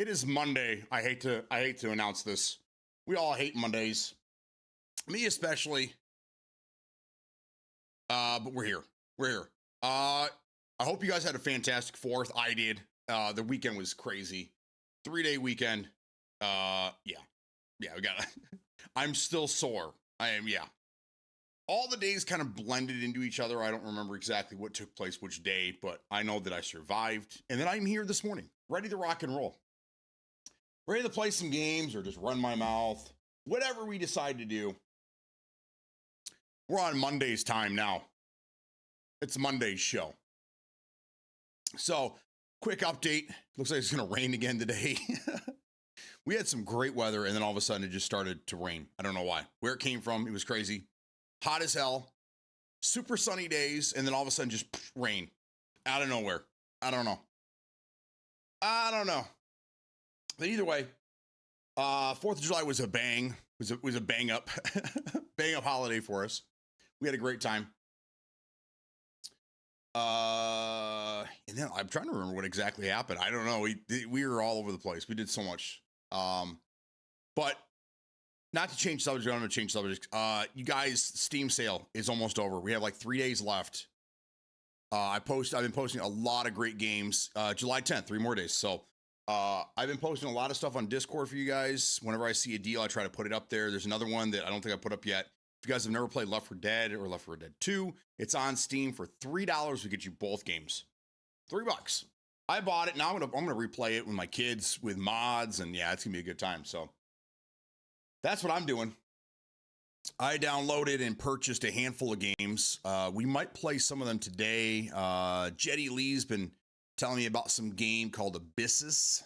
It is Monday. I hate to announce this. We all hate Mondays. Me especially. But we're here. We're here. I hope you guys had a fantastic 4th. I did. The weekend was crazy. 3-day weekend. Yeah, we got I'm still sore. I am, yeah. All the days kind of blended into each other. I don't remember exactly what took place which day, but I know that I survived. And then I'm here this morning, ready to rock and roll. Ready to play some games or just run my mouth. Whatever we decide to do. We're on Monday's time now. It's Monday's show. So, quick update. Looks like it's going to rain again today. We had some great weather, and then all of a sudden it just started to rain. I don't know why. Where it came from, it was crazy. Hot as hell. Super sunny days, and then all of a sudden just rain. Out of nowhere. I don't know. But either way, 4th of July was a bang. It was a bang up holiday for us. We had a great time. And then I'm trying to remember what exactly happened. I don't know. We were all over the place. We did so much. But not to change subject, I'm going to change subject. You guys, Steam sale is almost over. We have like 3 days left. I've been posting a lot of great games. July 10th, 3 more days. So I've been posting a lot of stuff on Discord for you guys. Whenever I see a deal, I try to put it up there. There's another one that I don't think I put up yet. If you guys have never played Left 4 Dead or Left 4 Dead 2, it's on Steam for $3. We get you both games. $3. I bought it. Now I'm gonna replay it with my kids with mods, and yeah, it's gonna be a good time. So that's what I'm doing. I downloaded and purchased a handful of games. We might play some of them today. Jetty Lee's been telling me about some game called Abyssus.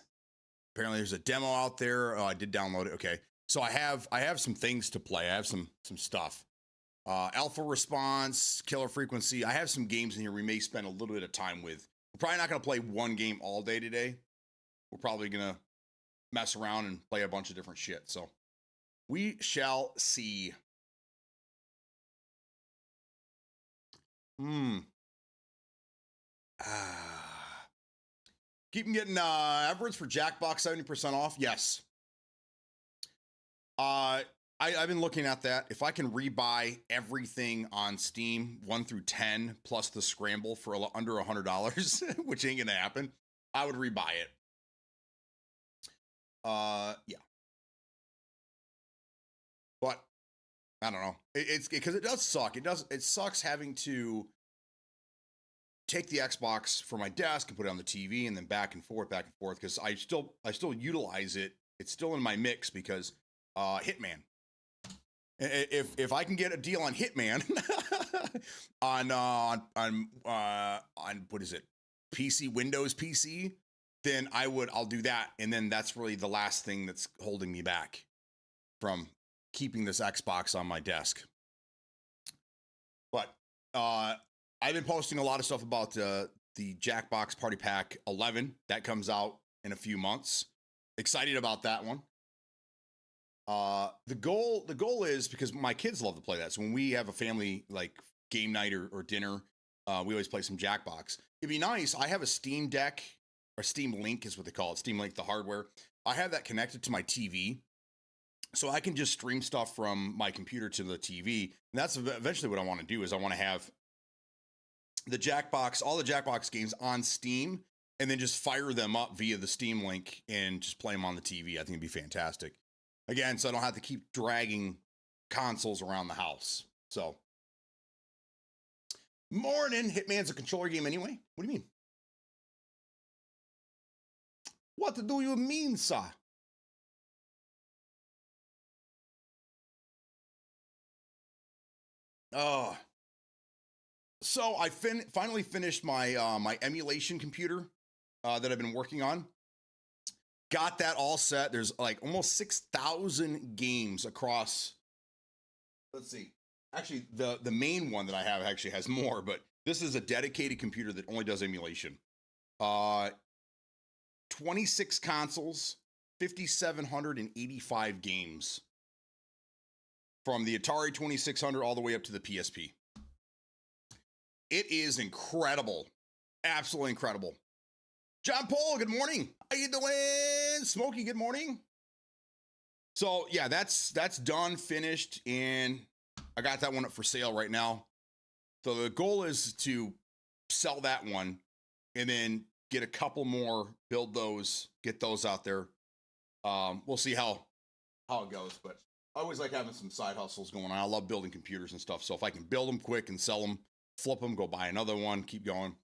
Apparently there's a demo out there. I did download it. Okay. So I have some things to play. I have some stuff. Alpha Response, Killer Frequency. I have some games in here we may spend a little bit of time with. We're probably not going to play one game all day today. We're probably going to mess around and play a bunch of different shit. So we shall see. Keep getting Everett's for Jackbox 70% off. Yes. I've been looking at that. If I can rebuy everything on Steam, 1 through 10, plus the scramble for under $100, which ain't gonna happen, I would rebuy it. Yeah. But I don't know. It's because it does suck. It sucks having to take the Xbox from my desk and put it on the TV and then back and forth, because I still utilize it. It's still in my mix because Hitman. If I can get a deal on Hitman on what is it, PC, Windows PC, then I'll do that, and then that's really the last thing that's holding me back from keeping this Xbox on my desk. But I've been posting a lot of stuff about the Jackbox Party Pack 11 that comes out in a few months. Excited about that one. The goal is, because my kids love to play that. So when we have a family like game night or dinner, we always play some Jackbox. It'd be nice. I have a Steam Deck, or Steam Link is what they call it. Steam Link, the hardware. I have that connected to my TV, so I can just stream stuff from my computer to the TV. And that's eventually what I want to do. Is I want to have the Jackbox, all the Jackbox games on Steam, and then just fire them up via the Steam Link and just play them on the TV. I think it'd be fantastic. Again, so I don't have to keep dragging consoles around the house. So, morning. Hitman's a controller game anyway. What do you mean? What do you mean, sir? So I finally finished my my emulation computer that I've been working on. Got that all set. There's like almost 6,000 games across. Let's see. Actually, the main one that I have actually has more, but this is a dedicated computer that only does emulation. 26 consoles, 5,785 games, from the Atari 2600 all the way up to the PSP. It is incredible. Absolutely incredible. John Paul, good morning. How you doing? Smokey, good morning. So yeah, that's done, finished, and I got that one up for sale right now. So the goal is to sell that one and then get a couple more, build those, get those out there. We'll see how it goes, but I always like having some side hustles going on. I love building computers and stuff. So if I can build them quick and sell them, flip them, go buy another one, keep going.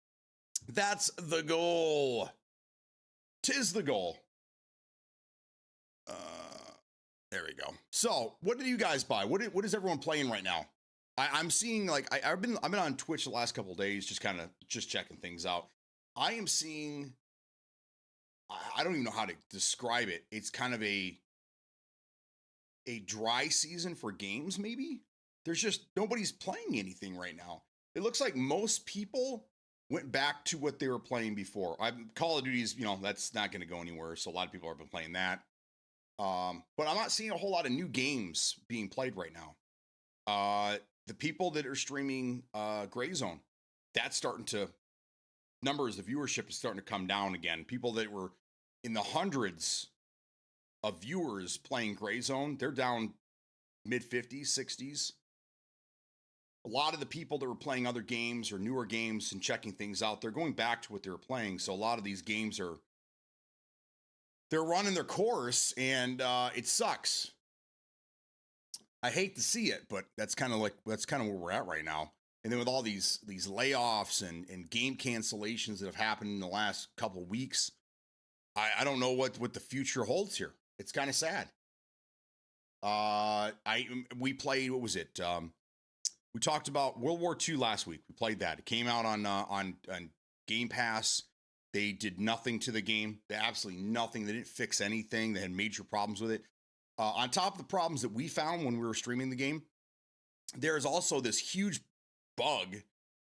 That's the goal. 'Tis the goal. There we go. So, what did you guys buy? What is everyone playing right now? I'm seeing like I've been on Twitch the last couple of days, just checking things out. I am seeing. I don't even know how to describe it. It's kind of a dry season for games. Maybe there's just nobody's playing anything right now. It looks like most people went back to what they were playing before. Call of Duty's, that's not going to go anywhere. So a lot of people have been playing that. But I'm not seeing a whole lot of new games being played right now. The people that are streaming Gray Zone, that's starting to, numbers, the viewership is starting to come down again. People that were in the hundreds of viewers playing Gray Zone, they're down mid 50s, 60s. A lot of the people that were playing other games or newer games and checking things out, they're going back to what they were playing. So a lot of these games they're running their course, and it sucks. I hate to see it, but that's kind of where we're at right now. And then with all these layoffs and game cancellations that have happened in the last couple of weeks, I don't know what the future holds here. It's kind of sad. We played, what was it? We talked about World War II last week. We played that. It came out on Game Pass. They did nothing to the game. They absolutely nothing. They didn't fix anything. They had major problems with it. On top of the problems that we found when we were streaming the game, there is also this huge bug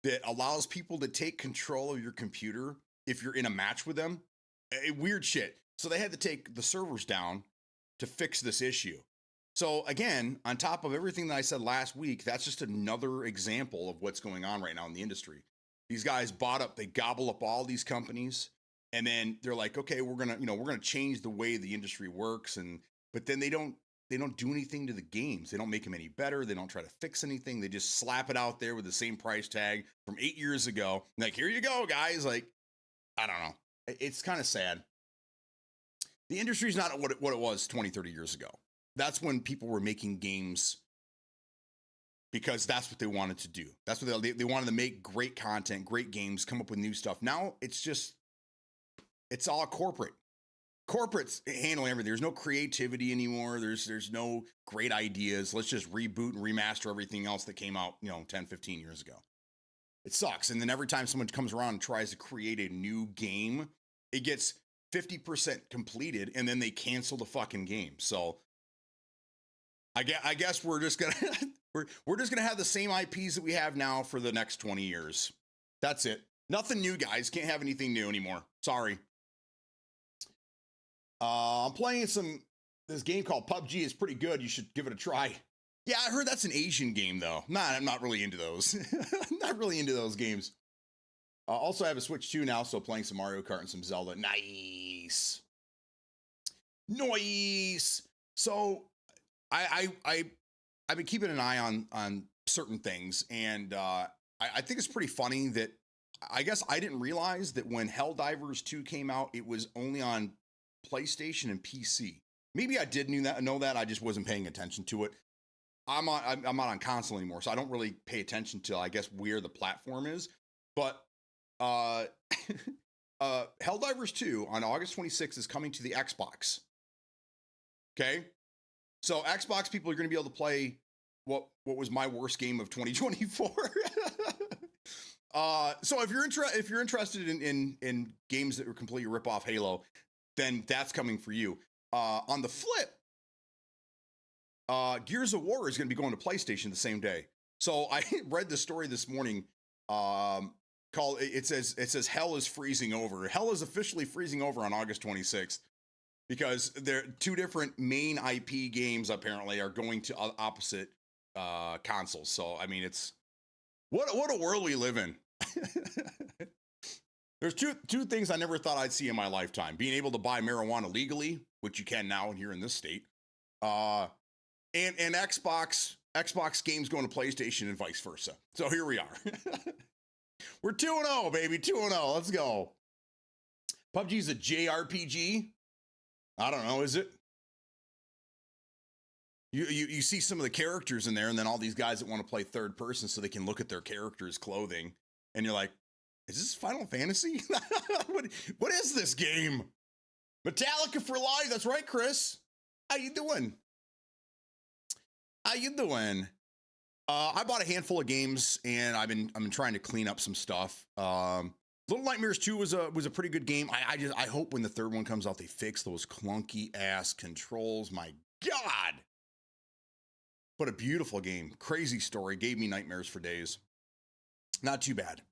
that allows people to take control of your computer if you're in a match with them. Weird shit. So they had to take the servers down to fix this issue. So again, on top of everything that I said last week, that's just another example of what's going on right now in the industry. These guys they gobble up all these companies, and then they're like, okay, we're gonna change the way the industry works, but then they don't do anything to the games. They don't make them any better. They don't try to fix anything. They just slap it out there with the same price tag from 8 years ago. Like, here you go, guys. Like, I don't know. It's kind of sad. The industry's not what it was 20, 30 years ago. That's when people were making games because that's what they wanted to do. That's what they wanted to make great content, great games, come up with new stuff. Now it's all corporate. Corporate's handling everything. There's no creativity anymore. There's no great ideas. Let's just reboot and remaster everything else that came out, 10, 15 years ago. It sucks. And then every time someone comes around and tries to create a new game, it gets 50% completed and then they cancel the fucking game. So I guess we're just gonna we're just gonna have the same IPs that we have now for the next 20 years. That's it. Nothing new, guys. Can't have anything new anymore. Sorry. I'm playing this game called PUBG. It's pretty good. You should give it a try. Yeah, I heard that's an Asian game though. I'm not really into those. I'm not really into those games. Also, I have a Switch 2 now, so playing some Mario Kart and some Zelda. Nice. So I've been keeping an eye on certain things, and I think it's pretty funny that I guess I didn't realize that when Helldivers 2 came out, it was only on PlayStation and PC. Maybe I did know that. I just wasn't paying attention to it. I'm not on console anymore, so I don't really pay attention to, I guess, where the platform is. But Helldivers 2 on August 26th is coming to the Xbox. Okay? So Xbox people are going to be able to play what was my worst game of 2024. So if you're interested in games that are completely rip off Halo, then that's coming for you. On the flip, Gears of War is going to be going to PlayStation the same day. So I read the story this morning. It says hell is freezing over. Hell is officially freezing over on August 26th because there two different main IP games apparently are going to opposite consoles. So I mean, it's what a world we live in. There's two things I never thought I'd see in my lifetime: being able to buy marijuana legally, which you can now here in this state, and Xbox games going to PlayStation and vice versa. So here we are. We're 2-0, baby, 2-0. Let's go. PUBG's a JRPG. I don't know, is it? You see some of the characters in there, and then all these guys that want to play third person so they can look at their characters' clothing, and you're like, is this Final Fantasy? what is this game? Metallica for life. That's right, Chris. How you doing? How you doing? I bought a handful of games, and I've been trying to clean up some stuff. Little Nightmares 2 was a pretty good game. I hope when the third one comes out, they fix those clunky ass controls. My God. But a beautiful game. Crazy story. Gave me nightmares for days. Not too bad.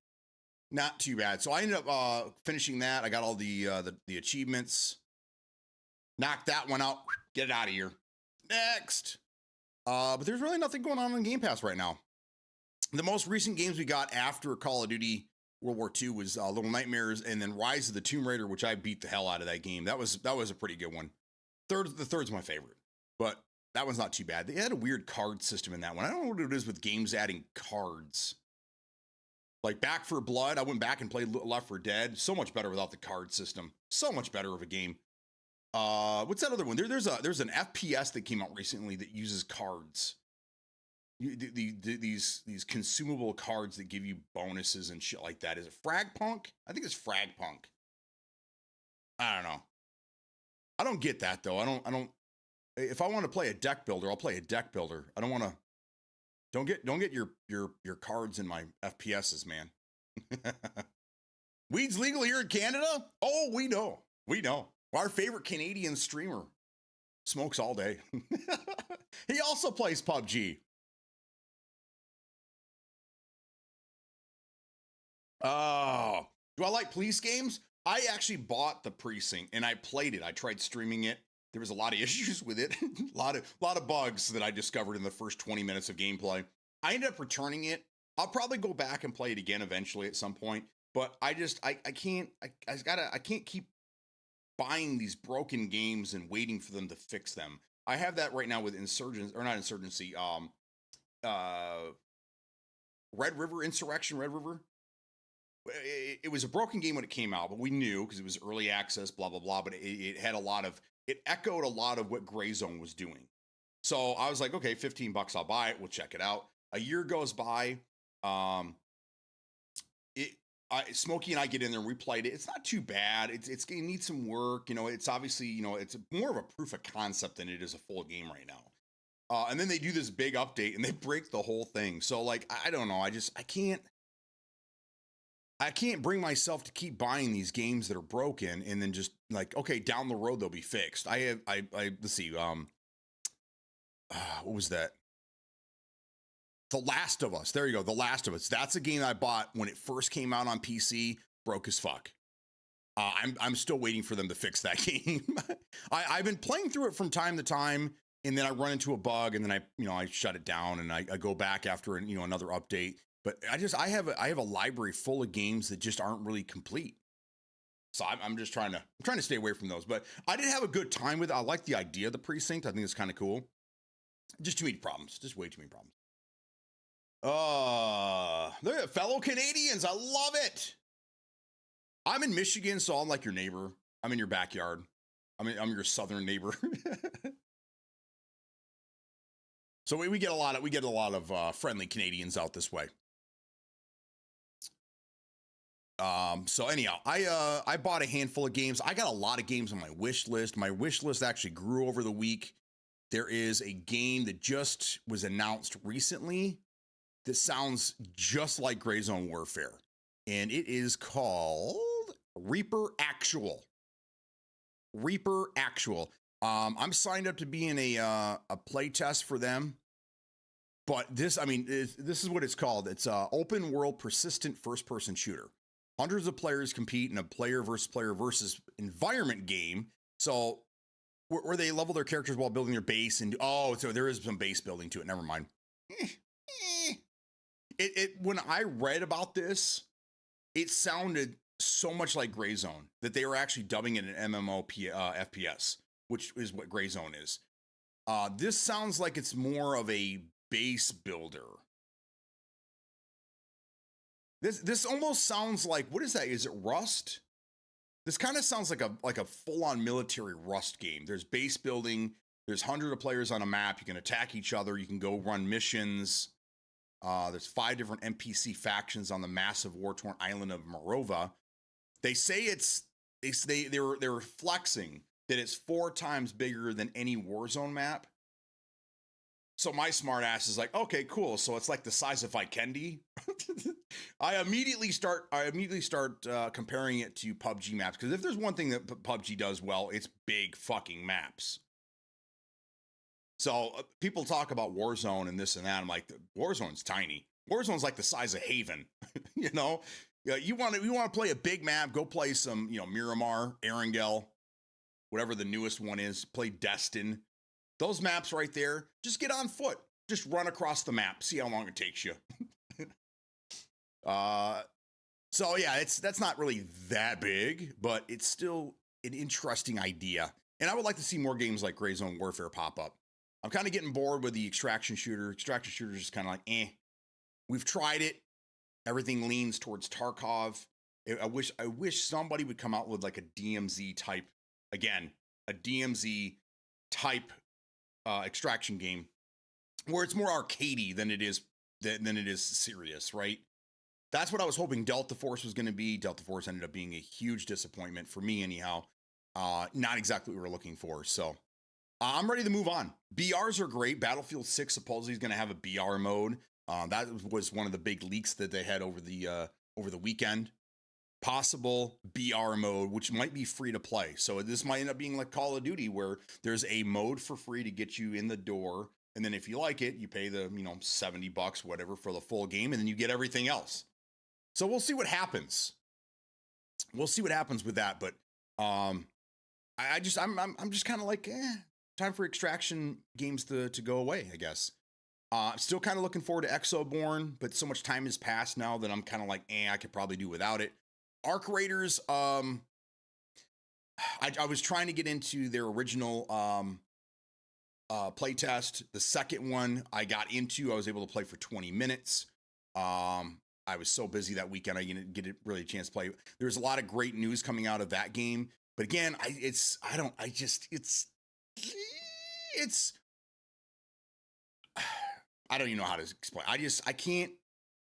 Not too bad. So I ended up finishing that. I got all the achievements. Knocked that one out. Get it out of here. Next. But there's really nothing going on Game Pass right now. The most recent games we got after Call of Duty World War II was Little Nightmares, and then Rise of the Tomb Raider, which I beat the hell out of that game. That was a pretty good one. The third's my favorite, but that one's not too bad. They had a weird card system in that one. I don't know what it is with games adding cards. Like Back 4 Blood, I went back and played Left 4 Dead. So much better without the card system. So much better of a game. What's that other one? There's an FPS that came out recently that uses cards. These consumable cards that give you bonuses and shit like that. Is it Fragpunk? I think it's Fragpunk. I don't know. I don't get that though. I don't. If I want to play a deck builder, I'll play a deck builder. I don't want to. Don't get your cards in my FPSs, man. Weed's legal here in Canada? Oh, we know. Our favorite Canadian streamer smokes all day. He also plays PUBG. Oh, do I like police games? I actually bought The Precinct and I played it. I tried streaming it. There was a lot of issues with it. a lot of bugs that I discovered in the first 20 minutes of gameplay. I ended up returning it. I'll probably go back and play it again eventually at some point. But I can't keep buying these broken games and waiting for them to fix them. I have that right now with Insurgency. Red River Insurrection, Red River. It was a broken game when it came out, but we knew because it was early access, blah, blah, blah. But it echoed a lot of what Grayzone was doing. So I was like, okay, $15, I'll buy it. We'll check it out. A year goes by. Smokey and I get in there and we played it. It's not too bad. It needs some work. It's obviously, it's more of a proof of concept than it is a full game right now. And then they do this big update and they break the whole thing. So like, I don't know. I can't bring myself to keep buying these games that are broken and then just like, okay, down the road, they'll be fixed. Let's see. What was that? The Last of Us. There you go. The Last of Us. That's a game I bought when it first came out on PC. Broke as fuck. I'm still waiting for them to fix that game. I've been playing through it from time to time, and then I run into a bug, and then I shut it down, and I go back after another update. But I have a library full of games that just aren't really complete. So I'm trying to stay away from those. But I did have a good time with it. I like the idea of The Precinct. I think it's kind of cool. Just too many problems. Just way too many problems. They're fellow Canadians. I love it. I'm in Michigan, so I'm like your neighbor. I'm in your backyard. I'm your southern neighbor. So we get a lot of friendly Canadians out this way. So anyhow, I bought a handful of games. I got a lot of games on my wish list. My wish list actually grew over the week. There is a game that just was announced recently that sounds just like Grayzone Warfare, and it is called Reaper Actual. Reaper Actual. I'm signed up to be in a play test for them, but this is what it's called. It's a open world persistent first person shooter. Hundreds of players compete in a player versus environment game. So where they level their characters while building their base, and so there is some base building to it. Never mind. When I read about this, it sounded so much like Gray Zone that they were actually dubbing it an FPS, which is what Gray Zone is. This sounds like it's more of a base builder. This almost sounds like, what is that? Is it Rust? This kind of sounds like a full-on military Rust game. There's base building. There's hundreds of players on a map. You can attack each other. You can go run missions. There's 5 different NPC factions on the massive war-torn island of Morova. They say they're flexing that it's 4 times bigger than any Warzone map. So my smart ass is like, okay, cool. So it's like the size of Vikendi. I immediately start comparing it to PUBG maps, because if there's one thing that PUBG does well, it's big fucking maps. So people talk about Warzone and this and that. I'm like, Warzone's tiny. Warzone's like the size of Haven. You know, you want to play a big map, go play some, Miramar, Erangel, whatever the newest one is. Play Destin. Those maps right there, just get on foot. Just run across the map. See how long it takes you. So yeah, that's not really that big, but it's still an interesting idea. And I would like to see more games like Gray Zone Warfare pop up. I'm kind of getting bored with the extraction shooter. Extraction shooter is just kind of like, eh. We've tried it. Everything leans towards Tarkov. I wish somebody would come out with like a DMZ type, again, a DMZ type extraction game where it's more arcadey than it is serious, right? That's what I was hoping Delta Force was going to be. Delta Force ended up being a huge disappointment for me anyhow. Not exactly what we were looking for. So I'm ready to move on. BRs are great. Battlefield 6 supposedly is going to have a BR mode. That was one of the big leaks that they had over the weekend. Possible BR mode, which might be free to play. So this might end up being like Call of Duty, where there's a mode for free to get you in the door. And then if you like it, you pay the, $70, whatever, for the full game. And then you get everything else. So we'll see what happens. We'll see what happens with that. But I'm just kind of like, time for extraction games to go away, I guess. Still kind of looking forward to Exoborn, but so much time has passed now that I'm kind of like, I could probably do without it. Arc Raiders, I was trying to get into their original playtest. The second one I got into, I was able to play for 20 minutes. I was so busy that weekend, I didn't get really a chance to play. There's a lot of great news coming out of that game. But again, I don't even know how to explain. I can't.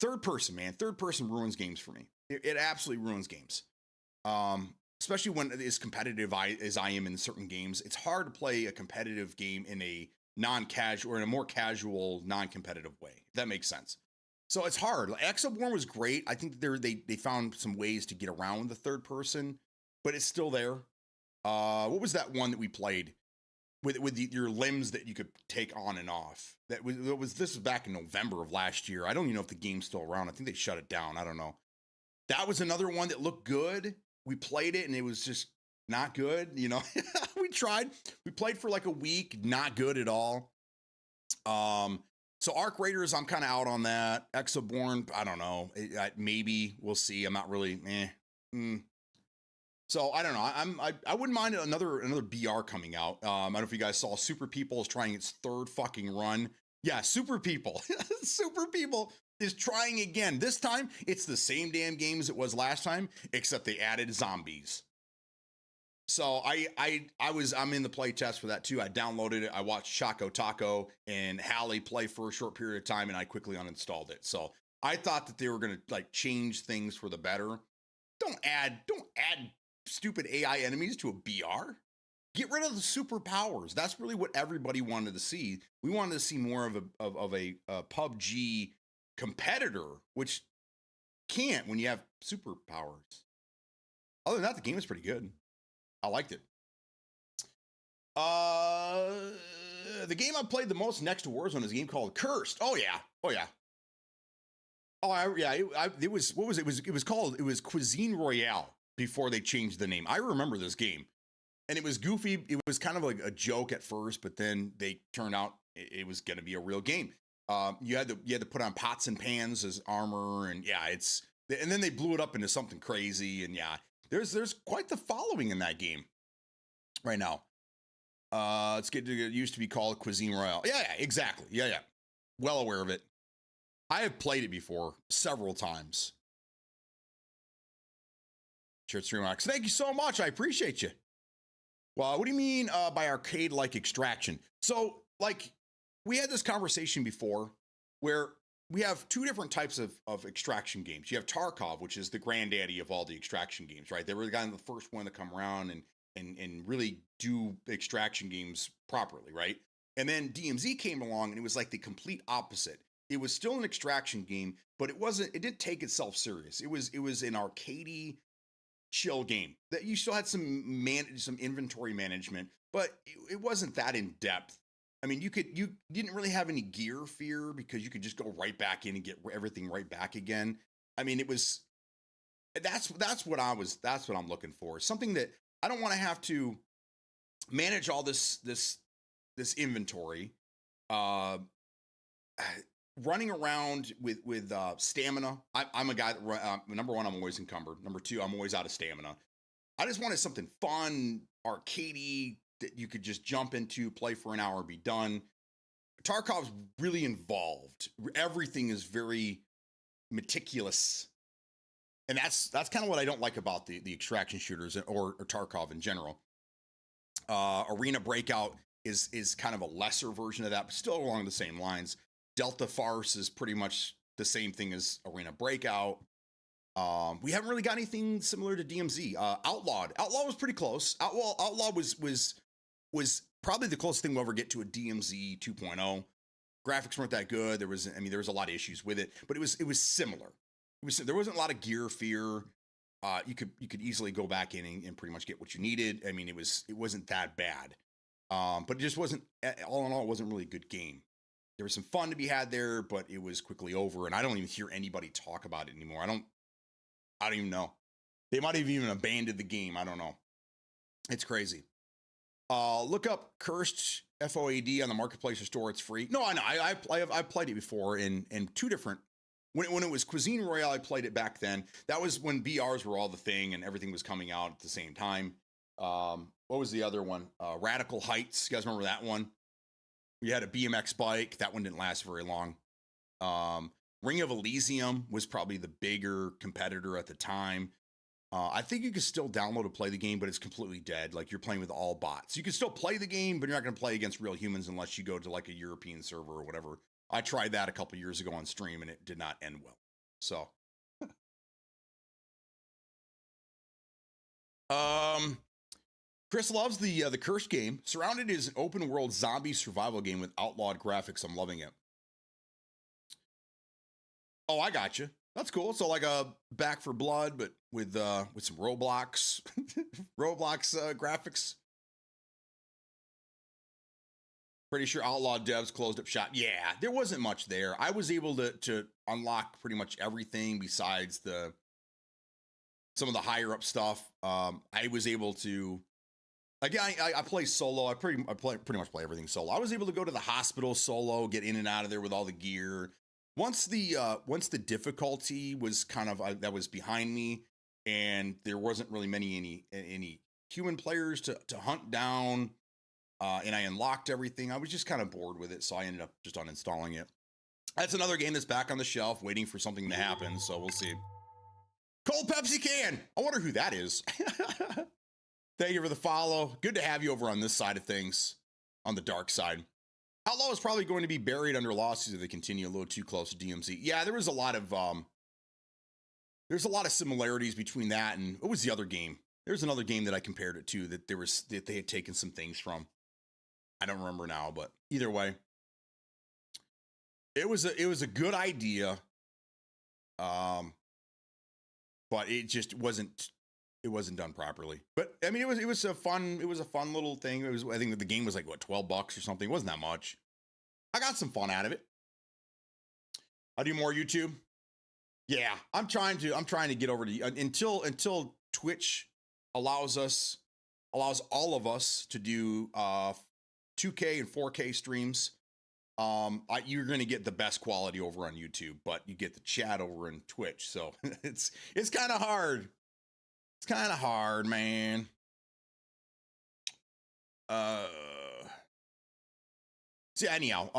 Third person, man. Third person ruins games for me. It absolutely ruins games. Especially when it is competitive as I am in certain games. It's hard to play a competitive game in a non-casual or in a more casual, non-competitive way. If that makes sense. So it's hard. Exoborn was great. I think they found some ways to get around the third person, but it's still there. What was that one that we played with your limbs that you could take on and off? This was back in November of last year. I don't even know if the game's still around. I think they shut it down. I don't know. That was another one that looked good. We played it and it was just not good. We tried. We played for like a week. Not good at all. So Arc Raiders, I'm kind of out on that. Exoborn, I don't know. Maybe we'll see. I'm not really. So I don't know. I wouldn't mind another BR coming out. I don't know if you guys saw Super People is trying its third fucking run. Yeah, Super People. Super People is trying again. This time it's the same damn game as it was last time, except they added zombies. So I'm in the play test for that too. I downloaded it. I watched Choco Taco and Hallie play for a short period of time, and I quickly uninstalled it. So I thought that they were gonna like change things for the better. Don't add stupid AI enemies to a BR. Get rid of the superpowers. That's really what everybody wanted to see. We wanted to see more of a PUBG competitor, which can't when you have superpowers. Other than that, the game is pretty good. I liked it. The game I played the most next to Warzone is a game called Cursed. Oh yeah. It was Cuisine Royale before they changed the name. I remember this game, and it was goofy. It was kind of like a joke at first, but then they turned out it was going to be a real game. You had to put on pots and pans as armor, and yeah, it's And then they blew it up into something crazy. And yeah, there's quite the following in that game right now. It used to be called Cuisine Royale. Yeah, exactly. Yeah. Well aware of it. I have played it before several times. Shirt Stream Max, thank you so much. I appreciate you. Well, what do you mean by arcade-like extraction? So, like, we had this conversation before where we have two different types of extraction games. You have Tarkov, which is the granddaddy of all the extraction games, right? They were kind of the first one to come around and really do extraction games properly, right? And then DMZ came along and it was like the complete opposite. It was still an extraction game, but it didn't take itself serious. It was an arcadey chill game that you still had some inventory management, but it wasn't that in depth. I mean, you didn't really have any gear fear because you could just go right back in and get everything right back again. I mean, that's what I'm looking for. Something that I don't want to have to manage all this inventory, running around with stamina. I'm a guy that number one, I'm always encumbered. Number two, I'm always out of stamina. I just wanted something fun, arcadey that you could just jump into, play for an hour, be done. Tarkov's really involved. Everything is very meticulous. And that's kind of what I don't like about the extraction shooters or Tarkov in general. Arena Breakout is kind of a lesser version of that, but still along the same lines. Delta Farce is pretty much the same thing as Arena Breakout. We haven't really got anything similar to DMZ. Outlaw was pretty close. Outlaw was probably the closest thing we'll ever get to a DMZ 2.0. Graphics weren't that good. There was a lot of issues with it, but it was similar. There wasn't a lot of gear fear. You could easily go back in and pretty much get what you needed. I mean, it wasn't that bad. But it just wasn't, all in all, it wasn't really a good game. There was some fun to be had there, but it was quickly over, and I don't even hear anybody talk about it anymore. I don't even know. They might have even abandoned the game. I don't know. It's crazy. Look up Cursed FOAD on the marketplace or store. It's free. No, I know. I've played it before in two different. When it was Cuisine Royale, I played it back then. That was when BRs were all the thing and everything was coming out at the same time. What was the other one? Radical Heights. You guys remember that one? We had a BMX bike. That one didn't last very long. Ring of Elysium was probably the bigger competitor at the time. I think you can still download and play the game, but it's completely dead. Like, you're playing with all bots. You can still play the game, but you're not going to play against real humans unless you go to like a European server or whatever. I tried that a couple years ago on stream and it did not end well. So, Chris loves the Cursed game. Surrounded is an open world zombie survival game with outlawed graphics. I'm loving it. Oh, I got you. That's cool. So like a Back for Blood, but with some Roblox graphics. Pretty sure Outlaw devs closed up shop. Yeah, there wasn't much there. I was able to unlock pretty much everything besides some of the higher up stuff. I was able to, again, I play solo. I pretty much play everything solo. I was able to go to the hospital solo, get in and out of there with all the gear. Once the difficulty was kind of that was behind me, and there wasn't really any human players to hunt down, and I unlocked everything. I was just kind of bored with it, so I ended up just uninstalling it. That's another game that's back on the shelf, waiting for something to happen. So we'll see. Cold Pepsi can. I wonder who that is. Thank you for the follow. Good to have you over on this side of things, on the dark side. Outlaw is probably going to be buried under lawsuits if they continue a little too close to DMZ. Yeah, there was a lot of there's a lot of similarities between that and what was the other game? There's another game that I compared it to that they had taken some things from. I don't remember now, but either way, it was a good idea. But it just wasn't done properly. But I mean, it was a fun little thing. I think that the game was like what, $12 or something. It wasn't that much. I got some fun out of it. I'll do more YouTube. Yeah, I'm trying to get over to until Twitch allows all of us to do 2K and 4K streams. you're going to get the best quality over on YouTube, but you get the chat over in Twitch. So it's kind of hard. It's kind of hard, man. So anyhow,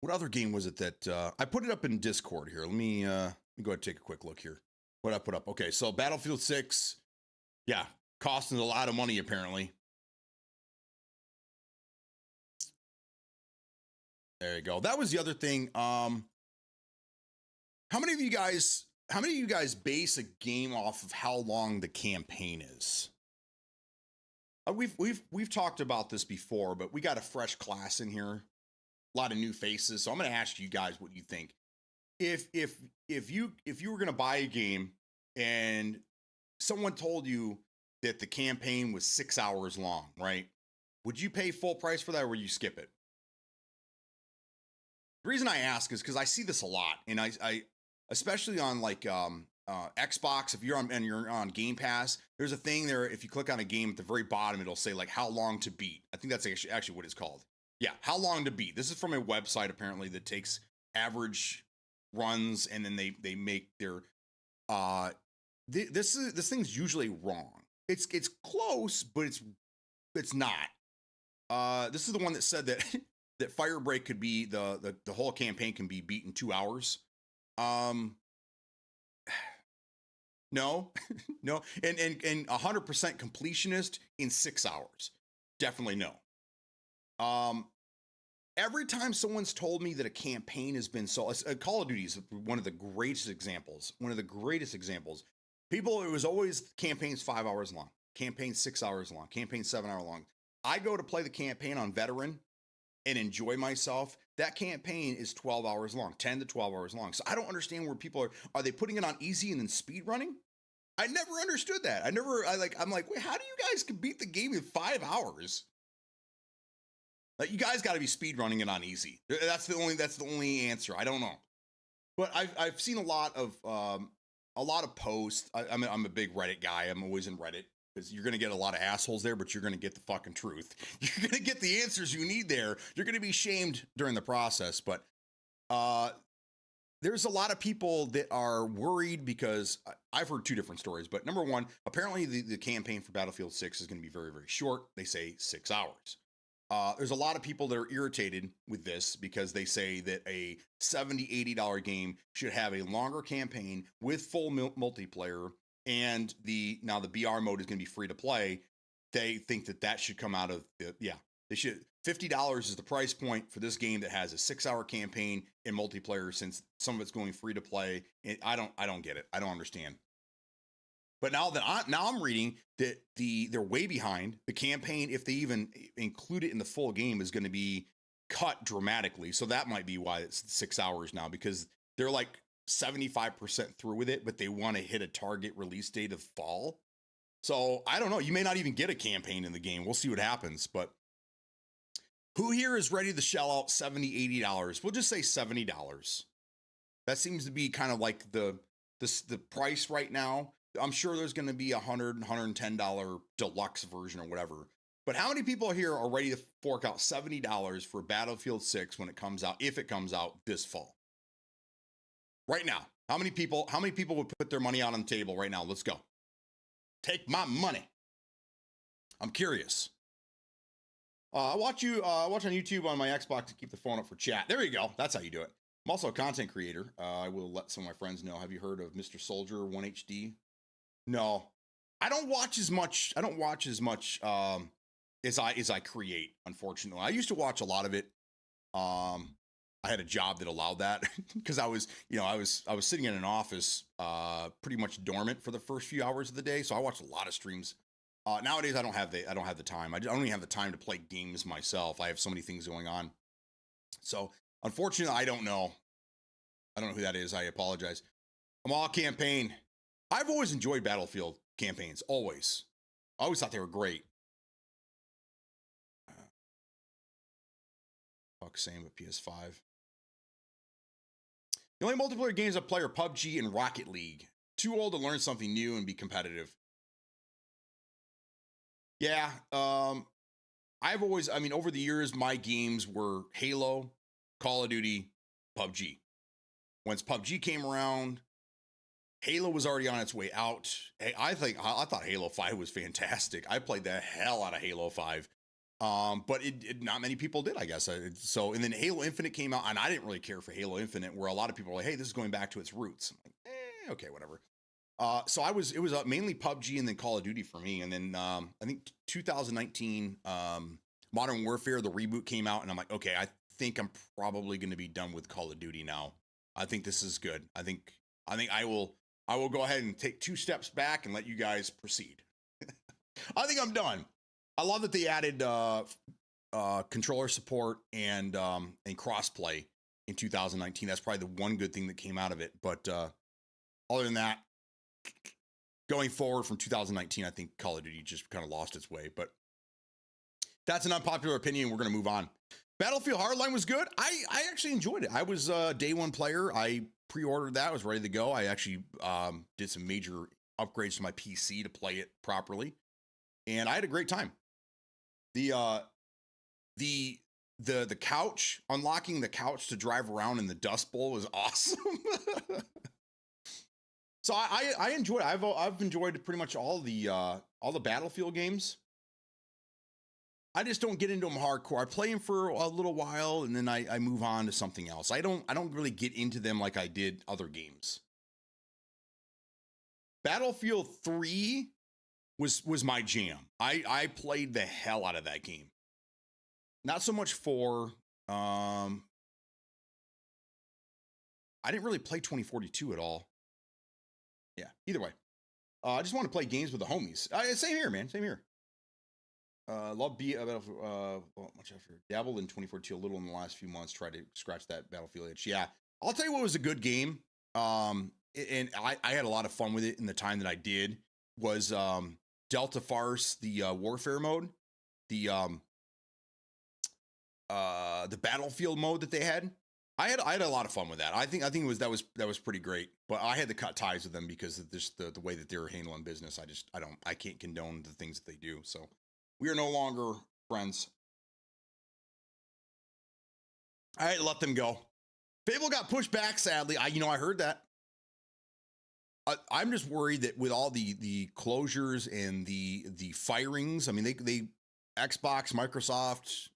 what other game was it that I put it up in Discord here? Let me go ahead and take a quick look here. What I put up? Okay, so Battlefield 6, yeah, costing a lot of money apparently. There you go. That was the other thing. How many of you guys base a game off of how long the campaign is? We've talked about this before, but we got a fresh class in here, a lot of new faces. So I'm going to ask you guys what you think. If you were going to buy a game and someone told you that the campaign was 6 hours long, right? Would you pay full price for that, or would you skip it? The reason I ask is because I see this a lot, and I especially on like Xbox, if you're on Game Pass, there's a thing there. If you click on a game at the very bottom, it'll say like how long to beat. I think that's actually what it's called. Yeah, how long to beat. This is from a website apparently that takes average runs and then they make their this thing's usually wrong. It's close, but it's not. This is the one that said that that Firebreak could be the whole campaign can be beat in 2 hours. No, no, and 100% completionist in 6 hours. Definitely no. Every time someone's told me that a campaign has been so, Call of Duty is one of the greatest examples. One of the greatest examples. People, it was always campaigns 5 hours long, campaign 6 hours long, campaign 7 hour long. I go to play the campaign on Veteran and enjoy myself. That campaign is 12 hours long, 10 to 12 hours long. So I don't understand where people are they putting it on easy and then speed running? I never understood that. I'm like, wait, how do you guys beat the game in 5 hours? Like, you guys got to be speed running it on easy. That's the only answer. I don't know. But I've seen a lot of posts. I'm a big Reddit guy. I'm always in Reddit, because you're going to get a lot of assholes there, but you're going to get the fucking truth. You're going to get the answers you need there. You're going to be shamed during the process. But there's a lot of people that are worried because I've heard two different stories. But number one, apparently the campaign for Battlefield 6 is going to be very, very short. They say 6 hours. There's a lot of people that are irritated with this because they say that a $70, $80 game should have a longer campaign with full multiplayer, and the BR mode is going to be free to play. They think that should come out of they should. $50 is the price point for this game that has a 6 hour campaign in multiplayer, since some of it's going free to play. And I don't get it. I don't understand. But now I'm reading that they're way behind. The campaign, if they even include it in the full game, is going to be cut dramatically. So that might be why it's 6 hours now, because they're like 75% through with it, but they want to hit a target release date of fall. So I don't know. You may not even get a campaign in the game. We'll see what happens. But who here is ready to shell out $70, $80? We'll just say $70. That seems to be kind of like the price right now. I'm sure there's going to be $100, $110 deluxe version or whatever. But how many people here are ready to fork out $70 for Battlefield 6 when it comes out, if it comes out this fall? Right now, how many people would put their money out on the table right now? Let's go. Take my money. I'm curious. I watch on YouTube on my Xbox to keep the phone up for chat. There you go. That's how you do it. I'm also a content creator. I will let some of my friends know. Have you heard of Mr. Soldier 1HD? No, I don't watch as much. As I create. Unfortunately, I used to watch a lot of it. I had a job that allowed that because I was sitting in an office, pretty much dormant for the first few hours of the day. So I watched a lot of streams. Nowadays, I don't have the time. I don't even have the time to play games myself. I have so many things going on. So unfortunately, I don't know who that is. I apologize. I'm all campaign. I've always enjoyed Battlefield campaigns. Always. I always thought they were great. Fuck, same with PS5. The only multiplayer games I play are PUBG and Rocket League. Too old to learn something new and be competitive. Yeah, I've always, I mean, over the years, my games were Halo, Call of Duty, PUBG. Once PUBG came around, Halo was already on its way out. I thought Halo 5 was fantastic. I played the hell out of Halo 5. But not many people did, I guess. So, and then Halo Infinite came out, and I didn't really care for Halo Infinite, where a lot of people were like, hey, this is going back to its roots. I'm like, okay, whatever. So it was mainly PUBG and then Call of Duty for me. And then I think 2019, Modern Warfare, the reboot came out, and I'm like, okay, I think I'm probably going to be done with Call of Duty now. I think this is good. I think I will go ahead and take 2 steps back and let you guys proceed. I think I'm done. I love that they added controller support and crossplay in 2019. That's probably the one good thing that came out of it. But other than that, going forward from 2019, I think Call of Duty just kind of lost its way. But that's an unpopular opinion. We're going to move on. Battlefield Hardline was good. I actually enjoyed it. I was a day one player. I pre-ordered that. I was ready to go. I actually did some major upgrades to my PC to play it properly, and I had a great time. The couch, unlocking the couch to drive around in the Dust Bowl was awesome. So I enjoyed. I've enjoyed pretty much all the Battlefield games. I just don't get into them hardcore. I play them for a little while and then I move on to something else. I don't really get into them like I did other games. Battlefield 3 was my jam. I played the hell out of that game. Not so much 4. I didn't really play 2042 at all. Yeah, either way. I just want to play games with the homies. Same here, man. Same here. Love much after dabbled in 2042 a little in the last few months. Tried to scratch that Battlefield itch. Yeah, I'll tell you what was a good game. And I had a lot of fun with it in the time that I did. Was Delta Farce, the warfare mode, the Battlefield mode that they had. I had a lot of fun with that. I think that was pretty great. But I had to cut ties with them because of just the way that they were handling business. I can't condone the things that they do. So we are no longer friends. I let them go. Fable got pushed back, sadly. I heard that. I'm just worried that with all the closures and the firings, I mean, they Xbox, Microsoft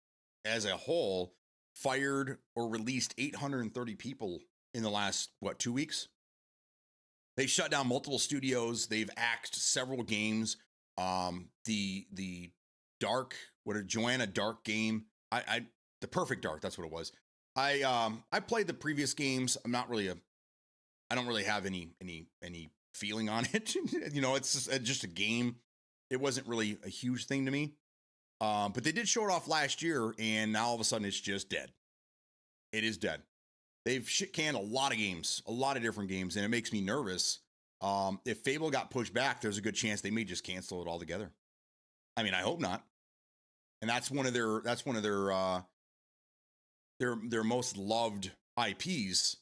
as a whole fired or released 830 people in the last 2 weeks. They shut down multiple studios. They've axed several games. The Dark, Joanna Dark game. The Perfect Dark, that's what it was. I played the previous games. I don't really have any feeling on it. It's just a game. It wasn't really a huge thing to me. But they did show it off last year, and now all of a sudden it's just dead. It is dead. They've shit canned a lot of games, a lot of different games, and it makes me nervous. If Fable got pushed back, there's a good chance they may just cancel it altogether. I mean, I hope not. And that's one of their most loved IPs.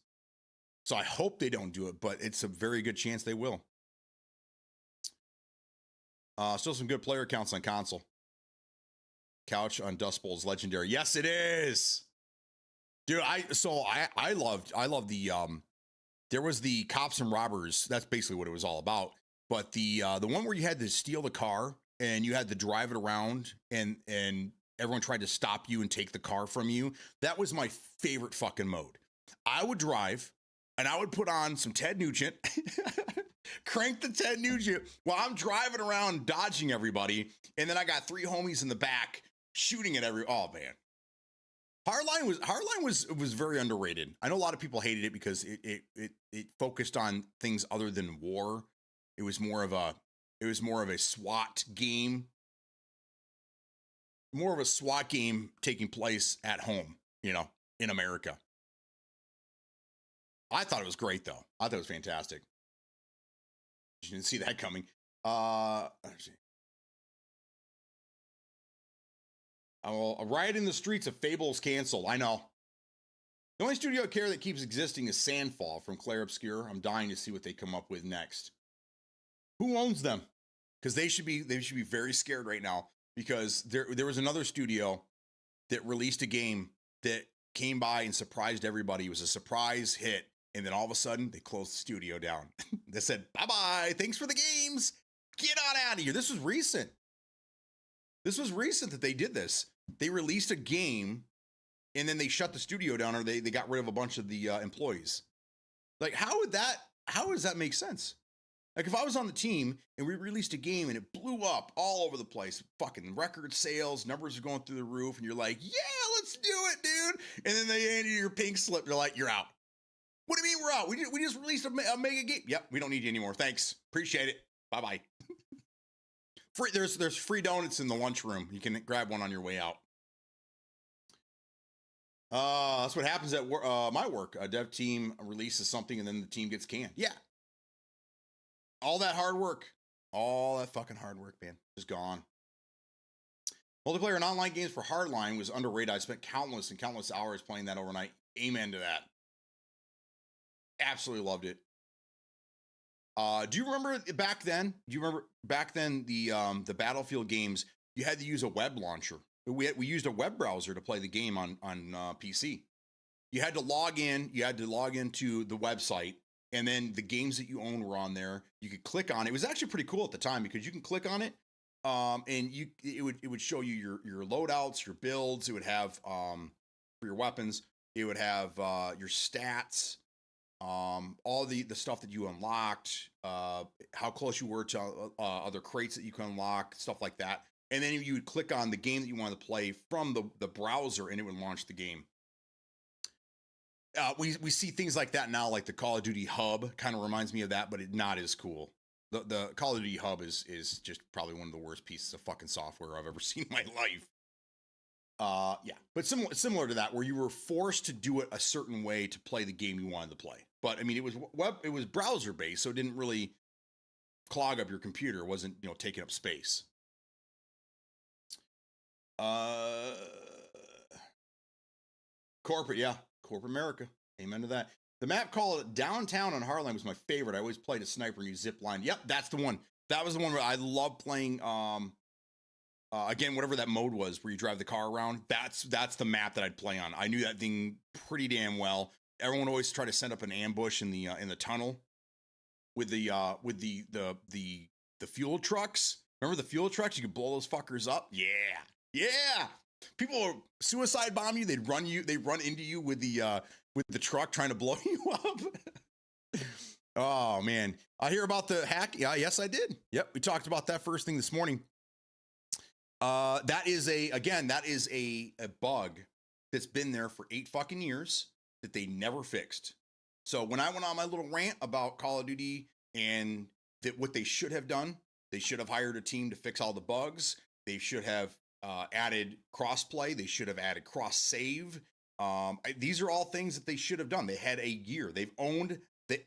So I hope they don't do it, but it's a very good chance they will. Still some good player counts on console. Couch on Dust Bowl is legendary. Yes, it is. Dude, I love the there was the Cops and Robbers. That's basically what it was all about. But the one where you had to steal the car and you had to drive it around and everyone tried to stop you and take the car from you. That was my favorite fucking mode. I would drive and I would put on some Ted Nugent, crank the Ted Nugent while I'm driving around dodging everybody. And then I got 3 homies in the back shooting at oh man. Hardline was very underrated. I know a lot of people hated it because it focused on things other than war. It was more of a SWAT game. More of a SWAT game taking place at home, in America. I thought it was great though. I thought it was fantastic. You didn't see that coming. A riot in the streets of Fable's canceled. I know. The only studio care that keeps existing is Sandfall from Claire Obscure. I'm dying to see what they come up with next. Who owns them? Because they should be very scared right now. because there was another studio that released a game that came by and surprised everybody. It was a surprise hit. And then all of a sudden, they closed the studio down. They said, bye-bye, thanks for the games. Get on out of here. This was recent. This was recent that they did this. They released a game, and then they shut the studio down, or they got rid of a bunch of the employees. Like, how does that make sense? Like, if I was on the team and we released a game and it blew up all over the place, fucking record sales, numbers are going through the roof, and you're like, yeah, let's do it, dude. And then they hand you your pink slip. They're like, you're out. What do you mean we're out? We just released a mega game. Yep, we don't need you anymore. Thanks. Appreciate it. Bye-bye. There's free donuts in the lunchroom. You can grab one on your way out. That's what happens at my work. A dev team releases something and then the team gets canned. Yeah. All that hard work. All that fucking hard work, man. Is gone. Multiplayer and online games for Hardline was underrated. I spent countless and countless hours playing that overnight. Amen to that. Absolutely loved it. Do you remember back then? The Battlefield games? You had to use a web launcher. We used a web browser to play the game on PC. You had to log in. You had to log into the website, and then the games that you owned were on there. You could click on it. It was actually pretty cool at the time because you can click on it, and it would show you your loadouts, your builds. It would have for your weapons. It would have your stats. All the stuff that you unlocked, how close you were to other crates that you can unlock, stuff like that. And then you would click on the game that you wanted to play from the browser, and it would launch the game. We see things like that now, like the Call of Duty Hub kind of reminds me of that, but it's not as cool. The Call of Duty Hub is just probably one of the worst pieces of fucking software I've ever seen in my life. Yeah, but similar to that, where you were forced to do it a certain way to play the game you wanted to play. But I mean, it was browser based, so it didn't really clog up your computer. It wasn't, taking up space. Corporate America. Amen to that. The map called Downtown on Hardline was my favorite. I always played a sniper and you zip line. Yep, that's the one. That was the one where I love playing. Again, whatever that mode was where you drive the car around, that's the map that I'd play on. I knew that thing pretty damn well. Everyone always tried to set up an ambush in the tunnel with the fuel trucks. Remember the fuel trucks? You could blow those fuckers up. Yeah. People suicide bomb you. They'd run into you with the truck trying to blow you up. Oh man, I hear about the hack. Yeah, yes, I did. Yep, we talked about that first thing this morning. That is a bug that's been there for 8 fucking years that they never fixed. So when I went on my little rant about Call of Duty and that what they should have done, they should have hired a team to fix all the bugs. They should have added crossplay. They should have added cross save. These are all things that they should have done. They had a year. They've owned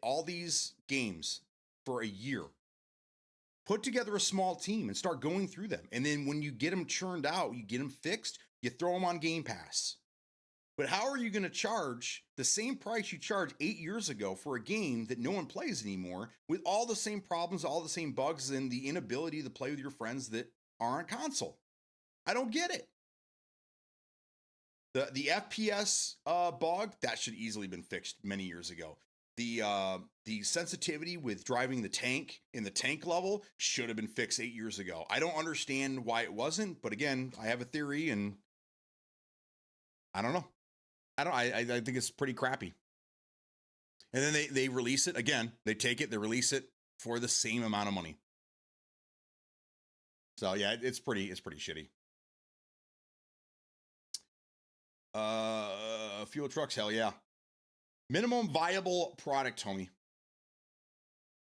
all these games for a year. Put together a small team and start going through them. And then when you get them churned out, you get them fixed, you throw them on Game Pass. But how are you going to charge the same price you charged 8 years ago for a game that no one plays anymore with all the same problems, all the same bugs, and the inability to play with your friends that are on console? I don't get it. The FPS bug, that should easily been fixed many years ago. The sensitivity with driving the tank in the tank level should have been fixed 8 years ago. I don't understand why it wasn't, but again, I have a theory and I don't know. I think it's pretty crappy. And then they release it again. They take it, they release it for the same amount of money. So yeah, it's pretty shitty. Fuel trucks, hell yeah. Minimum viable product, homie.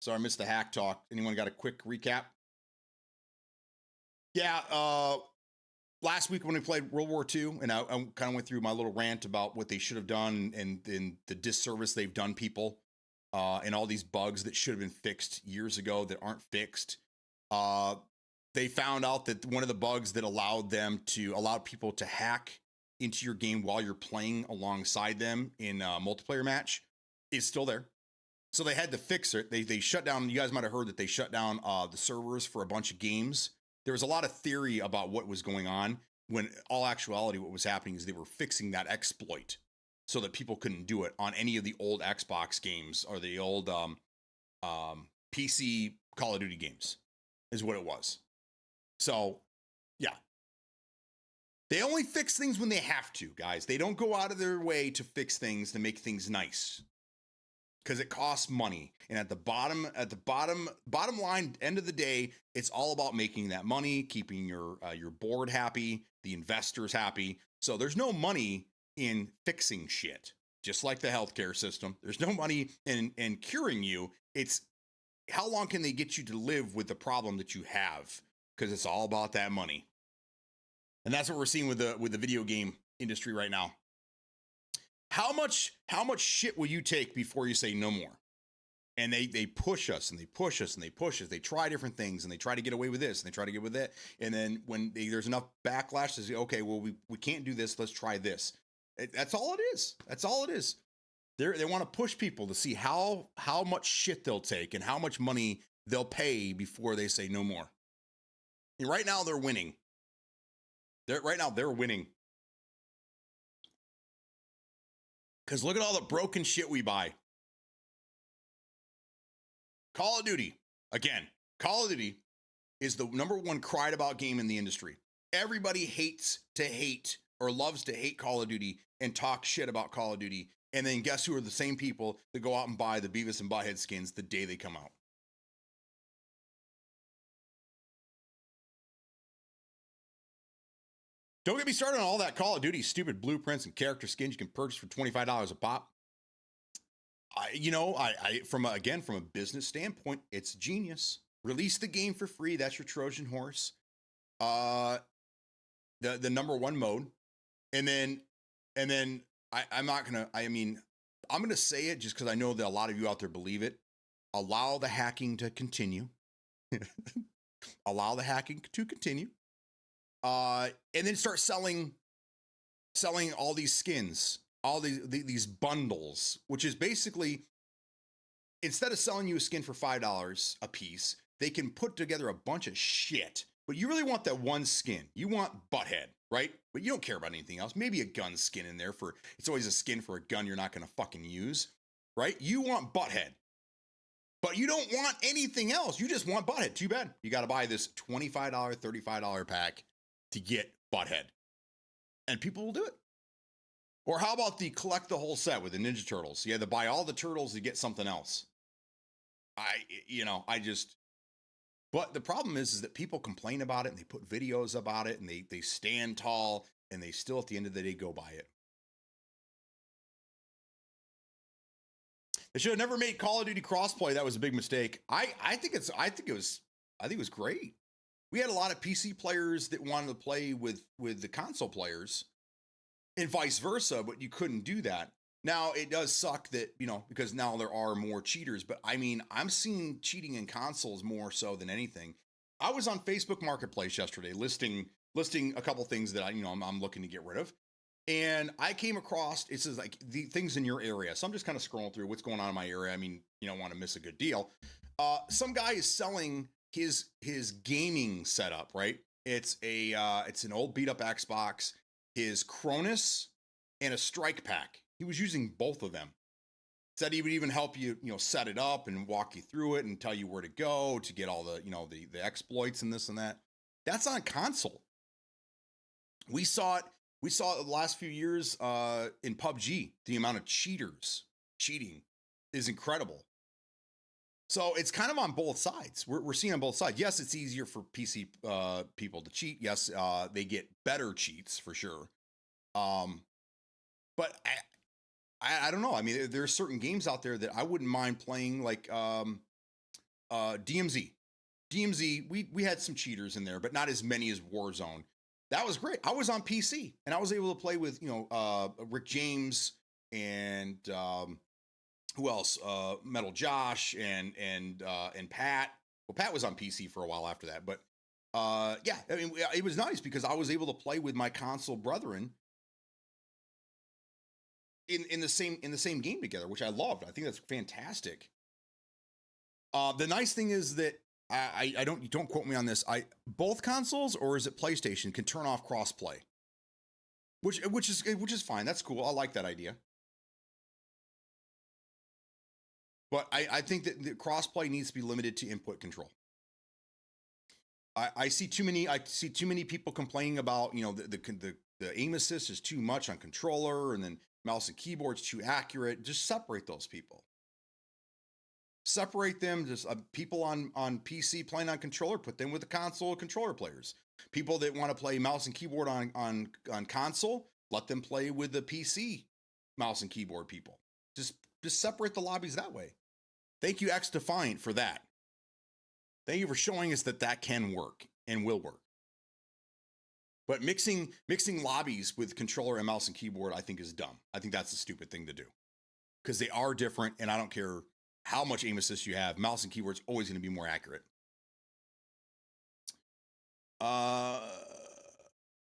Sorry, I missed the hack talk. Anyone got a quick recap? Yeah, last week when we played World War II, and I kind of went through my little rant about what they should have done and the disservice they've done people, and all these bugs that should have been fixed years ago that aren't fixed. They found out that one of the bugs that allowed people to hack into your game while you're playing alongside them in a multiplayer match is still there. So they had to fix it. They shut down. You guys might have heard that they shut down the servers for a bunch of games there was a lot of theory about what was going on, when all actuality what was happening is they were fixing that exploit so that people couldn't do it on any of the old Xbox games or the old PC Call of Duty games, is what it was. So, yeah. They only fix things when they have to, guys. They don't go out of their way to fix things to make things nice, because it costs money. And at the bottom line, end of the day, it's all about making that money, keeping your board happy, the investors happy. So there's no money in fixing shit. Just like the healthcare system, there's no money in curing you. It's how long can they get you to live with the problem that you have? Because it's all about that money. And that's what we're seeing with the video game industry right now. How much shit will you take before you say no more? And they push us and they push us and they push us. They try different things and they try to get away with this and they try to get with that. And then when there's enough backlash to say, okay, well, we can't do this. Let's try this. That's all it is. That's all it is. They want to push people to see how much shit they'll take and how much money they'll pay before they say no more. And right now they're winning. They're winning. Because look at all the broken shit we buy. Call of Duty. Again, Call of Duty is the number one cried about game in the industry. Everybody hates to hate or loves to hate Call of Duty and talk shit about Call of Duty. And then guess who are the same people that go out and buy the Beavis and Butthead skins the day they come out? Don't get me started on all that Call of Duty stupid blueprints and character skins you can purchase for $25 a pop. From a business standpoint, it's genius. Release the game for free. That's your Trojan horse. The number one mode, and then I'm gonna say it just because I know that a lot of you out there believe it. Allow the hacking to continue. Allow the hacking to continue. And then start selling all these skins, all these bundles, which is basically, instead of selling you a skin for $5 a piece, they can put together a bunch of shit. But you really want that one skin. You want Butthead, right? But you don't care about anything else. Maybe a gun skin in there it's always a skin for a gun you're not going to fucking use, right? You want Butthead. But you don't want anything else. You just want Butthead. Too bad. You got to buy this $25, $35 pack to get Butthead. And people will do it. Or how about the collect the whole set with the Ninja Turtles? You had to buy all the turtles to get something else. But the problem is that people complain about it and they put videos about it and they stand tall and they still at the end of the day go buy it. They should have never made Call of Duty crossplay. That was a big mistake. I think it was great. We had a lot of PC players that wanted to play with the console players and vice versa, but you couldn't do that. Now, it does suck that, because now there are more cheaters, but I mean, I'm seeing cheating in consoles more so than anything. I was on Facebook Marketplace yesterday listing a couple things that I'm looking to get rid of. And I came across, it says like the things in your area. So I'm just kind of scrolling through what's going on in my area. I mean, you don't want to miss a good deal. Some guy is selling his gaming setup, right? It's an old beat up Xbox, his Cronus, and a Strike Pack. He was using both of them. Said he would even help you, set it up and walk you through it and tell you where to go to get all the, the exploits and this and that. That's on console. We saw it the last few years in PUBG. The amount of cheating is incredible. So it's kind of on both sides. We're seeing on both sides. Yes, it's easier for PC people to cheat. Yes, they get better cheats for sure. But I don't know. I mean, there are certain games out there that I wouldn't mind playing, like DMZ. DMZ, we had some cheaters in there, but not as many as Warzone. That was great. I was on PC and I was able to play with Rick James and who else? Metal Josh and Pat. Well, Pat was on PC for a while after that, but yeah, I mean, it was nice because I was able to play with my console brethren in the same game together, which I loved. I think that's fantastic. The nice thing is that I don't quote me on this. Both consoles, or is it PlayStation, can turn off crossplay, which is fine. That's cool. I like that idea. But I think that the crossplay needs to be limited to input control. I see too many people complaining about, you know, the aim assist is too much on controller, and then mouse and keyboard's too accurate. Just separate those people. Separate them. Just people on PC playing on controller, put them with the console controller players. People that want to play mouse and keyboard on console, let them play with the PC mouse and keyboard people. Just separate the lobbies that way. Thank you, XDefiant, for that. Thank you for showing us that can work and will work. But mixing lobbies with controller and mouse and keyboard, I think, is dumb. I think that's a stupid thing to do, because they are different, and I don't care how much aim assist you have. Mouse and keyboard's always going to be more accurate. I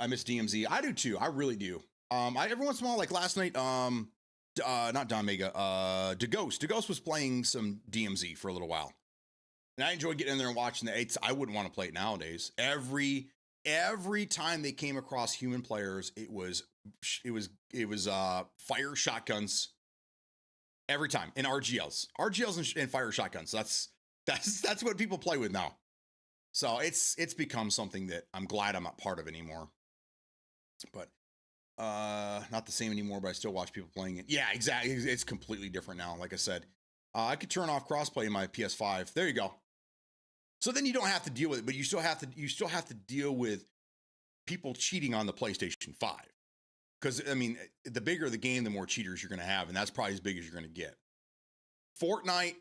miss DMZ. I do too. I really do. Every once in a while, like last night, not Don Mega, DeGhost. DeGhost was playing some DMZ for a little while, and I enjoyed getting in there and watching the eights. I wouldn't want to play it nowadays. Every time they came across human players, it was fire shotguns. Every time, and RGLs and fire shotguns. That's what people play with now. So it's become something that I'm glad I'm not part of anymore. But not the same anymore. But I still watch people playing it. Yeah, exactly. It's completely different now. Like I said, I could turn off crossplay in my PS5. There you go. So then you don't have to deal with it, but you still have to deal with people cheating on the PlayStation 5. Because, I mean, the bigger the game, the more cheaters you're going to have, and that's probably as big as you're going to get. Fortnite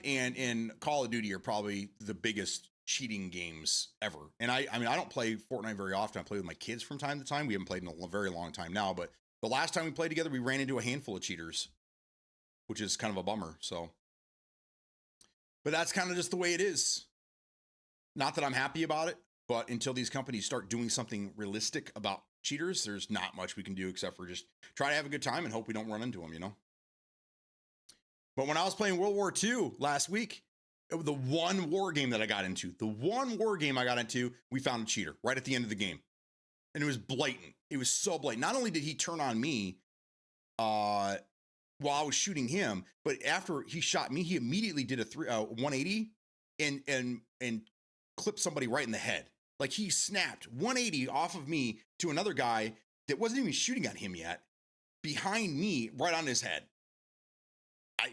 and Call of Duty are probably the biggest cheating games ever. And I mean, I don't play Fortnite very often. I play with my kids from time to time. We haven't played in a very long time now, but the last time we played together, we ran into a handful of cheaters, which is kind of a bummer. So, but that's kind of just the way it is. Not that I'm happy about it, but until these companies start doing something realistic about cheaters, there's not much we can do except for just try to have a good time and hope we don't run into them, you know? But when I was playing World War II last week, the one war game that I got into, we found a cheater right at the end of the game. And it was blatant. It was so blatant. Not only did he turn on me while I was shooting him, but after he shot me, he immediately did a 180 and clipped somebody right in the head. Like, he snapped 180 off of me to another guy that wasn't even shooting at him yet, behind me, right on his head.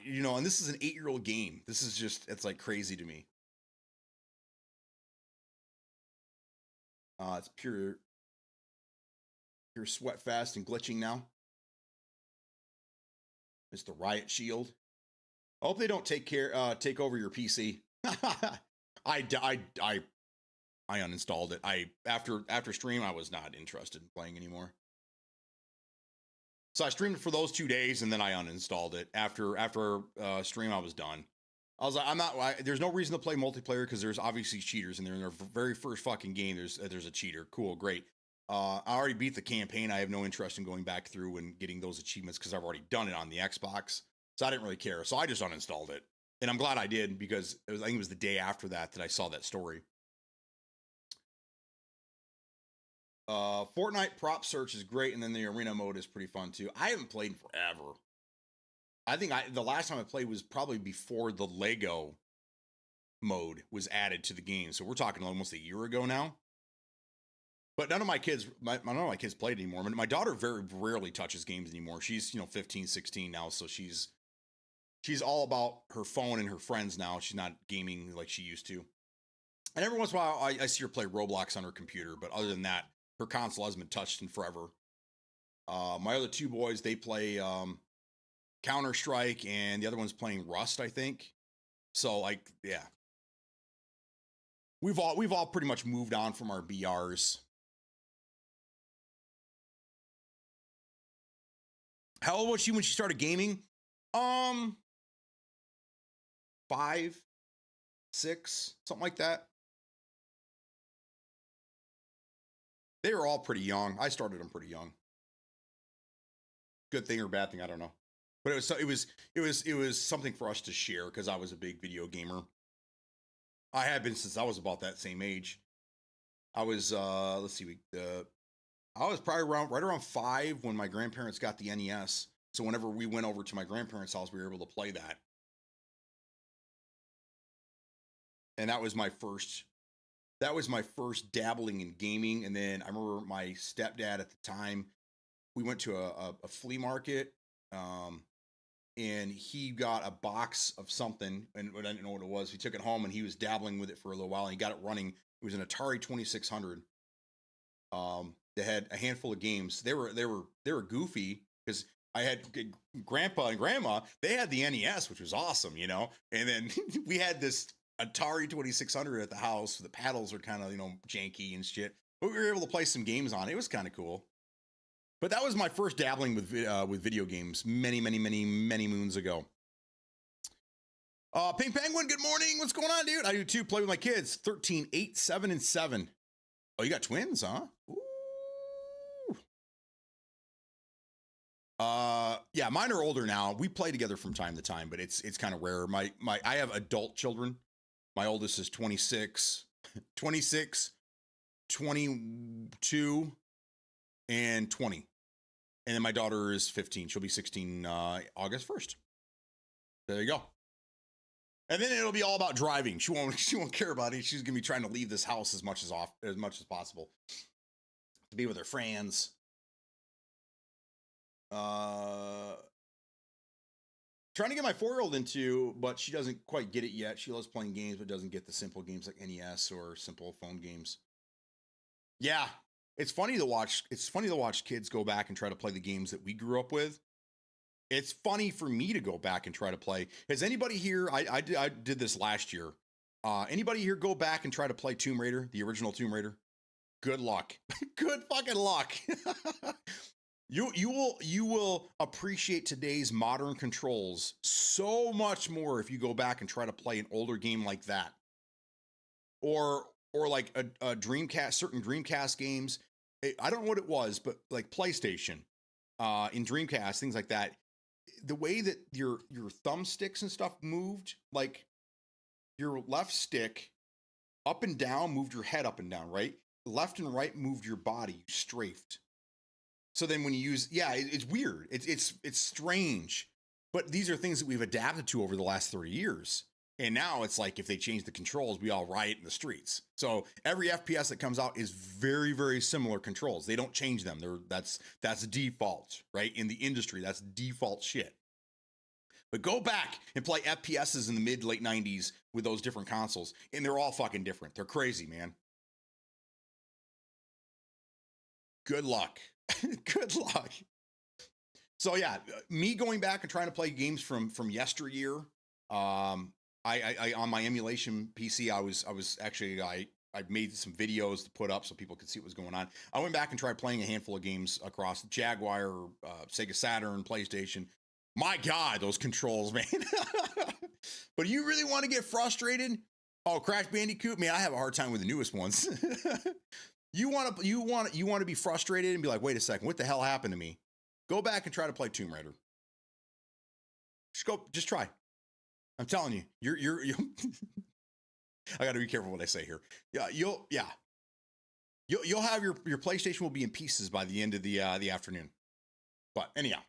And this is an 8-year-old game. This is just, it's like crazy to me. It's pure sweat fast and glitching now. It's the Riot Shield. I hope they don't take over your PC. I uninstalled it. After stream, I was not interested in playing anymore. So I streamed it for those 2 days, and then I uninstalled it. After stream, I was done. I was like, there's no reason to play multiplayer, because there's obviously cheaters in there. In their very first fucking game, there's a cheater. Cool, great. I already beat the campaign. I have no interest in going back through and getting those achievements, because I've already done it on the Xbox. So I didn't really care. So I just uninstalled it. And I'm glad I did, because I think it was the day after that I saw that story. Fortnite prop search is great, and then the arena mode is pretty fun too. I haven't played in forever. I think the last time I played was probably before the Lego mode was added to the game. So we're talking almost a year ago now. But none of my kids played anymore. My daughter very rarely touches games anymore. She's 15, 16 now, so she's all about her phone and her friends now. She's not gaming like she used to. And every once in a while, I see her play Roblox on her computer. But other than that, her console hasn't been touched in forever. My other two boys, they play Counter-Strike, and the other one's playing Rust, I think. So, like, yeah. We've all pretty much moved on from our BRs. How old was she when she started gaming? 5, 6, something like that. They were all pretty young. I started them pretty young. Good thing or bad thing, I don't know. But it was something for us to share, because I was a big video gamer. I have been since I was about that same age. I was let's see, I was probably right around 5 when my grandparents got the NES. So whenever we went over to my grandparents' house, we were able to play that. And that was my first dabbling in gaming. And then I remember my stepdad at the time, we went to a flea market, um, and he got a box of something, and I didn't know what it was. He took it home and he was dabbling with it for a little while, and he got it running. It was an Atari 2600. They had a handful of games. They were goofy because I had grandpa and grandma. They had the NES, which was awesome, And then we had this Atari 2600 at the house. The paddles are kind of janky and shit, but we were able to play some games on it. It was kind of cool. But that was my first dabbling with video games many, many, many, many moons ago. Pink Penguin, good morning. What's going on, dude? I do too. Play with my kids. 13, 8, 7, and 7. Oh, you got twins, huh? Ooh. Yeah, mine are older now. We play together from time to time, but it's kind of rare. I have adult children. My oldest is 26, 26, 22, and 20. And then my daughter is 15. She'll be 16 August 1st. There you go. And then it'll be all about driving. She won't care about it. She's gonna be trying to leave this house as much as possible to be with her friends. Trying to get my 4-year-old into, but she doesn't quite get it yet. She loves playing games, but doesn't get the simple games like NES or simple phone games. Yeah, it's funny to watch. It's funny to watch kids go back and try to play the games that we grew up with. It's funny for me to go back and try to play. Has anybody here? I did this last year. Anybody here go back and try to play Tomb Raider, the original Tomb Raider? Good luck. Good fucking luck. You will appreciate today's modern controls so much more if you go back and try to play an older game like that, or like a Dreamcast, certain Dreamcast games. I don't know what it was, but like PlayStation, in Dreamcast, things like that. The way that your thumbsticks and stuff moved, like your left stick up and down moved your head up and down, right? Left and right moved your body, strafed. So then when you use, it's weird. It's strange. But these are things that we've adapted to over the last 30 years. And now it's like if they change the controls, we all riot in the streets. So every FPS that comes out is very, very similar controls. They don't change them. That's default, right? In the industry, that's default shit. But go back and play FPSs in the late 90s with those different consoles, and they're all fucking different. They're crazy, man. Good luck. Good luck. So yeah, me going back and trying to play games from yesteryear. I on my emulation PC, I was actually I made some videos to put up so people could see what was going on. I went back and tried playing a handful of games across Jaguar, Sega Saturn, PlayStation. My God, those controls, man. But you really want to get frustrated? Oh, Crash Bandicoot, man, I have a hard time with the newest ones. You want to be frustrated and be like, wait a second, what the hell happened to me? Go back and try to play Tomb Raider. Just try. I'm telling you, you're I got to be careful what I say here. Yeah, you'll have your PlayStation will be in pieces by the end of the afternoon. But anyhow,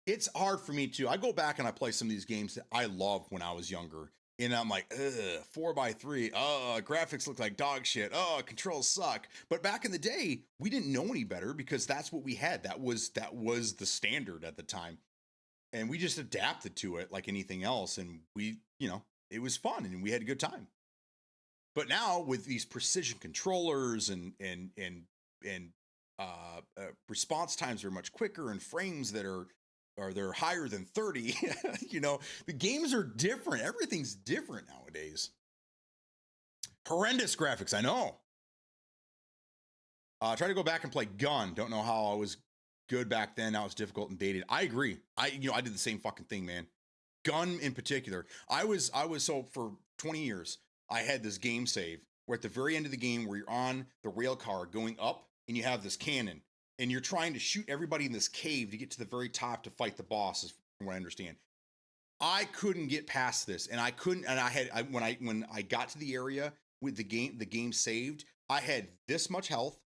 it's hard for me too. I go back and I play some of these games that I loved when I was younger. And I'm like, 4x3. Oh, graphics look like dog shit. Oh, controls suck. But back in the day, we didn't know any better because that's what we had. That was the standard at the time. And we just adapted to it like anything else. And we, it was fun and we had a good time. But now with these precision controllers and response times are much quicker and frames that are they're higher than 30. The games are different. Everything's different nowadays. Horrendous graphics, I know. Try to go back and play Gun. Don't know how I was good back then. Now it's difficult and dated. I agree. I did the same fucking thing, man. Gun in particular. I was so for 20 years, I had this game save where at the very end of the game where you're on the rail car going up and you have this cannon. And you're trying to shoot everybody in this cave to get to the very top to fight the boss, from what I understand. I couldn't get past this, and I couldn't. And when I got to the area with the game saved. I had this much health,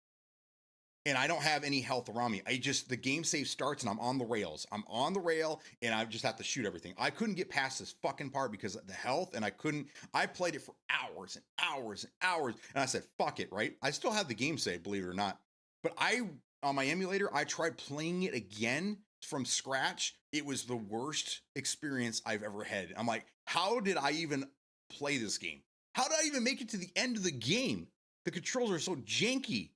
and I don't have any health around me. The game save starts, and I'm on the rails. I'm on the rail, and I just have to shoot everything. I couldn't get past this fucking part because of the health, and I couldn't. I played it for hours and hours and hours, and I said, "Fuck it," right? I still have the game save, believe it or not. But on my emulator, I tried playing it again from scratch. It was the worst experience I've ever had. I'm like, how did I even play this game? How did I even make it to the end of the game? The controls are so janky.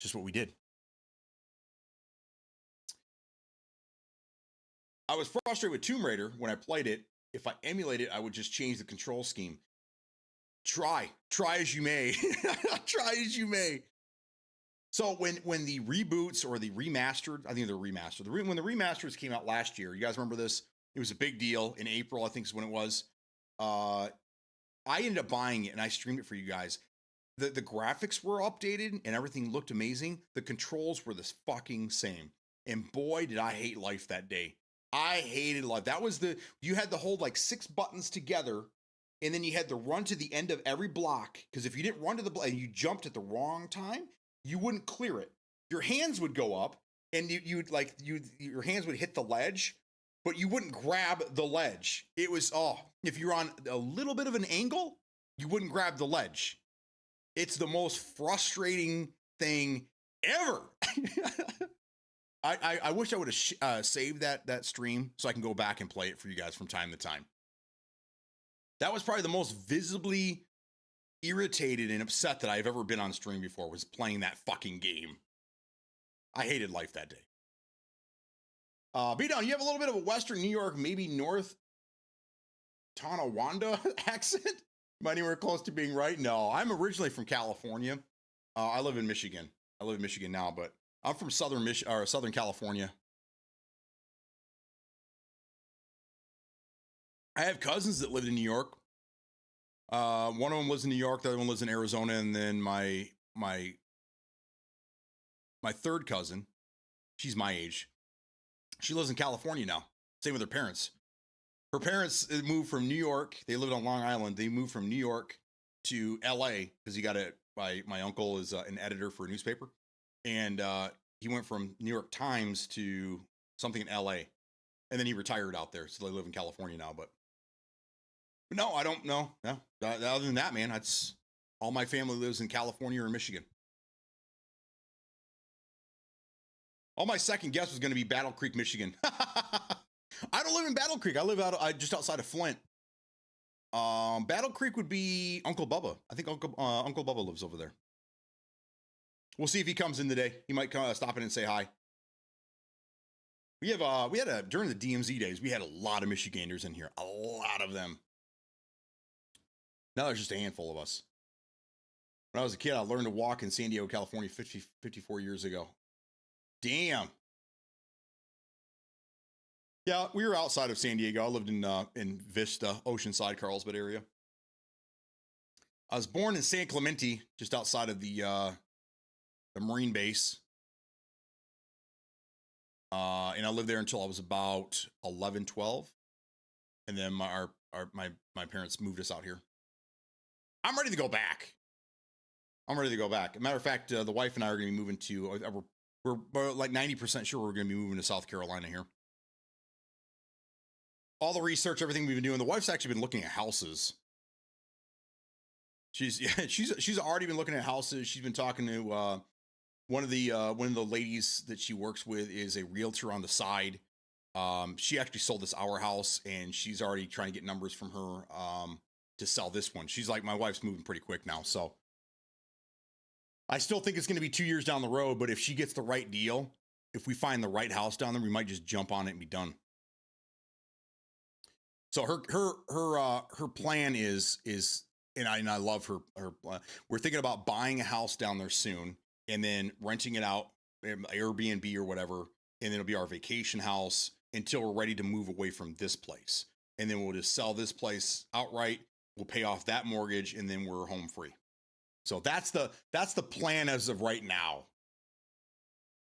Just what we did. I was frustrated with Tomb Raider when I played it. If I emulate it, I would just change the control scheme. Try as you may. Try as you may. So when the reboots or the remastered, I think they're remastered. When the remasters came out last year, you guys remember this? It was a big deal in April, I think is when it was. I ended up buying it and I streamed it for you guys. The graphics were updated and everything looked amazing. The controls were the fucking same. And boy, did I hate life that day. I hated life. That was you had to hold like 6 buttons together, and then you had to run to the end of every block. Because if you didn't run to the block and you jumped at the wrong time, you wouldn't clear it. Your hands would go up and your hands would hit the ledge, but you wouldn't grab the ledge. It was, if you're on a little bit of an angle, you wouldn't grab the ledge. It's the most frustrating thing ever. I wish I would have saved that stream so I can go back and play it for you guys from time to time. That was probably the most visibly irritated and upset that I've ever been on stream before, was playing that fucking game. I hated life that day. B-Down, you have a little bit of a Western New York, maybe North Tonawanda accent? Am I anywhere close to being right? No, I'm originally from California. I live in Michigan. I live in Michigan now, but I'm from Southern California. I have cousins that lived in New York. One of them lives in New York. The other one lives in Arizona. And then my third cousin, she's my age. She lives in California now. Same with her parents. Her parents moved from New York. They lived on Long Island. They moved from New York to LA because my uncle is an editor for a newspaper. And he went from New York Times to something in LA. And then he retired out there. So they live in California now. But no, I don't know. No. Other than that, man, that's all my family lives in California or Michigan. All my second guess was going to be Battle Creek, Michigan. I don't live in Battle Creek. I live just outside of Flint. Battle Creek would be Uncle Bubba. I think Uncle Bubba lives over there. We'll see if he comes in today. He might stop in and say hi. We had during the DMZ days, we had a lot of Michiganders in here. A lot of them. Now there's just a handful of us. When I was a kid, I learned to walk in San Diego, California 54 years ago. Damn. Yeah, we were outside of San Diego. I lived in Vista, Oceanside, Carlsbad area. I was born in San Clemente, just outside of the Marine base. And I lived there until I was about 11, 12. And then my parents moved us out here. I'm ready to go back. As a matter of fact, the wife and I are going to be moving to, we're like 90% sure we're going to be moving to South Carolina here. All the research, everything we've been doing, the wife's actually been looking at houses. She's already been looking at houses. She's been talking to one of the ladies that she works with is a realtor on the side. She actually sold our house, and she's already trying to get numbers from her to sell this one. She's like, my wife's moving pretty quick now, so I still think it's going to be 2 years down the road. But if she gets the right deal, if we find the right house down there, we might just jump on it and be done. So her plan is, and I love her. We're thinking about buying a house down there soon, and then renting it out, Airbnb or whatever, and then it'll be our vacation house until we're ready to move away from this place. And then we'll just sell this place outright. We'll pay off that mortgage, and then we're home free. So that's the plan as of right now.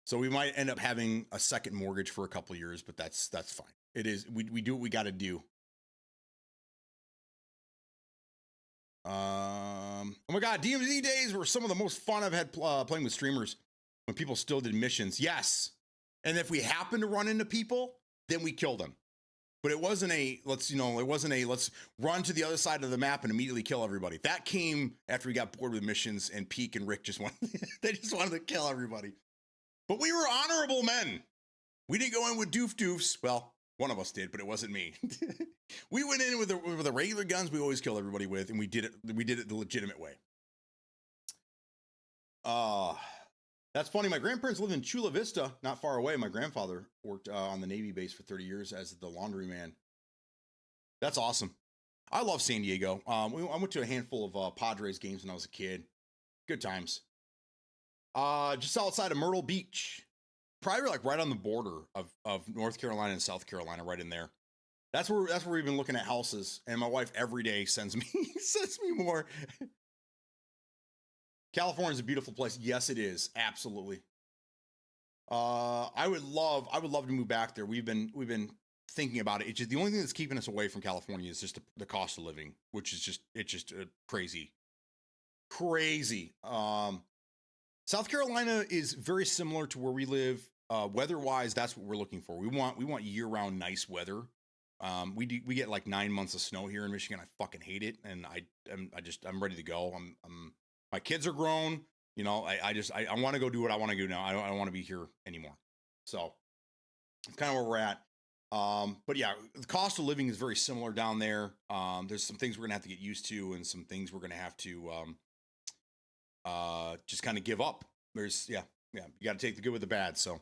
So we might end up having a second mortgage for a couple years, but that's fine. It is we do what we got to do. Oh my God, DMZ days were some of the most fun I've had playing with streamers when people still did missions. Yes, and if we happen to run into people, then we kill them. But it wasn't a let's run to the other side of the map and immediately kill everybody. That came after we got bored with missions and Peak and Rick just wanted they just wanted to kill everybody. But we were honorable men. We didn't go in with doofs. Well, one of us did, but it wasn't me. We went in with the regular guns we always kill everybody with, and we did it the legitimate way. That's funny. My grandparents lived in Chula Vista, not far away. My grandfather worked on the Navy base for 30 years as the laundryman. That's awesome. I love San Diego. I went to a handful of Padres games when I was a kid. Good times. Just outside of Myrtle Beach, probably like right on the border of North Carolina and South Carolina, right in there. That's where we've been looking at houses, and my wife every day sends me more. California is a beautiful place. Yes, it is. Absolutely. I would love to move back there. We've been thinking about it. It's just the only thing that's keeping us away from California is just the cost of living, which is just crazy. South Carolina is very similar to where we live. Weather-wise, that's what we're looking for. We want year-round nice weather. We get like 9 months of snow here in Michigan. I fucking hate it, and I'm ready to go. My kids are grown. You know, I want to go do what I want to do now. I don't want to be here anymore. So it's kind of where we're at. But yeah, the cost of living is very similar down there. There's some things we're gonna have to get used to, and some things we're gonna have to just kind of give up. You got to take the good with the bad. So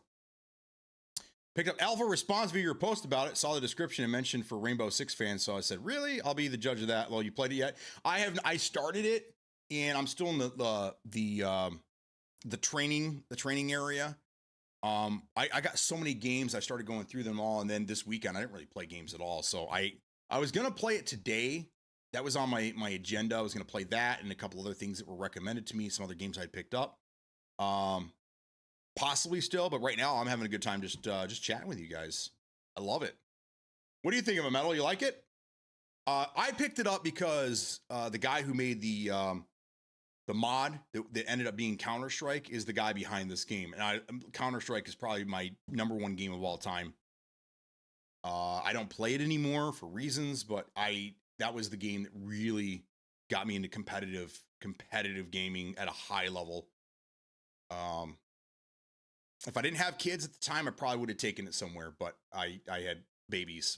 picked up Alpha response via your post about it, saw the description and mentioned for Rainbow Six fans. So I said, really? I'll be the judge of that. Well, you played it yet? I started it, and I'm still in the training area. I got so many games. I started going through them all. And then this weekend, I didn't really play games at all. So I was going to play it today. That was on my agenda. I was going to play that and a couple other things that were recommended to me. Some other games I'd picked up. Possibly still, but right now I'm having a good time just chatting with you guys. I love it. What do you think of it, Metal? You like it? I picked it up because the guy who made the mod that ended up being Counter-Strike is the guy behind this game. And Counter-Strike is probably my #1 game of all time. I don't play it anymore for reasons, but that was the game that really got me into competitive gaming at a high level. If I didn't have kids at the time, I probably would have taken it somewhere, but I had babies.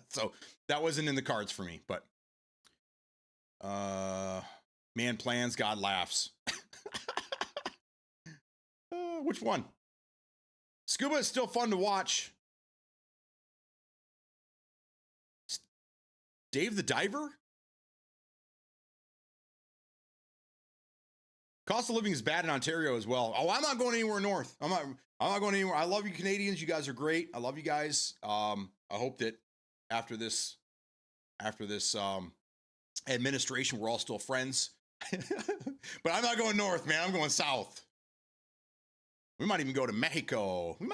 So that wasn't in the cards for me, but man plans, God laughs. Which one? Scuba is still fun to watch. Dave the Diver? Cost of living is bad in Ontario as well. Oh, I'm not going anywhere north. I'm not going anywhere. I love you Canadians. You guys are great. I love you guys. I hope that after this administration, we're all still friends. But I'm not going north, man. I'm going south. We might even go to Mexico. We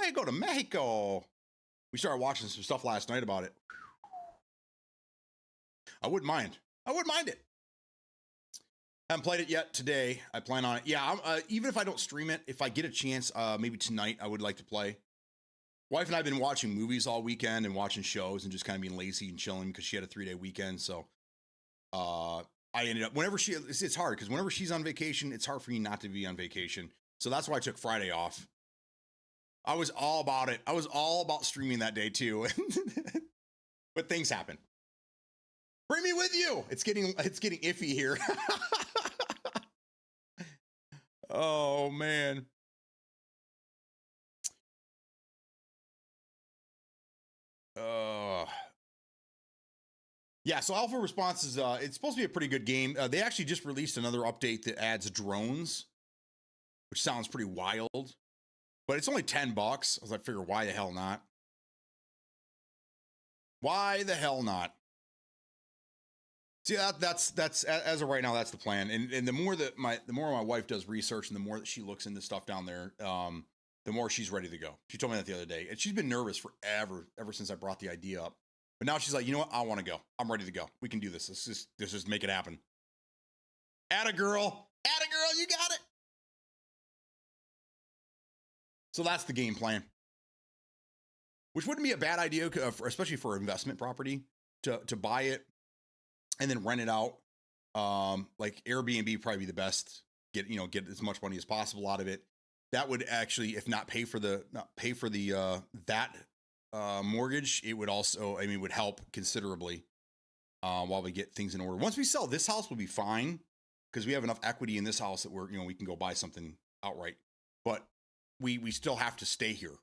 started watching some stuff last night about it. I wouldn't mind it. Haven't played it yet today. I plan on it. Yeah, even if I don't stream it, if I get a chance, maybe tonight, I would like to play. Wife and I have been watching movies all weekend and watching shows and just kind of being lazy and chilling because she had a 3-day weekend. So I ended up, it's hard because whenever she's on vacation, it's hard for me not to be on vacation. So that's why I took Friday off. I was all about it. I was all about streaming that day too. But things happen. Bring me with you. It's getting iffy here. Oh man. Yeah, so Alpha Response is it's supposed to be a pretty good game. They actually just released another update that adds drones, which sounds pretty wild. But it's only $10. I was like, figure, why the hell not? Why the hell not? See, as of right now, that's the plan. And the more that my wife does research and the more that she looks into stuff down there, the more she's ready to go. She told me that the other day, and she's been nervous forever, ever since I brought the idea up. But now she's like, you know what? I want to go. I'm ready to go. We can do this. Let's just make it happen. Atta girl, you got it. So that's the game plan. Which wouldn't be a bad idea, especially for investment property, to buy it and then rent it out. Like Airbnb probably be the best. Get as much money as possible out of it. That would actually, if not pay for the mortgage, it would also, would help considerably while we get things in order. Once we sell this house, we'll be fine because we have enough equity in this house that we can go buy something outright. But we still have to stay here.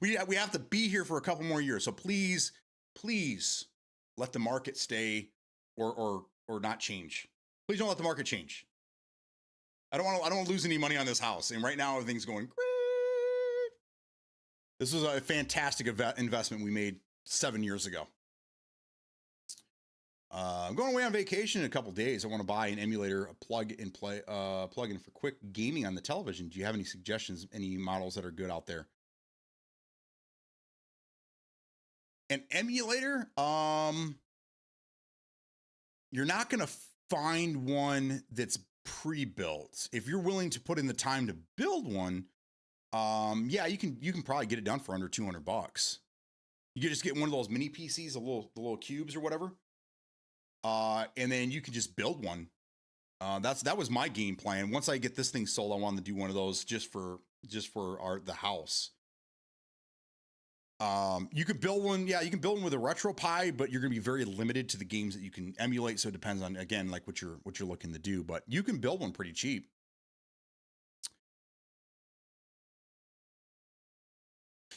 we have to be here for a couple more years. So please let the market stay or not change. Please don't let the market change. I don't want to lose any money on this house. And right now everything's going great. This was a fantastic investment we made 7 years ago. I'm going away on vacation in a couple days. I want to buy an emulator, a plug-in for quick gaming on the television. Do you have any suggestions, any models that are good out there? An emulator? You're not going to find one that's pre-built. If you're willing to put in the time to build one, yeah, you can probably get it done for under $200. You can just get one of those mini PCs, the little cubes or whatever. And then you can just build one. That was my game plan. Once I get this thing sold, I wanted to do one of those just for the house. You could build one. Yeah, you can build one with a RetroPie, but you're going to be very limited to the games that you can emulate. So it depends on, again, like what you're looking to do, but you can build one pretty cheap.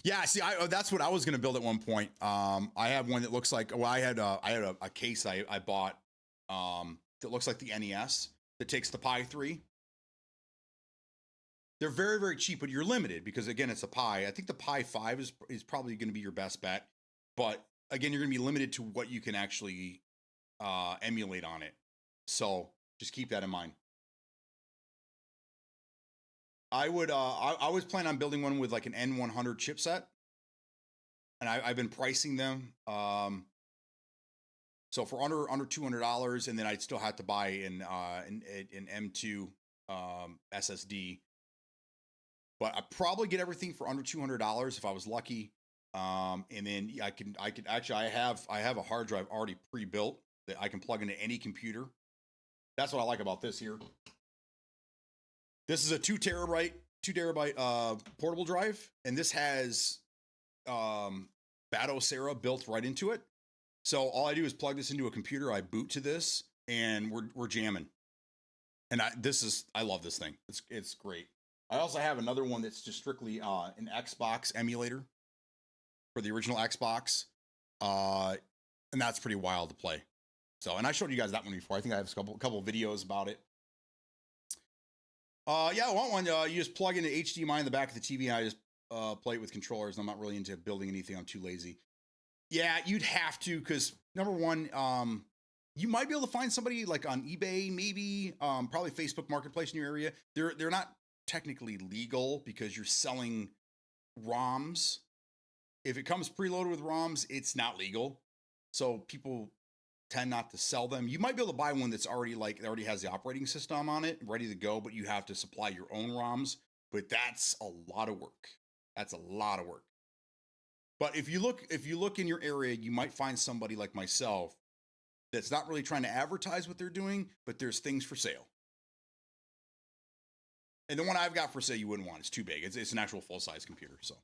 Yeah, see, that's what I was going to build at one point. I have one that looks like, well, I had a case I bought that looks like the NES that takes the Pi 3. They're very, very cheap, but you're limited because, again, it's a Pi. I think the Pi 5 is probably going to be your best bet. But, again, you're going to be limited to what you can actually emulate on it. So just keep that in mind. I was planning on building one with like an N100 chipset, and I've been pricing them. So for under $200, and then I'd still have to buy an M2 SSD. But I'd probably get everything for under $200 if I was lucky. And then I could actually, I have a hard drive already pre-built that I can plug into any computer. That's what I like about this here. This is a 2 terabyte portable drive, and this has Batocera built right into it. So all I do is plug this into a computer, I boot to this, and we're jamming. And I love this thing. It's great. I also have another one that's just strictly an Xbox emulator for the original Xbox, and that's pretty wild to play. So, and I showed you guys that one before. I think I have a couple videos about it. Yeah, I want one. You just plug in an HDMI in the back of the TV, and I just play it with controllers. I'm not really into building anything. I'm too lazy. Yeah, you'd have to, because number one, you might be able to find somebody like on eBay, maybe, probably Facebook Marketplace in your area. They're not technically legal because you're selling ROMs. If it comes preloaded with ROMs, it's not legal. So people tend not to sell them. You might be able to buy one that's already has the operating system on it, ready to go, but you have to supply your own ROMs. But that's a lot of work. That's a lot of work. But if you look in your area, you might find somebody like myself that's not really trying to advertise what they're doing, but there's things for sale. And the one I've got for sale you wouldn't want. It's too big. It's an actual full-size computer. So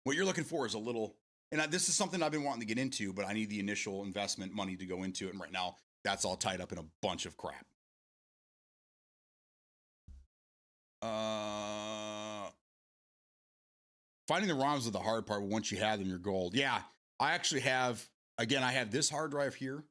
what you're looking for is a little, and this is something I've been wanting to get into, but I need the initial investment money to go into it. And right now, that's all tied up in a bunch of crap. Finding the ROMs is the hard part. Once you have them, you're gold. Yeah, I actually have, again, I have this hard drive here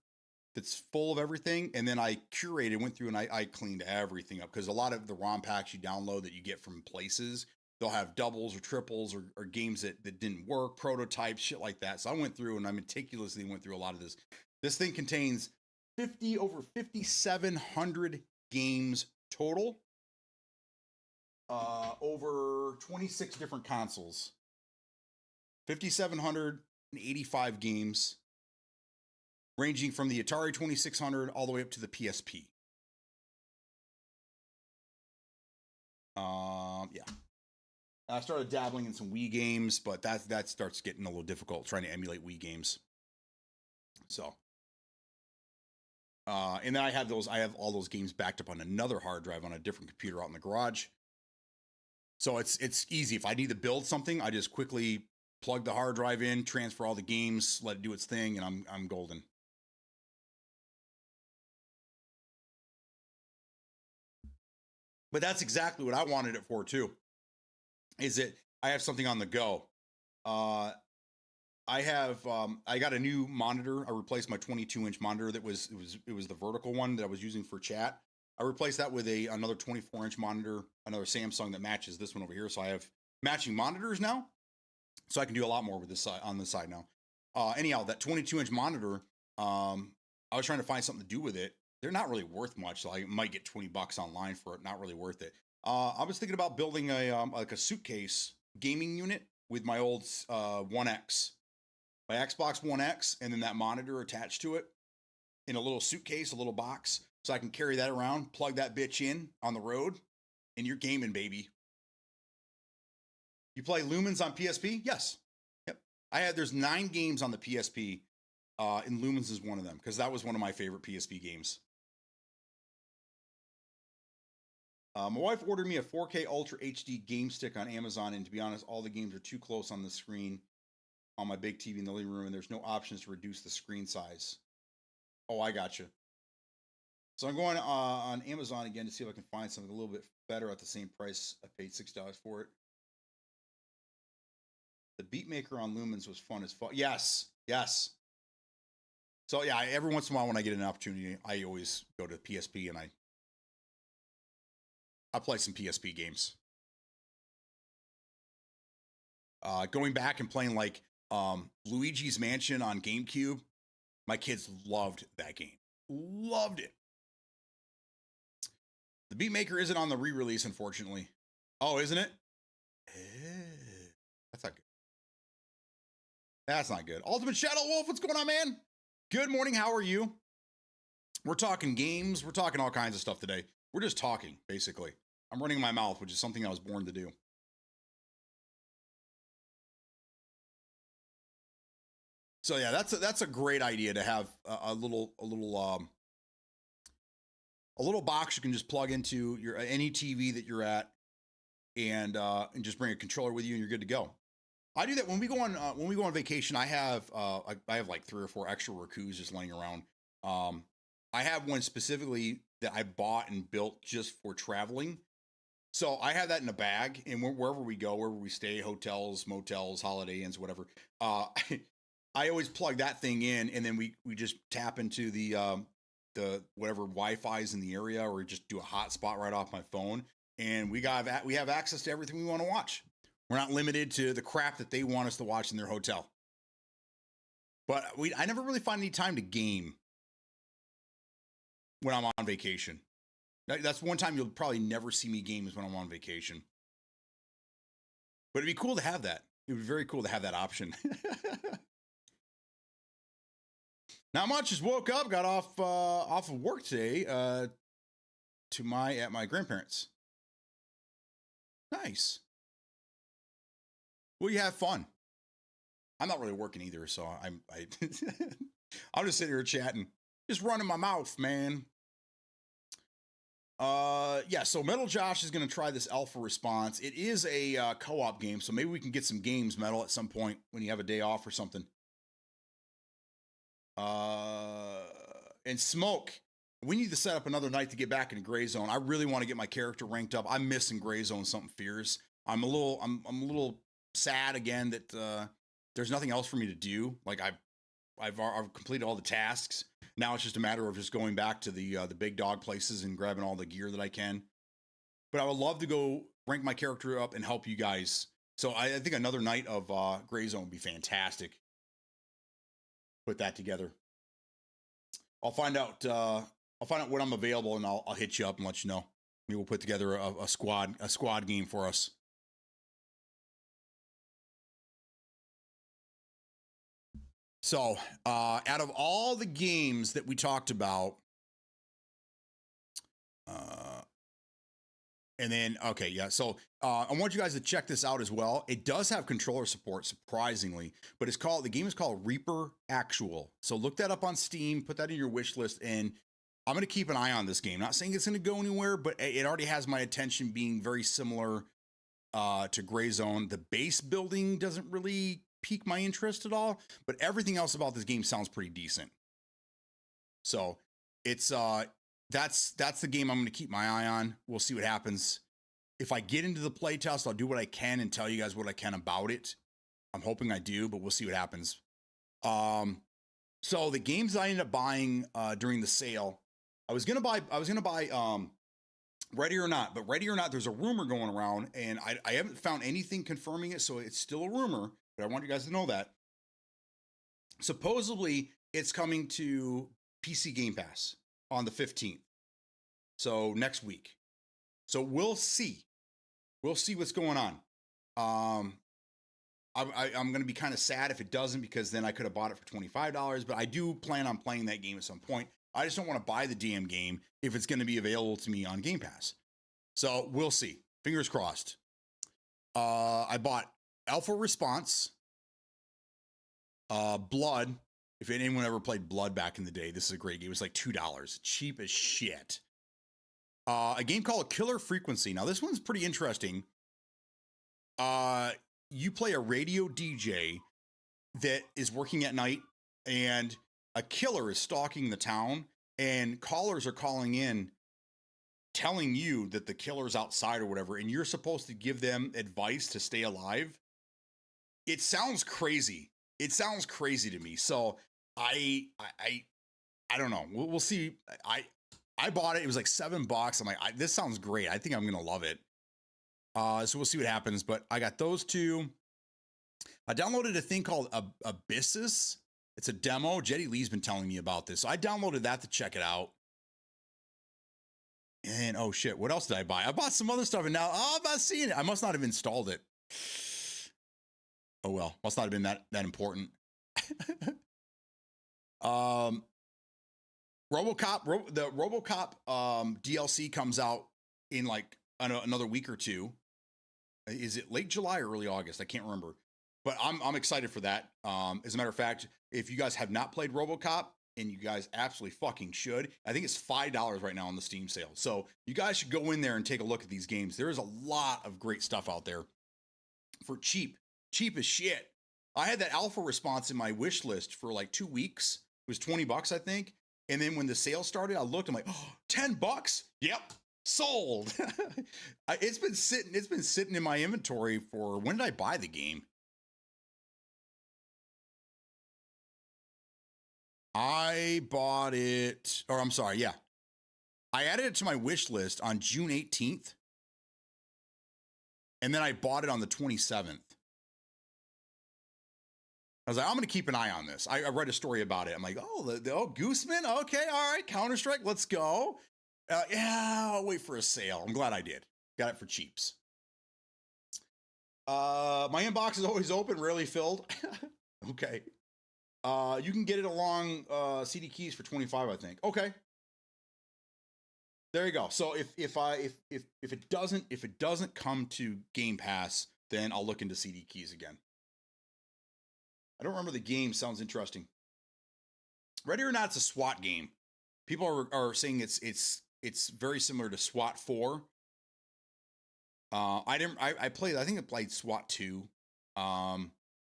that's full of everything. And then I went through and I cleaned everything up, because a lot of the ROM packs you download that you get from places, they'll have doubles or triples or games that didn't work, prototypes, shit like that. So I went through and I meticulously went through a lot of this This thing contains over 5,700 games total, over 26 different consoles, 5,785 games, ranging from the Atari 2600 all the way up to the PSP. Yeah. I started dabbling in some Wii games, but that starts getting a little difficult trying to emulate Wii games. So, and then I have all those games backed up on another hard drive on a different computer out in the garage. So it's easy. If I need to build something, I just quickly plug the hard drive in, transfer all the games, let it do its thing, and I'm golden. But that's exactly what I wanted it for too. Is that I have something on the go. I got a new monitor. I replaced my 22-inch monitor that was the vertical one that I was using for chat. I replaced that with another 24-inch monitor, another Samsung that matches this one over here. So I have matching monitors now. So I can do a lot more with this side on this side now. Anyhow, that 22-inch monitor, I was trying to find something to do with it. They're not really worth much. So I might get $20 online for it. Not really worth it. I was thinking about building like a suitcase gaming unit with my old One X, my Xbox One X, and then that monitor attached to it in a little suitcase, a little box, so I can carry that around, plug that bitch in on the road, and you're gaming, baby. You play Lumens on PSP? Yes. Yep. There's 9 games on the PSP, and Lumens is one of them because that was one of my favorite PSP games. My wife ordered me a 4K Ultra HD game stick on Amazon, and to be honest, all the games are too close on the screen on my big TV in the living room, and there's no options to reduce the screen size. Oh, I gotcha. So I'm going on Amazon again to see if I can find something a little bit better at the same price. I paid $6 for it. The Beatmaker on Lumens was fun as fuck. Yes. So yeah, every once in a while when I get an opportunity, I always go to PSP and I play some PSP games. Going back and playing like Luigi's Mansion on GameCube. My kids loved that game. Loved it. The Beatmaker isn't on the re-release, unfortunately. Oh, isn't it? That's not good. That's not good. Ultimate Shadow Wolf, what's going on, man? Good morning. How are you? We're talking games. We're talking all kinds of stuff today. We're just talking, basically. I'm running my mouth, which is something I was born to do. So yeah, that's a great idea to have a little box you can just plug into your any TV that you're at, and just bring a controller with you, and you're good to go. I do that when we go on vacation. I have like 3 or 4 extra Rakus just laying around. I have one specifically that I bought and built just for traveling. So I have that in a bag, and wherever we go, wherever we stay, hotels, motels, Holiday Inns, whatever. I always plug that thing in, and then we just tap into the whatever Wi-Fi is in the area, or just do a hotspot right off my phone, and we have access to everything we want to watch. We're not limited to the crap that they want us to watch in their hotel. But I never really find any time to game when I'm on vacation. That's one time you'll probably never see me game is when I'm on vacation. But it'd be cool to have that. It would be very cool to have that option. Not much. Just woke up, got off of work today at my grandparents. Nice. Well, you have fun. I'm not really working either, so I'm just sitting here chatting, just running my mouth, man. Yeah. So Metal Josh is going to try this Alpha Response. It is a co-op game, so maybe we can get some games, Metal, at some point when you have a day off or something. And Smoke, we need to set up another night to get back into Gray Zone. I really want to get my character ranked up. I'm missing Gray Zone something fierce. I'm a little sad again that there's nothing else for me to do. Like I've completed all the tasks. Now it's just a matter of just going back to the big dog places and grabbing all the gear that I can. But I would love to go rank my character up and help you guys. So I think another night of Gray Zone would be fantastic. Put that together. I'll find out. I'll find out when I'm available, and I'll hit you up and let you know. Maybe we'll put together a squad game for us. So, out of all the games that we talked about, and then, okay, yeah. So I want you guys to check this out as well. It does have controller support, surprisingly, but the game is called Reaper Actual. So look that up on Steam, put that in your wish list, and I'm going to keep an eye on this game. Not saying it's going to go anywhere, but it already has my attention, being very similar to Gray Zone. The base building doesn't really pique my interest at all, but everything else about this game sounds pretty decent. So it's that's the game I'm going to keep my eye on. We'll see what happens. If I get into the playtest, I'll do what I can and tell you guys what I can about it. I'm hoping I do, but we'll see what happens. So the games I ended up buying during the sale, I was gonna buy Ready or Not, but Ready or Not, there's a rumor going around, and I haven't found anything confirming it, so it's still a rumor, but I want you guys to know that. Supposedly, it's coming to PC Game Pass on the 15th. So next week. So we'll see. We'll see what's going on. I'm going to be kind of sad if it doesn't, because then I could have bought it for $25, but I do plan on playing that game at some point. I just don't want to buy the damn game if it's going to be available to me on Game Pass. So we'll see. Fingers crossed. I bought Alpha Response, Blood. If anyone ever played Blood back in the day, this is a great game. It was like $2, cheap as shit. A game called Killer Frequency. Now, this one's pretty interesting. You play a radio DJ that is working at night, and a killer is stalking the town, and callers are calling in telling you that the killer's outside or whatever, and you're supposed to give them advice to stay alive. It sounds crazy. It sounds crazy to me. So I don't know. We'll see. I bought it. It was like $7. I'm like, this sounds great. I think I'm gonna love it. So we'll see what happens. But I got those two. I downloaded a thing called Abyssus. It's a demo. Jetty Lee's been telling me about this, so I downloaded that to check it out. And oh shit, what else did I buy? I bought some other stuff, and now I'm not seeing it. I must not have installed it. Oh well, must not have been that important. RoboCop, the RoboCop DLC comes out in like another week or two. Is it late July or early August? I can't remember, but I'm excited for that. As a matter of fact, if you guys have not played RoboCop, and you guys absolutely fucking should, I think it's $5 right now on the Steam sale. So you guys should go in there and take a look at these games. There is a lot of great stuff out there for cheap as shit. I had that Alpha Response in my wish list for like 2 weeks. It was $20, I think. And then when the sale started, I looked, I'm like, oh, $10? Yep, sold. It's been sitting in my inventory for, when did I buy the game? I bought it, or I'm sorry, yeah. I added it to my wish list on June 18th. And then I bought it on the 27th. I was like, I'm going to keep an eye on this. I read a story about it. I'm like, oh, Gooseman? Okay, all right, Counter-Strike, let's go. Yeah, I'll wait for a sale. I'm glad I did. Got it for cheaps. My inbox is always open, rarely filled. Okay. You can get it along CD Keys for 25, I think. Okay. There you go. So if it doesn't come to Game Pass, then I'll look into CD Keys again. I don't remember the game. Sounds interesting. Ready or Not, it's a SWAT game. People are saying it's very similar to SWAT 4. I think I played SWAT 2.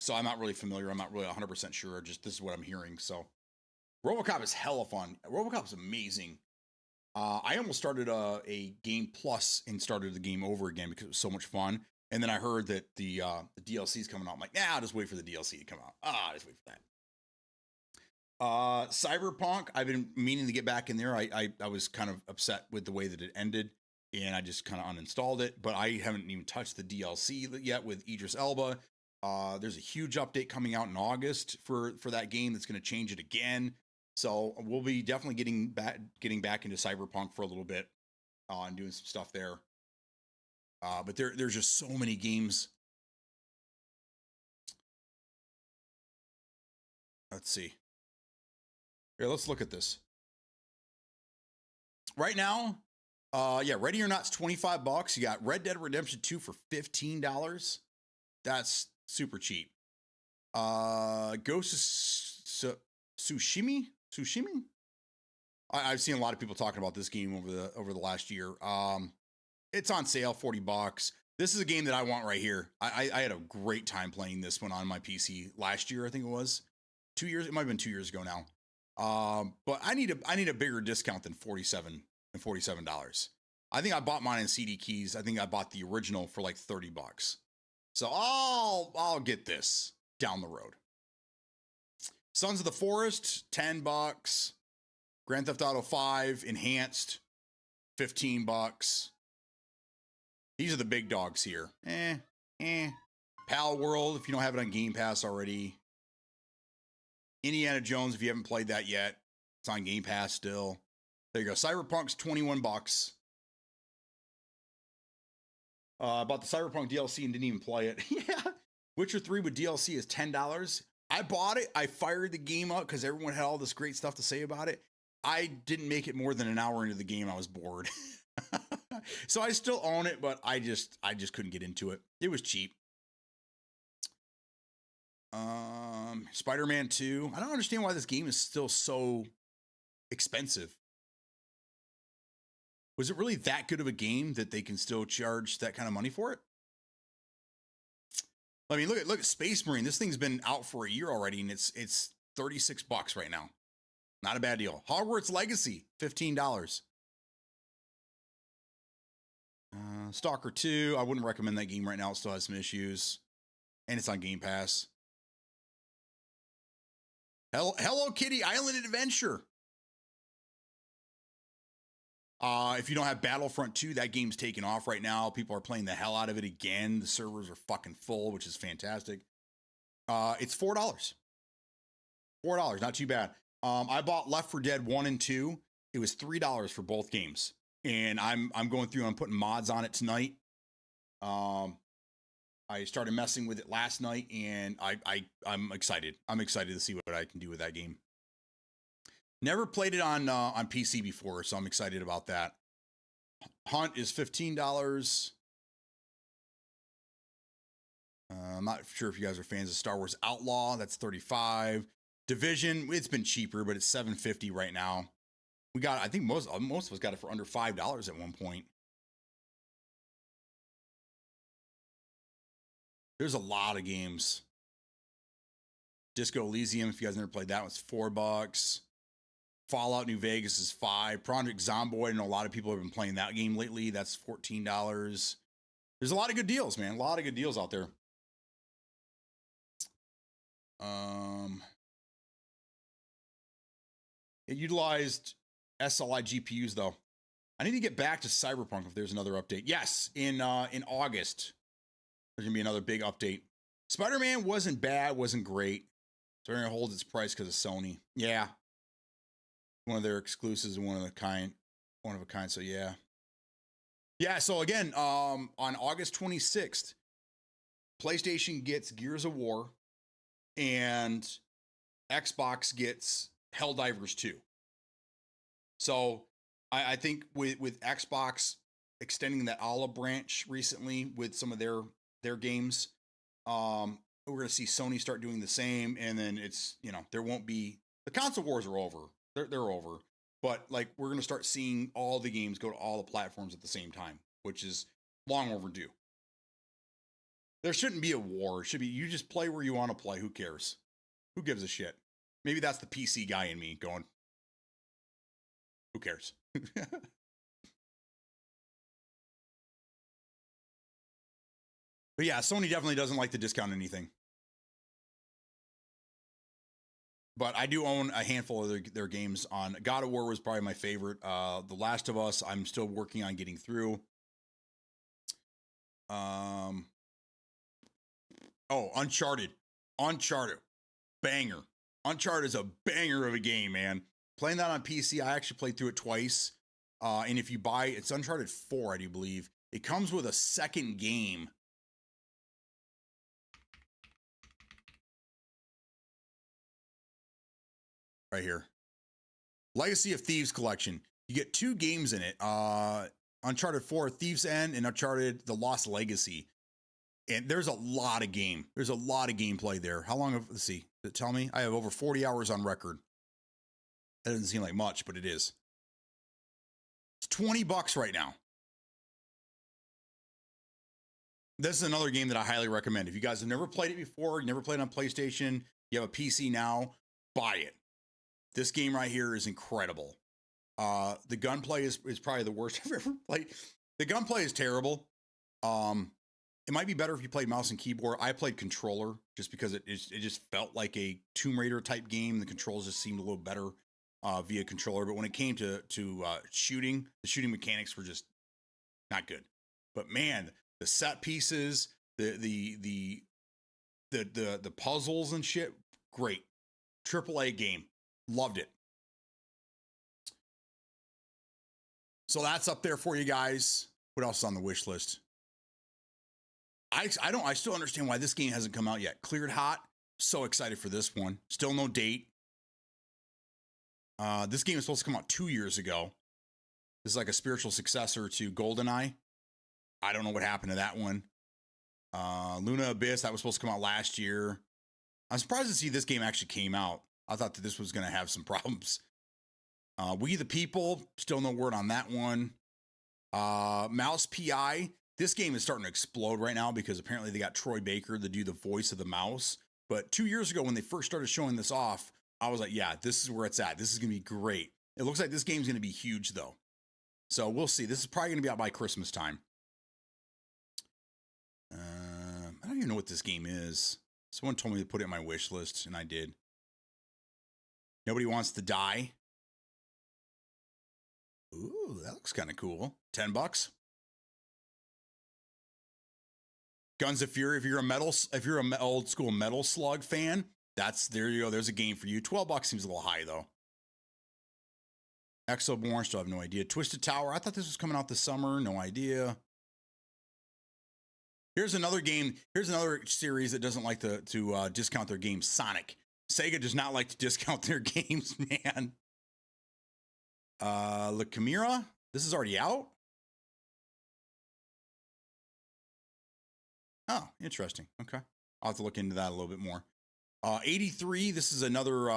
So I'm not really familiar. I'm not really 100% sure. Just this is what I'm hearing. So RoboCop is hella fun. RoboCop is amazing. I almost started a game plus and started the game over again because it was so much fun. And then I heard that the DLC is coming out. I'm like, nah, I'll just wait for the DLC to come out. Just wait for that. Cyberpunk, I've been meaning to get back in there. I was kind of upset with the way that it ended, and I just kind of uninstalled it. But I haven't even touched the DLC yet with Idris Elba. There's a huge update coming out in August for that game that's going to change it again. So we'll be definitely getting back into Cyberpunk for a little bit and doing some stuff there. But there's just so many games. Let's see. Here, let's look at this. Right now, yeah, Ready or Not's $25. You got Red Dead Redemption 2 for $15. That's super cheap. Ghost of Tsushima. I've seen a lot of people talking about this game over the last year. It's on sale, $40. This is a game that I want right here. I had a great time playing this one on my PC last year. I think it was 2 years. It might have been 2 years ago now. But I need a bigger discount than $47. I think I bought mine in CD Keys. I think I bought the original for like $30. So I'll get this down the road. Sons of the Forest, $10. Grand Theft Auto 5 Enhanced, $15. These are the big dogs here. Pal World, if you don't have it on Game Pass already. Indiana Jones, if you haven't played that yet, it's on Game Pass still. There you go. Cyberpunk's $21. Bought the Cyberpunk DLC and didn't even play it. Yeah. Witcher 3 with DLC is $10. I bought it. I fired the game up because everyone had all this great stuff to say about it. I didn't make it more than an hour into the game. I was bored. So I still own it, but I just couldn't get into it. It was cheap. Spider-Man 2. I don't understand why this game is still so expensive. Was it really that good of a game that they can still charge that kind of money for it? I mean, look at Space Marine. This thing's been out for a year already, and it's $36 right now. Not a bad deal. Hogwarts Legacy, $15. Stalker 2. I wouldn't recommend that game right now. It still has some issues, and it's on Game Pass. Hello Kitty Island Adventure. If you don't have Battlefront 2, that game's taken off right now. People are playing the hell out of it again. The servers are fucking full, which is fantastic. It's $4. $4, not too bad. I bought Left 4 Dead 1 and 2. It was $3 for both games. And I'm going through, I'm putting mods on it tonight. I started messing with it last night, and I'm excited. I'm excited to see what I can do with that game. Never played it on PC before, so I'm excited about that. Hunt is $15. I'm not sure if you guys are fans of Star Wars Outlaw. That's $35. Division, it's been cheaper, but it's $7.50 right now. We got, I think most of us got it for under $5 at one point. There's a lot of games. Disco Elysium, if you guys never played that, was $4. Fallout New Vegas is $5. Project Zomboid, I know a lot of people have been playing that game lately. That's $14. There's a lot of good deals, man. A lot of good deals out there. It utilized SLI GPUs though. I need to get back to Cyberpunk if there's another update. Yes, in August, there's gonna be another big update. Spider-Man wasn't bad, wasn't great. So it holds its price because of Sony. Yeah. One of their exclusives, one of a kind. So yeah. Yeah, so again, on August 26th, PlayStation gets Gears of War and Xbox gets Helldivers 2. So I think with Xbox extending that olive branch recently with some of their games, we're going to see Sony start doing the same. And then it's, there won't be, the console wars are over. They're over. But like, we're going to start seeing all the games go to all the platforms at the same time, which is long overdue. There shouldn't be a war. It should be, you just play where you want to play. Who cares? Who gives a shit? Maybe that's the PC guy in me going, who cares? But yeah, Sony definitely doesn't like to discount anything. But I do own a handful of their games on. God of War was probably my favorite. The Last of Us, I'm still working on getting through. Oh, Uncharted. Banger. Uncharted is a banger of a game, man. Playing that on PC, I actually played through it twice. And if you buy, it's Uncharted 4, I do believe. It comes with a second game. Right here. Legacy of Thieves Collection. You get 2 games in it. Uncharted 4, Thieves End, and Uncharted The Lost Legacy. And there's a lot of game. There's a lot of gameplay there. How long have, let's see, does it tell me? I have over 40 hours on record. That doesn't seem like much, but it is. It's $20 right now. This is another game that I highly recommend. If you guys have never played it before, you never played it on PlayStation, you have a PC now, buy it. This game right here is incredible. The gunplay is probably the worst I've ever played. The gunplay is terrible. It might be better if you played mouse and keyboard. I played controller just because it just felt like a Tomb Raider type game. The controls just seemed a little better via controller. But when it came to shooting, the shooting mechanics were just not good. But man, the set pieces, the puzzles and shit, great. AAA game, loved it. So that's up there for you guys. What else is on the wish list? I still understand why this game hasn't come out yet. Cleared Hot. So excited for this one. Still no date. This game is supposed to come out 2 years ago. This is like a spiritual successor to GoldenEye. I don't know what happened to that one. Luna Abyss, that was supposed to come out last year. I'm surprised to see this game actually came out. I thought that this was going to have some problems. We the People, still no word on that one. Mouse PI. This game is starting to explode right now because apparently they got Troy Baker to do the voice of the mouse. But 2 years ago when they first started showing this off, I was like, yeah, this is where it's at. This is going to be great. It looks like this game's going to be huge, though. So we'll see. This is probably going to be out by Christmas time. I don't even know what this game is. Someone told me to put it in my wish list, and I did. Nobody Wants to Die. Ooh, that looks kind of cool. $10. Guns of Fury. If you're a old school Metal Slug fan, there you go. There's a game for you. $12 seems a little high though. Exoborn, still have no idea. Twisted Tower. I thought this was coming out this summer. No idea. Here's another game. Here's another series that doesn't like to discount their games. Sonic. Sega does not like to discount their games, man. La Chimera. This is already out. Oh, interesting. Okay. I'll have to look into that a little bit more. 83. This is another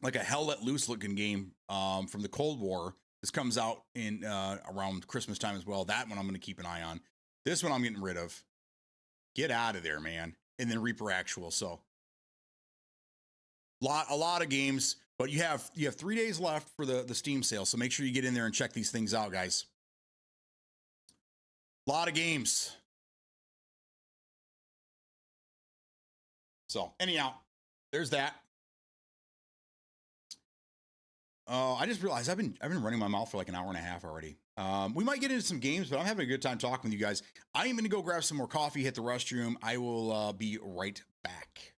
like a Hell Let Loose looking game from the Cold War. This comes out in around Christmas time as well. That one I'm going to keep an eye on. This one I'm getting rid of. Get out of there, man. And then Reaper Actual. So a lot of games, but you have 3 days left for the Steam sale. So make sure you get in there and check these things out, guys. A lot of games. So anyhow, there's that. I just realized I've been running my mouth for like an hour and a half already. We might get into some games, but I'm having a good time talking with you guys. I am going to go grab some more coffee, hit the restroom. I will be right back.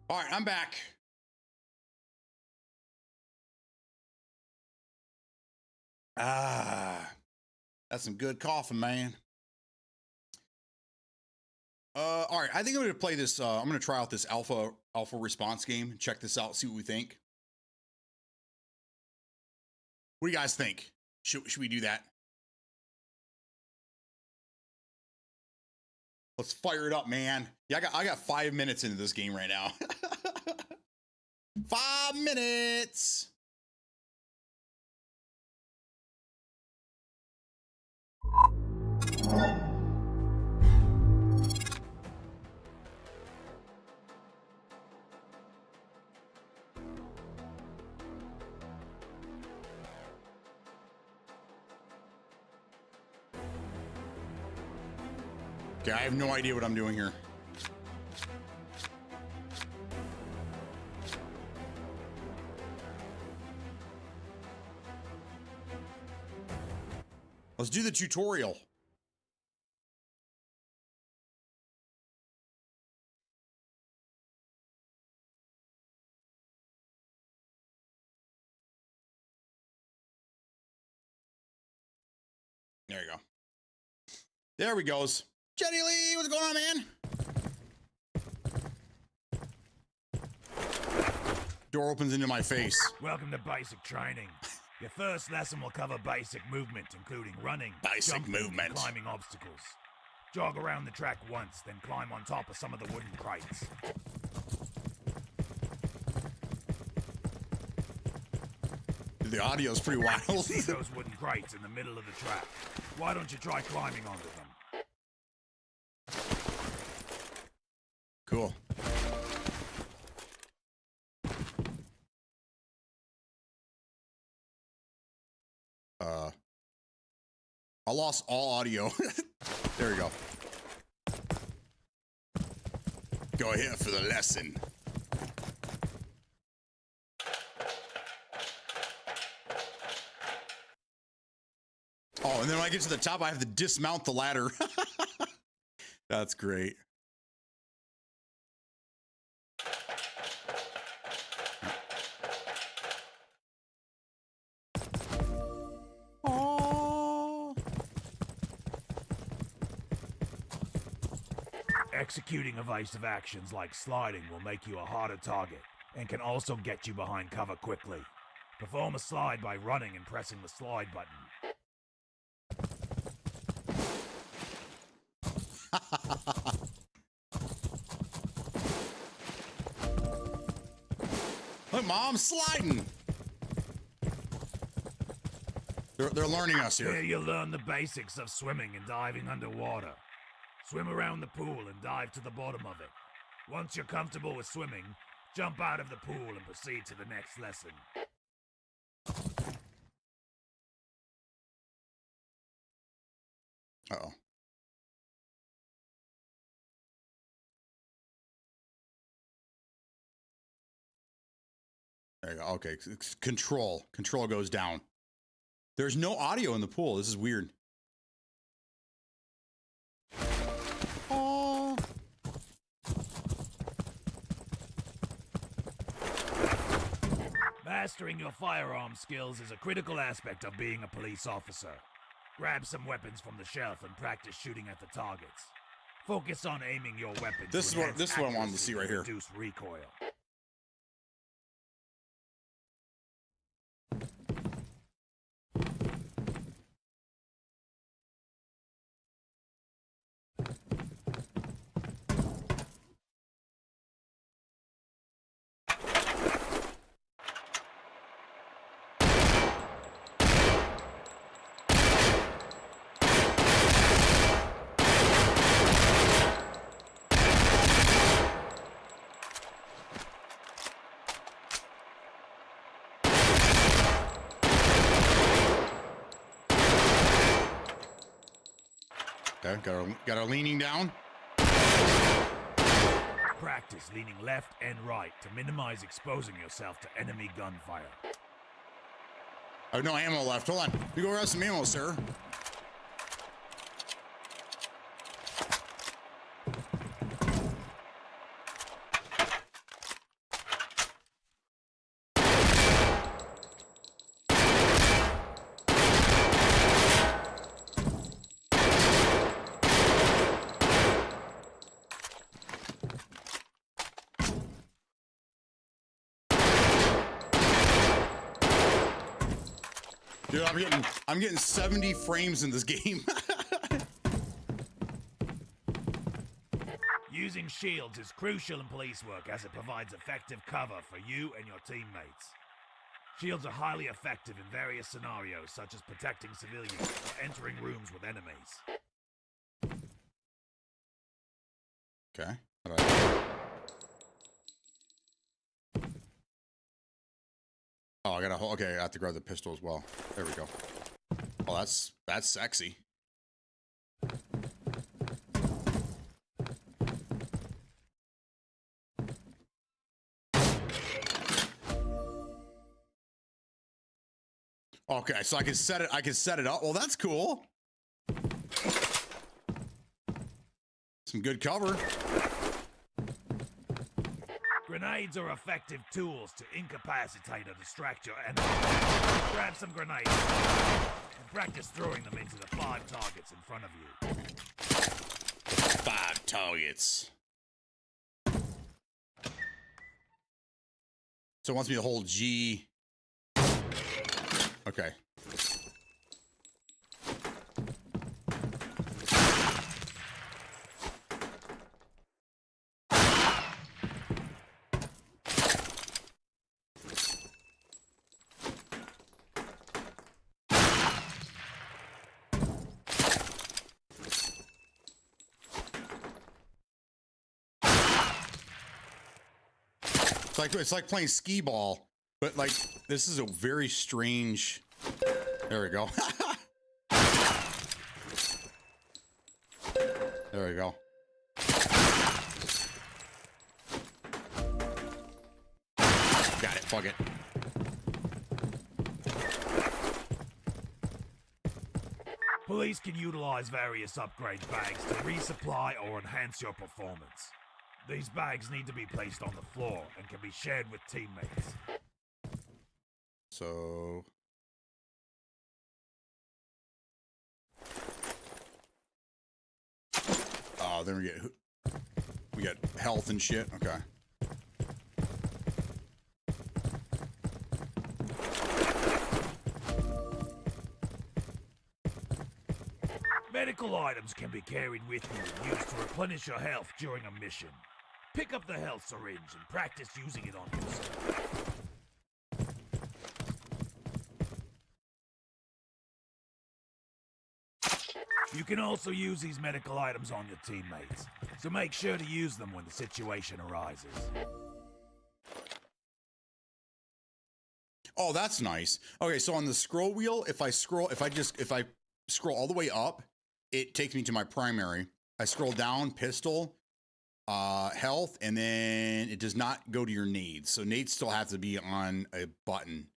All right, I'm back. That's some good coffee, man. All right, I think I'm gonna play this. I'm gonna try out this alpha response game. Check this out. See what we think. What do you guys think? Should we do that? Let's fire it up, man. Yeah, I got 5 minutes into this game right now. 5 minutes. Okay, I have no idea what I'm doing here. Let's do the tutorial. There you go. There we goes. Jenny Lee, what's going on, man? Door opens into my face. Welcome to basic training. Your first lesson will cover basic movement, including running, jumping, and climbing obstacles. Jog around the track once, then climb on top of some of the wooden crates. The audio's pretty wild. You see those wooden crates in the middle of the track? Why don't you try climbing onto them? Cool. I lost all audio. There we go. Go ahead for the lesson. Oh, and then when I get to the top, I have to dismount the ladder. That's great. Executing evasive actions like sliding will make you a harder target and can also get you behind cover quickly. Perform a slide by running and pressing the slide button. Look, Mom's sliding. They're learning us here. Here you'll learn the basics of swimming and diving underwater. Swim around the pool and dive to the bottom of it. Once you're comfortable with swimming, jump out of the pool and proceed to the next lesson. Uh-oh. There you go. Okay. Control. Control goes down. There's no audio in the pool. This is weird. Oh. Mastering your firearm skills is a critical aspect of being a police officer. Grab some weapons from the shelf and practice shooting at the targets. Focus on aiming your weapon. This is what I wanted to see right here. Reduce recoil. Okay, got our leaning down. practice leaning left and right to minimize exposing yourself to enemy gunfire. I have no ammo left. Hold on. We go grab some ammo, sir. Dude, I'm getting 70 frames in this game. Using shields is crucial in police work as it provides effective cover for you and your teammates. Shields are highly effective in various scenarios, such as protecting civilians or entering rooms with enemies. Okay. All right. Oh, okay, I have to grab the pistol as well. There we go. Oh, that's sexy. Okay, so I can set it up. Well, that's cool. Some good cover. Grenades are effective tools to incapacitate or distract your enemy. Grab some grenades and practice throwing them into the 5 targets in front of you. 5 targets. So it wants me to hold G. Okay. It's like playing skee ball, but like this is a very strange. There we go. There we go. Got it. Fuck it. Police can utilize various upgrade bags to resupply or enhance your performance. These bags need to be placed on the floor and can be shared with teammates. So... oh, then we get health and shit. Okay. Medical items can be carried with you and used to replenish your health during a mission. Pick up the health syringe and practice using it on yourself. You can also use these medical items on your teammates, so make sure to use them when the situation arises. Oh, that's nice. Okay, so on the scroll wheel, if I scroll all the way up, it takes me to my primary. I scroll down, pistol, health, and then it does not go to your nades. So nades still have to be on a button.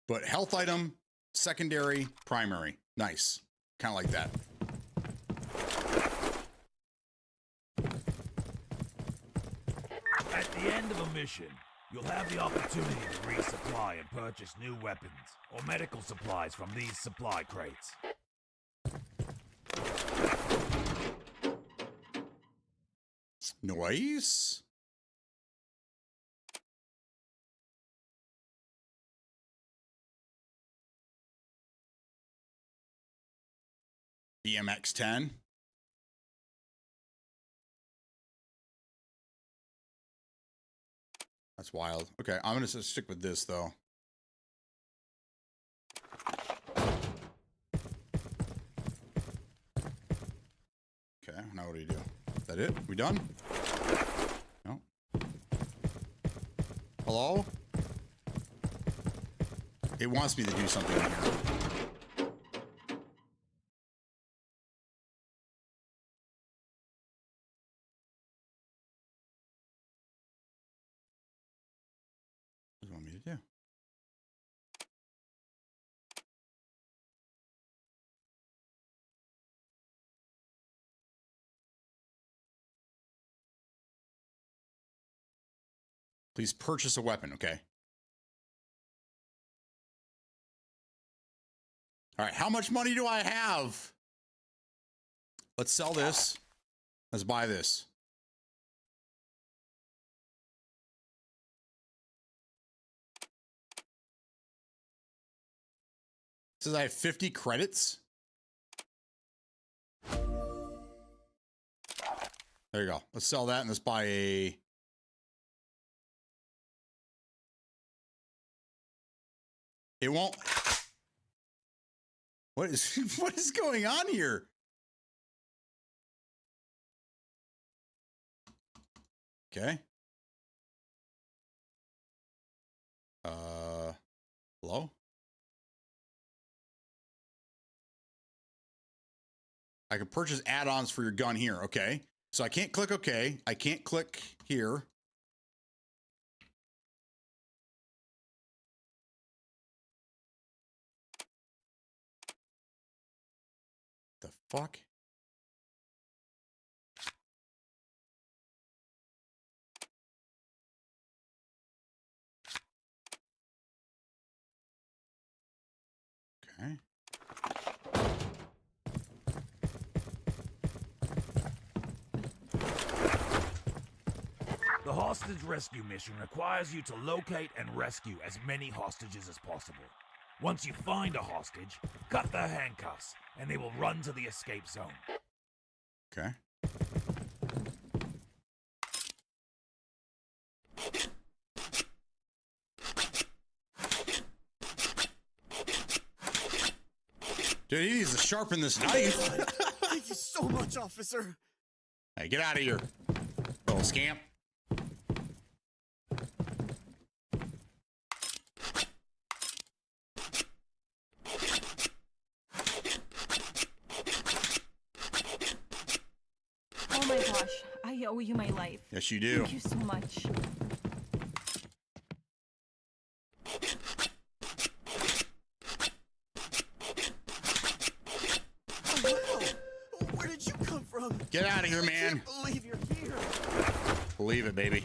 But health item, secondary, primary. Nice. Kind of like that. At the end of a mission, you'll have the opportunity to resupply and purchase new weapons or medical supplies from these supply crates. Noise. BMX 10. That's wild. Okay, I'm gonna stick with this though. Okay, now what do you do? Is that it? We done? No. Hello? It wants me to do something in here. Please purchase a weapon, okay? All right, how much money do I have? Let's sell this. Let's buy this. It says I have 50 credits. There you go. Let's sell that and let's buy a... It won't... What is going on here? Okay. Hello? I can purchase add-ons for your gun here. Okay. So I can't click OK. I can't click here. The fuck? Okay. The hostage rescue mission requires you to locate and rescue as many hostages as possible. Once you find a hostage, cut their handcuffs, and they will run to the escape zone. Okay. Dude, he needs to sharpen this knife. Thank you so much, officer. Hey, get out of here, little scamp. Oh my gosh, I owe you my life. Yes, you do. Thank you so much. Oh, wow. Where did you come from? Get out of here, I man. can't believe you're here. Believe it, baby.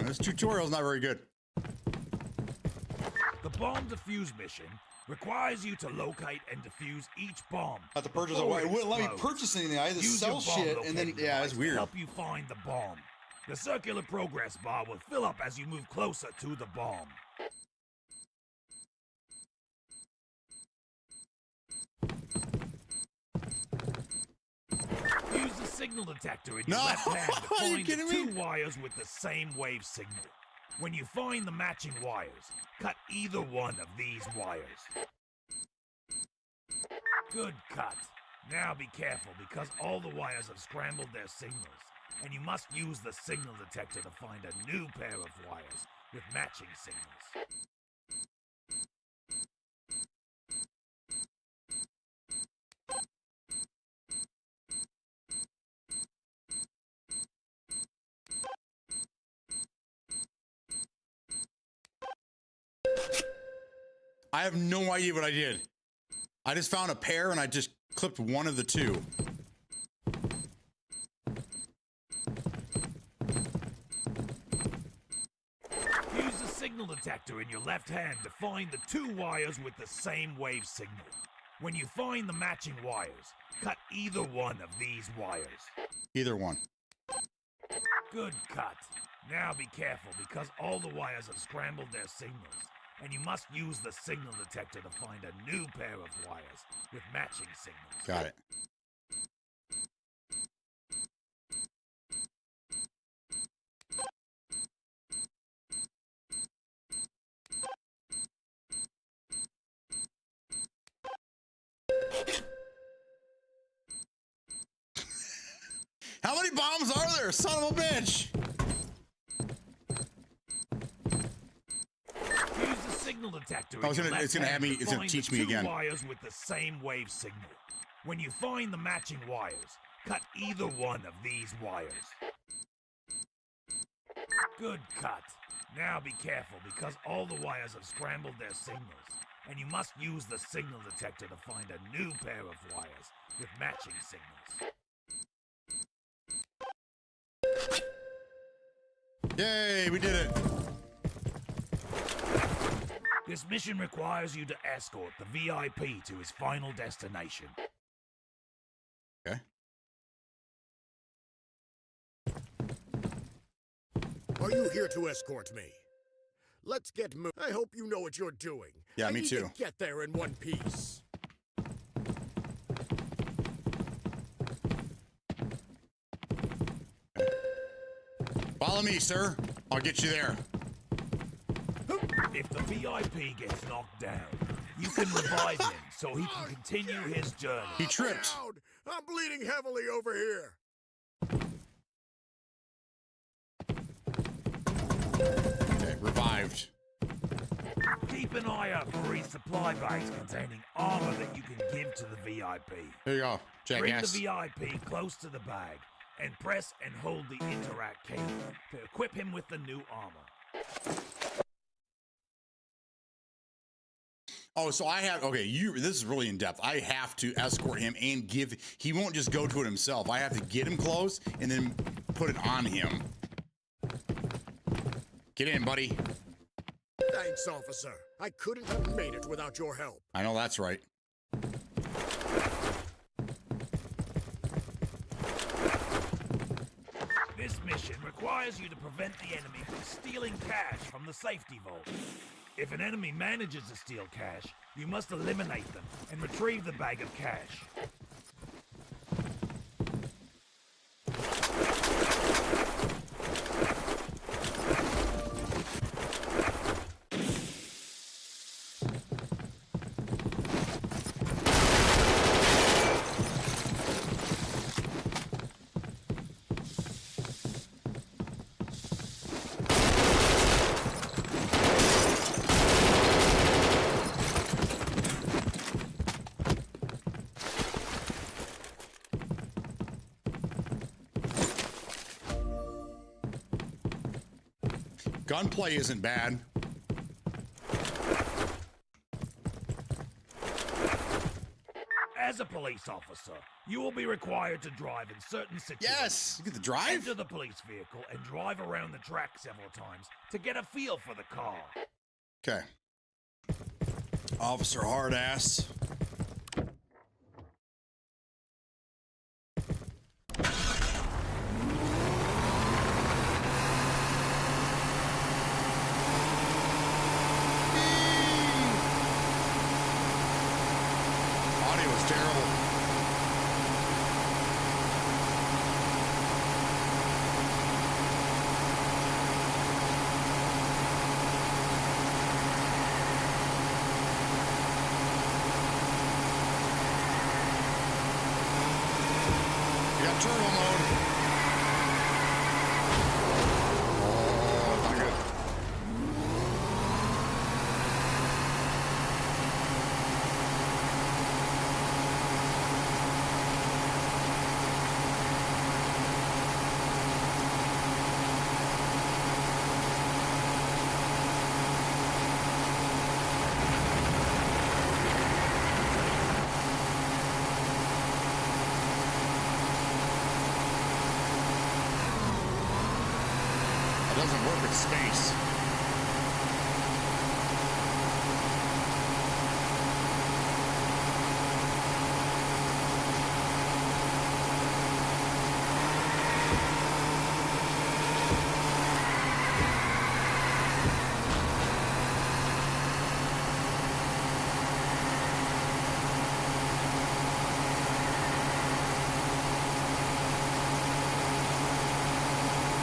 This tutorial's not very good. The bomb defuse mission requires you to locate and defuse each bomb. I have to purchase a before weapon. It wouldn't let me explodes. purchase anything. I had to Use sell your bomb shit, and then locating yeah, that's device to weird. help you find the bomb. The circular progress bar will fill up as you move closer to the bomb. Use the signal detector in your No! left hand to Are you find the kidding two me? wires with the same wave signal. When you find the matching wires, cut either one of these wires. Good cut. Now be careful because all the wires have scrambled their signals, and you must use the signal detector to find a new pair of wires with matching signals. I have no idea what I did. I just found a pair and I just clipped one of the two. Use the signal detector in your left hand to find the two wires with the same wave signal. When you find the matching wires, cut either one of these wires. Either one. Good cut. Now be careful because all the wires have scrambled their signals, and you must use the signal detector to find a new pair of wires with matching signals. Got it. How many bombs are there, son of a bitch? Use the signal detector. Oh, it's in your gonna- left it's gonna have hand me- to it's gonna find teach the me two again. wires with the same wave signal. When you find the matching wires, cut either one of these wires. Good cut. Now be careful, because all the wires have scrambled their signals, and you must use the signal detector to find a new pair of wires with matching signals. Yay, we did it. This mission requires you to escort the VIP to his final destination. Okay. Are you here to escort me? Let's get moving. I hope you know what you're doing. Yeah, I me need too. To get there in one piece. Follow me, sir. I'll get you there. If the VIP gets knocked down, you can revive him so he can continue his journey. He tripped. Down. I'm bleeding heavily over here. Okay, revived. Keep an eye out for resupply bags containing armor that you can give to the VIP. There you go, Bring the jackass. VIP close to the bag and press and hold the interact key to equip him with the new armor. Oh, so I have, okay, this is really in depth. I have to escort him and he won't just go to it himself. I have to get him close and then put it on him. Get in, buddy. Thanks, officer. I couldn't have made it without your help. I know that's right. This mission requires you to prevent the enemy from stealing cash from the safety vault. If an enemy manages to steal cash, you must eliminate them and retrieve the bag of cash. Gunplay isn't bad. As a police officer, you will be required to drive in certain situations. Yes, you get the drive. Enter the police vehicle and drive around the track several times to get a feel for the car. Okay. Officer Hardass. Audio is terrible. You got turbo mode. Oh, not good. It doesn't work with space.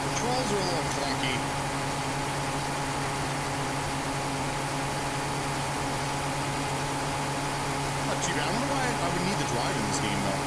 Controls are a little clunky. Not too bad. I wonder why I would need the drive in this game, though.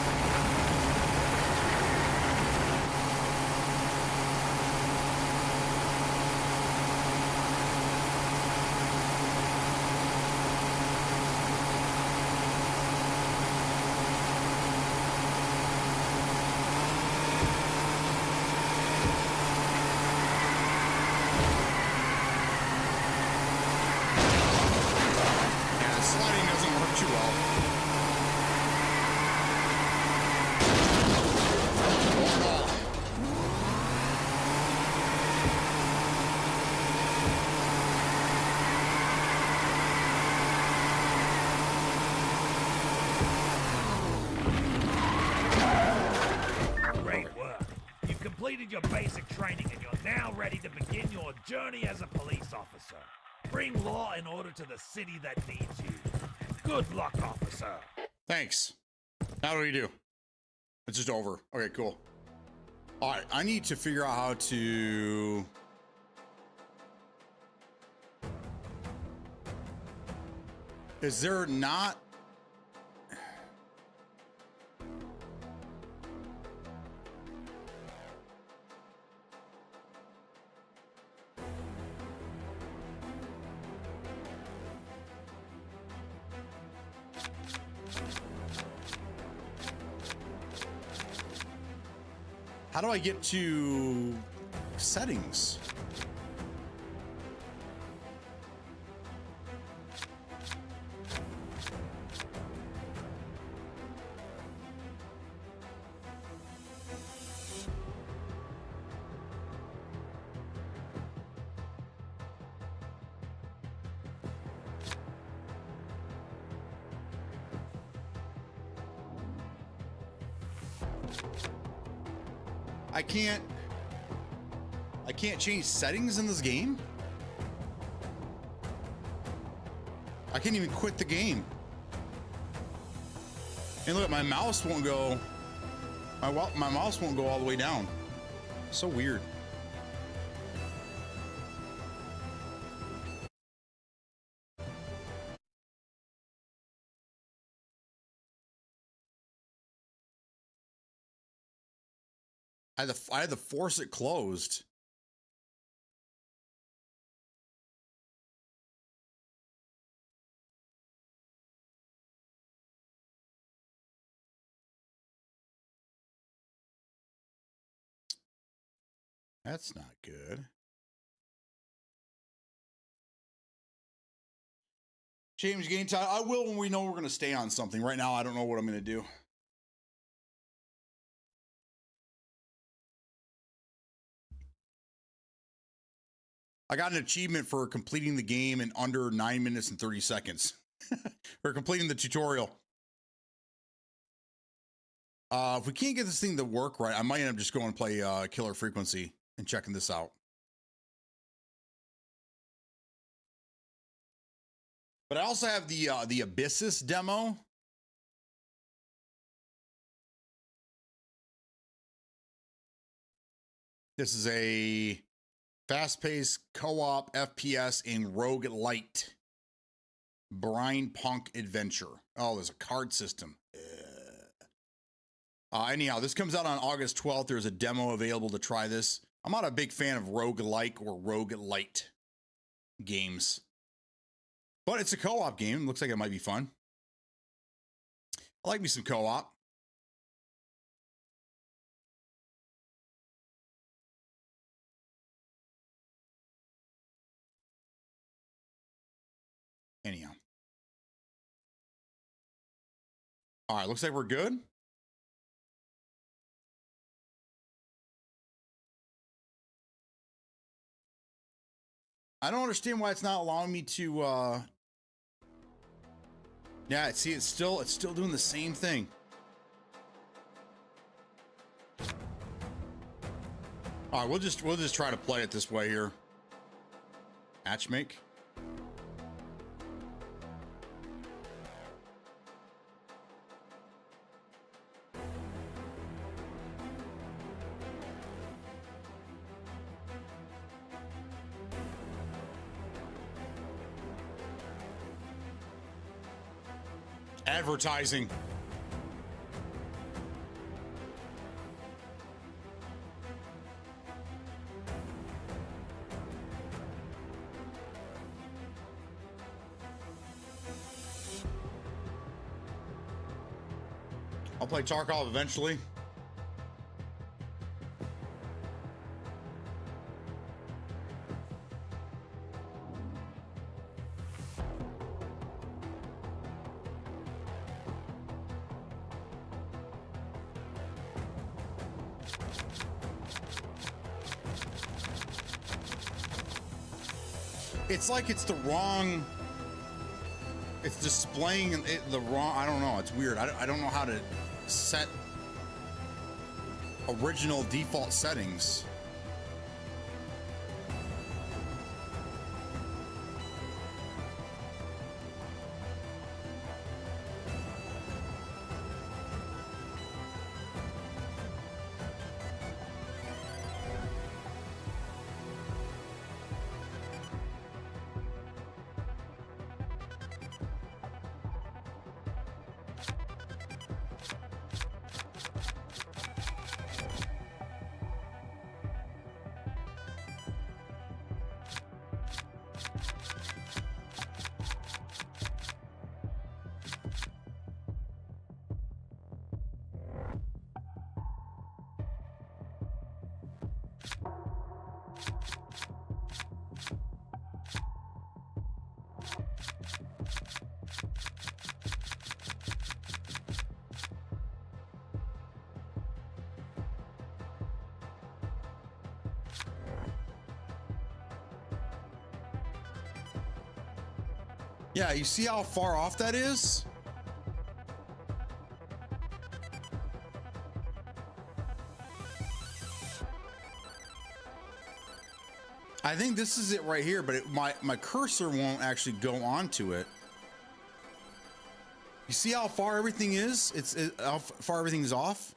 journey as a police officer. Bring law and order to the city that needs you. Good luck, officer. Thanks. Now what do we do? It's just over. Okay, cool. All right, I need to figure out how to... Is there not... How do I get to settings? I can't change settings in this game. I can't even quit the game. And look, my mouse won't go. My mouse won't go all the way down. So weird. I had to force it closed. That's not good. James game time. I will when we know we're going to stay on something. Right now, I don't know what I'm going to do. I got an achievement for completing the game in under 9 minutes and 30 seconds. For completing the tutorial. If we can't get this thing to work right, I might end up just going and play Killer Frequency and checking this out. But I also have the Abyssus demo. This is a fast-paced co-op FPS in roguelite brine punk adventure. Oh, there's a card system. Anyhow, this comes out on August 12th. There's a demo available to try this. I'm not a big fan of roguelike or roguelite games, but it's a co-op game. Looks like it might be fun. I like me some co-op. Anyhow. All right, looks like we're good. I don't understand why it's not allowing me to yeah, see, it's still doing the same thing. All right, we'll just try to play it this way here. Matchmake. Advertising. I'll play Tarkov eventually. It's like it's the wrong, it's displaying it the wrong, I don't know, it's weird. I don't know how to set original default settings. Yeah, you see how far off that is? I think this is it right here, but my cursor won't actually go onto it. You see how far everything is? How far everything is off?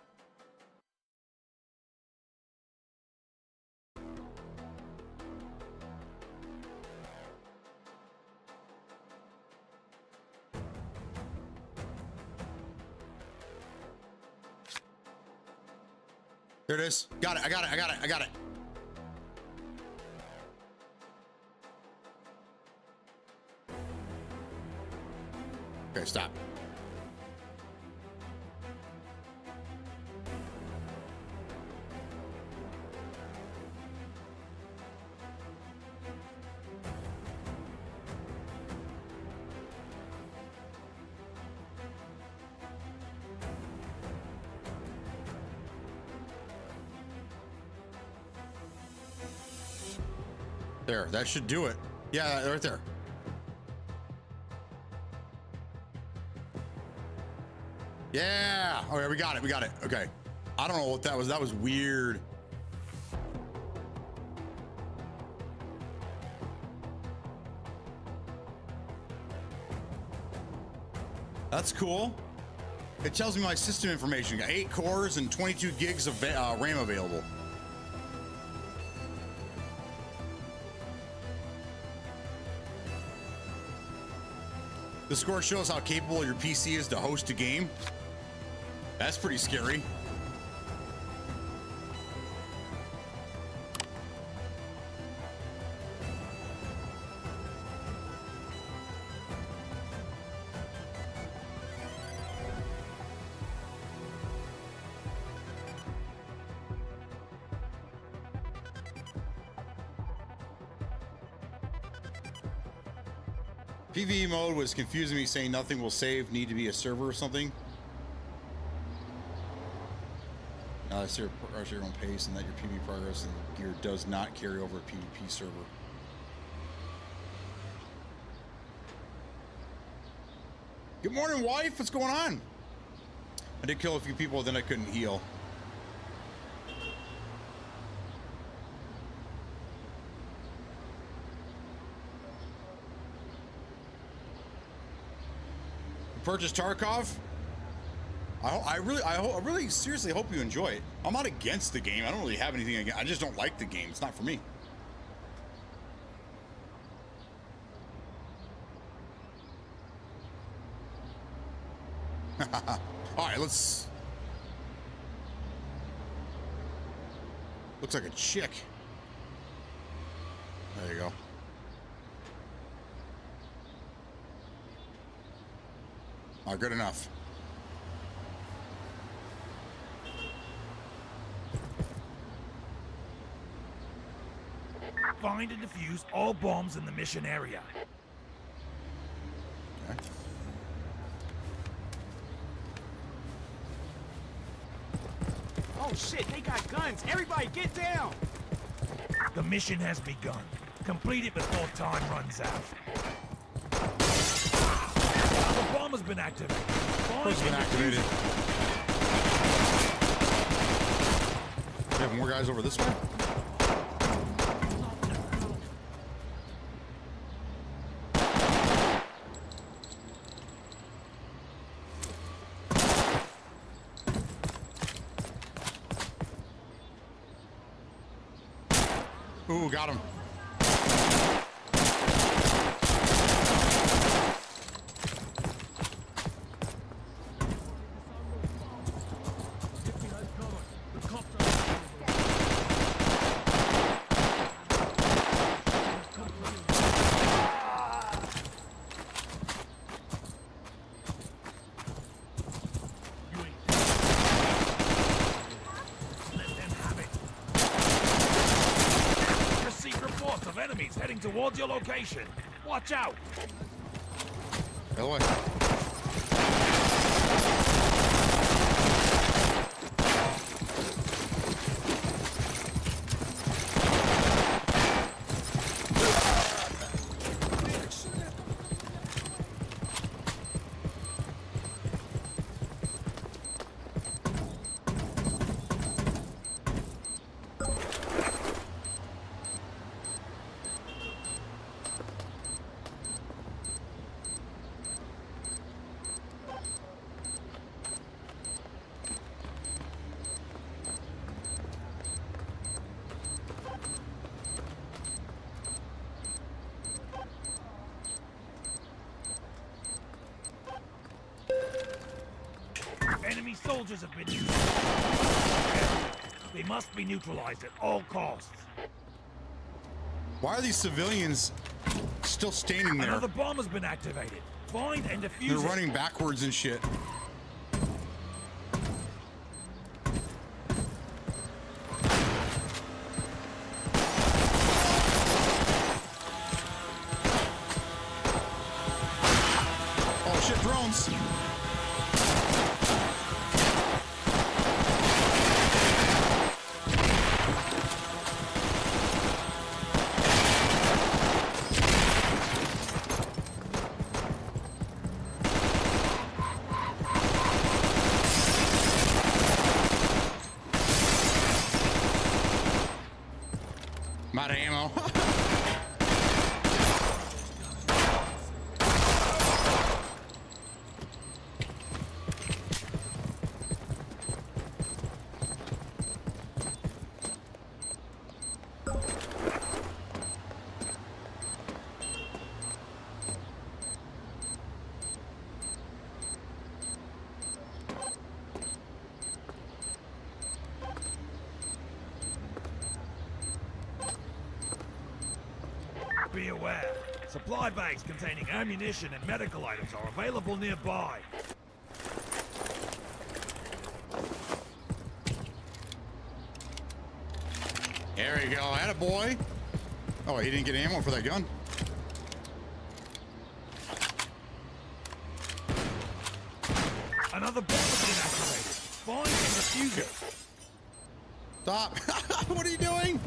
There it is. Got it. I got it. I got it. I got it. Okay, stop. There, that should do it. Yeah, right there. Yeah. Okay, we got it. We got it. Okay. I don't know what that was. That was weird. That's cool. It tells me my system information. Got 8 cores and 22 gigs of RAM available. The score shows how capable your PC is to host a game. That's pretty scary. PvE mode was confusing me, saying nothing will save, need to be a server or something. Set your own pace and that your PvE progress and gear does not carry over a PvP server. Good morning, wife. What's going on? I did kill a few people, then I couldn't heal. Purchase Tarkov. I really seriously hope you enjoy it. I'm not against the game. I don't really have anything against. I just don't like the game. It's not for me. All right, let's. Looks like a chick. There you go. Oh, good enough. Find and defuse all bombs in the mission area. Okay. Oh shit, they got guns. Everybody get down. The mission has begun. Complete it before time runs out. The bomb has been activated. It's been activated. We have more guys over this way? Ooh, got him. Towards your location. Watch out! By the way. Enemy soldiers have been used. They must be neutralized at all costs. Why are these civilians still standing there? Another bomb has been activated. Find and defuse They're it. running backwards and shit. Oh shit, drones. I'm out of ammo. Be aware. Supply bags containing ammunition and medical items are available nearby. There you go, attaboy. Oh, he didn't get ammo for that gun. Another bomb has been activated. Find and defuse it. Stop. What are you doing?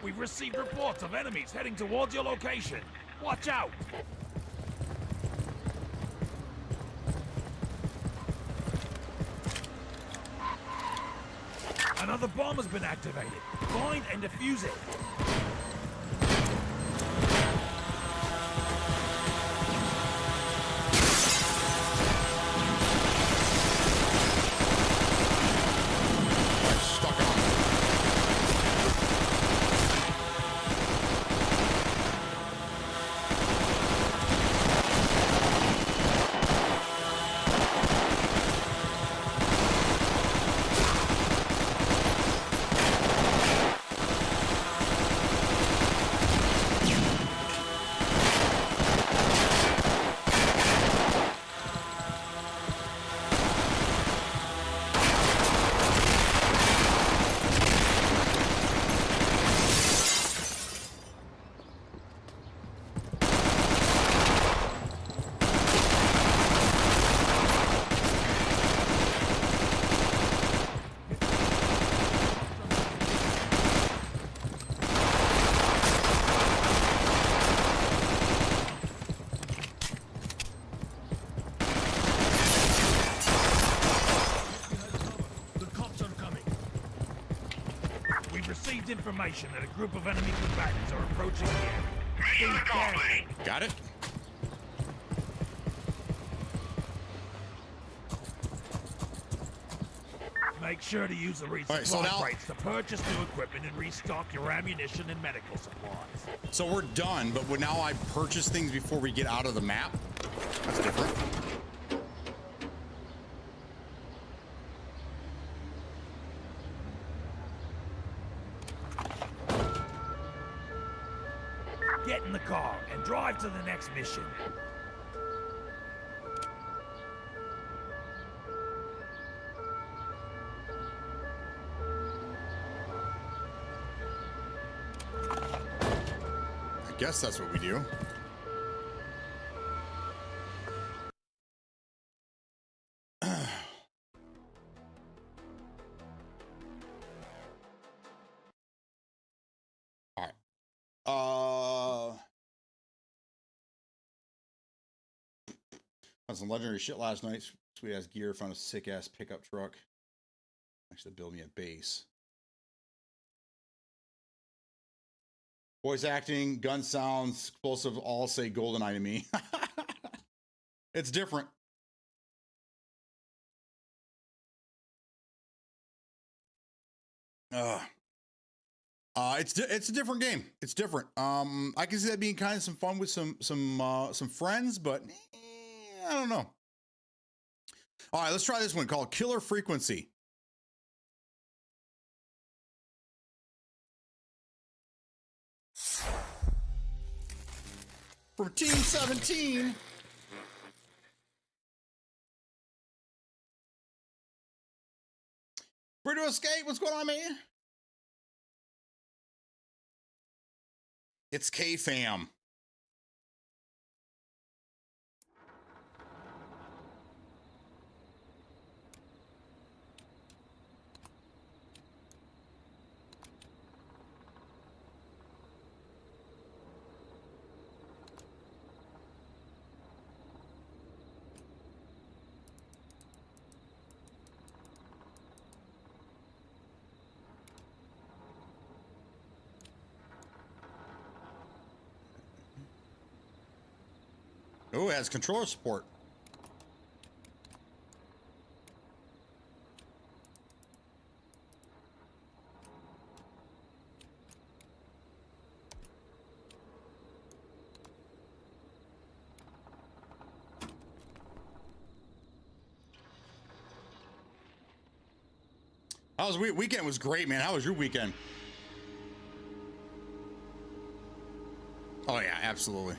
We've received reports of enemies heading towards your location. Watch out! Another bomb has been activated. Find and defuse it. Stuck on. Received information that a group of enemy combatants are approaching the area. Be careful. Got it? Make sure to use the right, resupply so now- crates to purchase new equipment and restock your ammunition and medical supplies. So we're done, but now I purchase things before we get out of the map. That's different. Get in the car and drive to the next mission. I guess that's what we do. All right. Found some legendary shit last night. Sweet ass gear. Found a sick ass pickup truck. Actually, build me a base. Voice acting, gun sounds, explosive, all say GoldenEye to me. It's different. It's a different game. It's different. I can see that being kind of some fun with some friends, but I don't know. All right, let's try this one called Killer Frequency. From Team 17. Free to escape. What's going on, man? It's K-Fam. Oh, it has controller support. How was weekend? Was great, man. How was your weekend? Oh yeah, absolutely.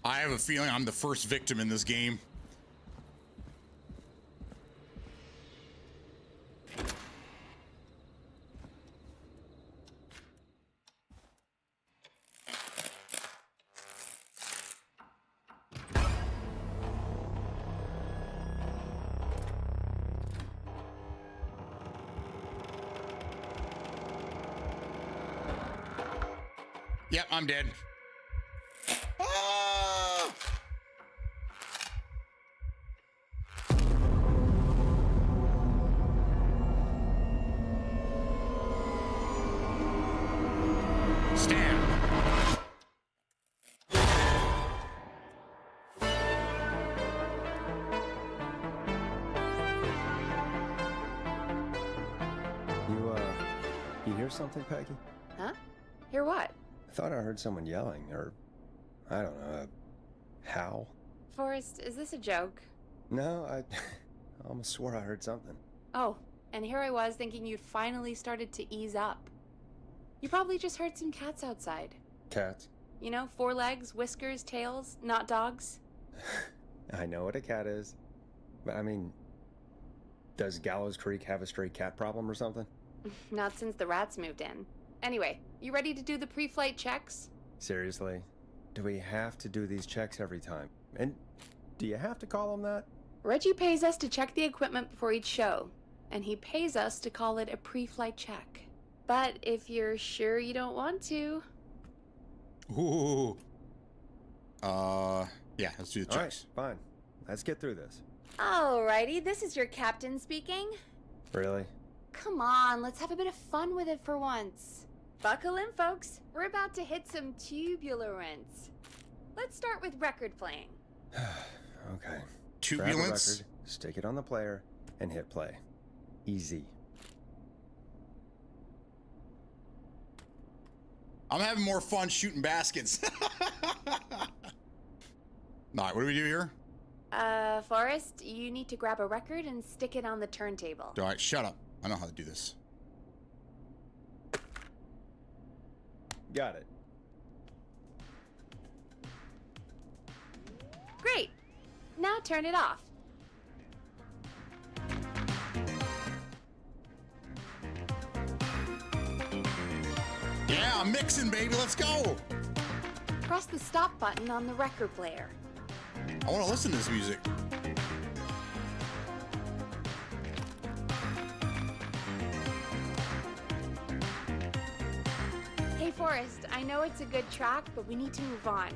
I have a feeling I'm the first victim in this game. Yep, I'm dead. Ah! Stand. You hear something, Peggy? Huh? Hear what? I thought I heard someone yelling, or I don't know, how? Forrest, is this a joke? No, I almost swore I heard something. Oh, and here I was thinking you'd finally started to ease up. You probably just heard some cats outside. Cats? You know, 4 legs, whiskers, tails, not dogs. I know what a cat is, but I mean, does Gallows Creek have a stray cat problem or something? Not since the rats moved in. Anyway, you ready to do the pre-flight checks? Seriously? Do we have to do these checks every time? And do you have to call them that? Reggie pays us to check the equipment before each show, and he pays us to call it a pre-flight check. But if you're sure you don't want to... Ooh. Yeah, let's do the All right, checks. fine. Let's get through this. Alrighty, this is your captain speaking. Really? Come on, let's have a bit of fun with it for once. Buckle in, folks. We're about to hit some turbulence. Let's start with record playing. Okay. Grab a Turbulence. record, stick it on the player, and hit play. Easy. I'm having more fun shooting baskets. All right, what do we do here? Forrest, you need to grab a record and stick it on the turntable. All right, shut up. I know how to do this. Got it. Great. Now turn it off. Yeah, I'm mixing, baby. Let's go. Press the stop button on the record player. I want to listen to this music. Hey, Forrest, I know it's a good track, but we need to move on.